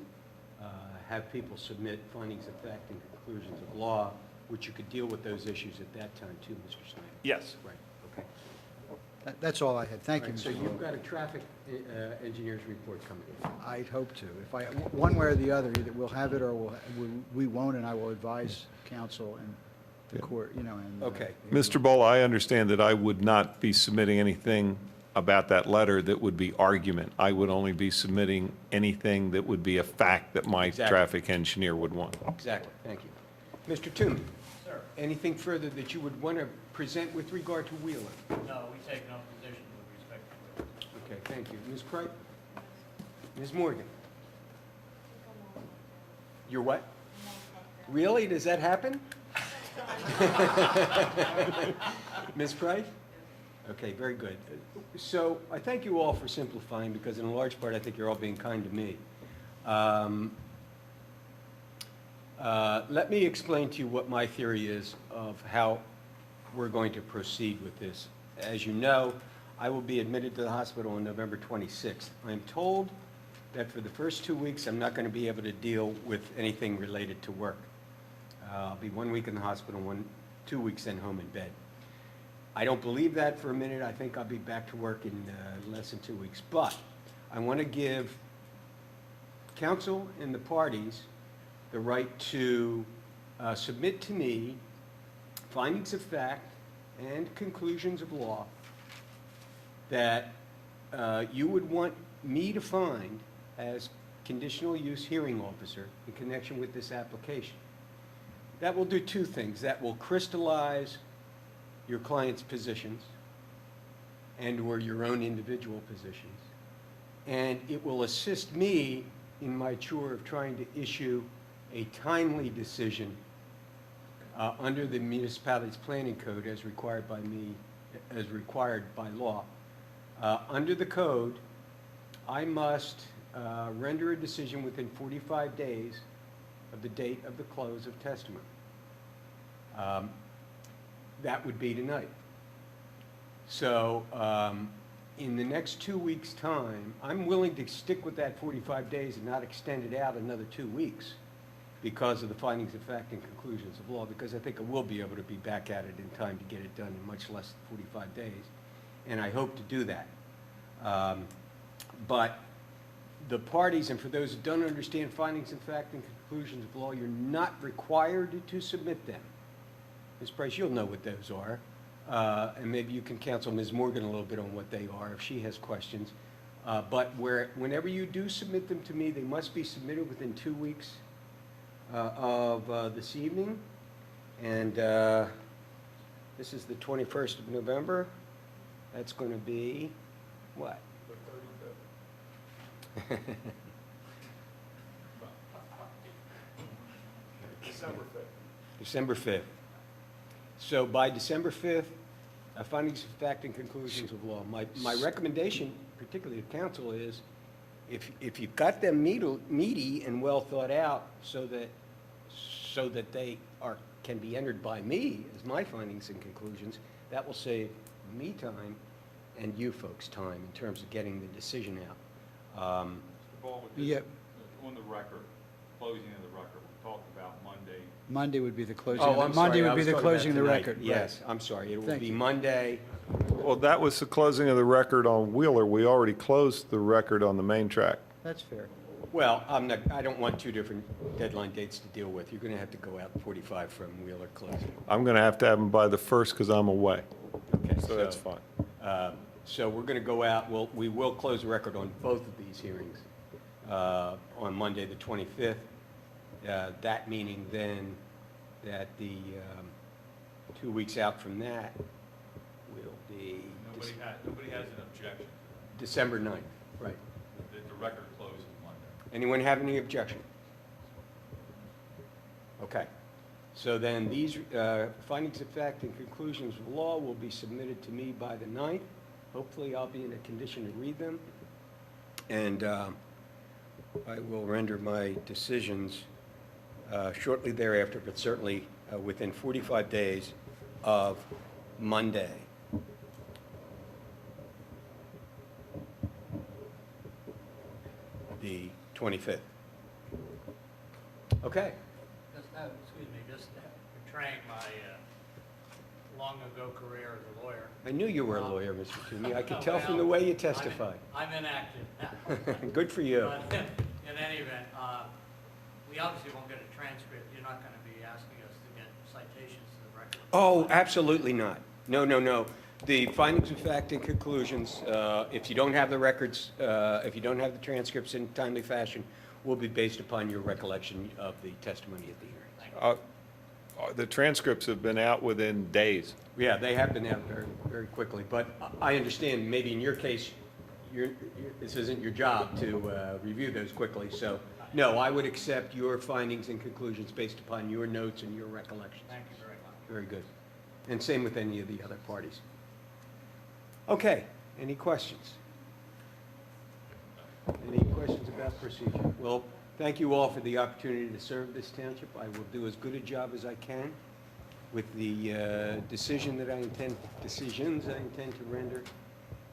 have people submit findings of fact and conclusions of law, which you could deal with those issues at that time too, Mr. Snyder. Yes. Right, okay. That's all I had. Thank you, All right, so Mr. you've Lowe. got a traffic engineer's report coming. I'd hope to. One way or the other, either we'll have it or we won't, and I will advise council and the court, and. Okay. Mr. Bola, I understand that I would not be submitting anything about that letter that would be argument. I would only be submitting anything that would be a fact that my Exactly. traffic engineer would want. Exactly, thank you. Mr. Toomey? Sir. Anything further that you would want to present with regard to Wheeler? No, we take no position with respect to it. Okay, thank you. Ms. Cripe? Ms. Morgan? You're what? Really? Does that happen? Ms. Cripe? Okay, very good. So I thank you all for simplifying, because in a large part, I think you're all being kind to me. Let me explain to you what my theory is of how we're going to proceed with this. As you know, I will be admitted to the hospital on November 26th. I'm told that for the first 2 weeks, I'm not going to be able to deal with anything related to work. I'll be 1 week in the hospital, 2 weeks then home in bed. I don't believe that for a minute. I think I'll be back to work in less than 2 weeks. But I want to give counsel and the parties the right to submit to me findings of fact and conclusions of law that you would want me to find as conditional use hearing officer in connection with this application. That will do two things. That will crystallize your client's positions and/or your own individual positions. And it will assist me in my chore of trying to issue a timely decision under the municipality's planning code as required by law. Under the code, I must render a decision within 45 days of the date of the close of testimony. That would be tonight. So in the next 2 weeks' time, I'm willing to stick with that 45 days and not extend it out another 2 weeks because of the findings of fact and conclusions of law, because I think I will be able to be back at it in time to get it done in much less than 45 days. And I hope to do that. But the parties, and for those who don't understand findings of fact and conclusions of law, you're not required to submit them. Ms. Price, you'll know what those are. And maybe you can counsel Ms. Morgan a little bit on what they are if she has questions. But whenever you do submit them to me, they must be submitted within 2 weeks of this evening. And this is the 21st of November. That's going to be what? The 35th. December 5th. December 5th. So by December 5th, findings of fact and conclusions of law. My recommendation, particularly to council, is if you've got them meaty and well thought out so that they can be entered by me as my findings and conclusions, that will save me time and you folks time in terms of getting the decision out. Mr. Ball, with this, Yeah. on the record, closing of the record, we talked about Monday. Monday would be the closing. Oh, I'm sorry. Monday I would be was the talking about closing of the tonight. record. right. Yes, I'm sorry. It will Thank be you. Monday. Well, that was the closing of the record on Wheeler. We already closed the record on the main track. That's fair. Well, I don't want two different deadline dates to deal with. You're going to have to go out 45 from Wheeler closing. I'm going to have them by the 1st because I'm away. Okay, So that's fine. So we're going to go out, we will close the record on both of these hearings on Monday, the 25th. That meaning then that the 2 weeks out from that will be Nobody has an objection. December 9th, right. The record closes Monday. Anyone have any objection? Okay. So then these findings of fact and conclusions of law will be submitted to me by the 9th. Hopefully I'll be in a condition to read them. And I will render my decisions shortly thereafter, but certainly within 45 days of Monday. The 25th. Okay. Excuse me, just portraying my long ago career as a lawyer. I knew you were a lawyer, Mr. Toomey. I could tell from the way you testified. I'm inactive now. Good for you. But in any event, we obviously won't get a transcript. You're not going to be asking us to get citations to the record. Oh, absolutely not. No, no, no. The findings of fact and conclusions, if you don't have the records, if you don't have the transcripts in timely fashion, will be based upon your recollection of the testimony at the hearing. The transcripts have been out within days. Yeah, they have been out very, very quickly, but I understand maybe in your case, this isn't your job to review those quickly, so no, I would accept your findings and conclusions based upon your notes and your recollections. Thank you very much. Very good. And same with any of the other parties. Okay, any questions? Any questions about procedure? Well, Thank you all for the opportunity to serve this township. I will do as good a job as I can with the decisions I intend to render.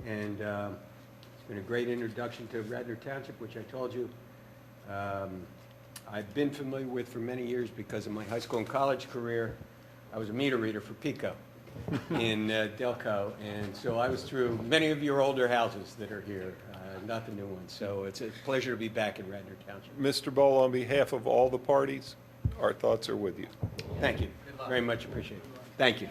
And it's been a great introduction to Radnor Township, which I told you I've been familiar with for many years because of my high school and college career. I was a meter reader for PICO in Delco, and so I was through many of your older houses that are here, not the new ones. So it's a pleasure to be back in Radnor Township. Mr. Bowl, on behalf of all the parties, our thoughts are with you. Thank you. Very much appreciated. Thank you.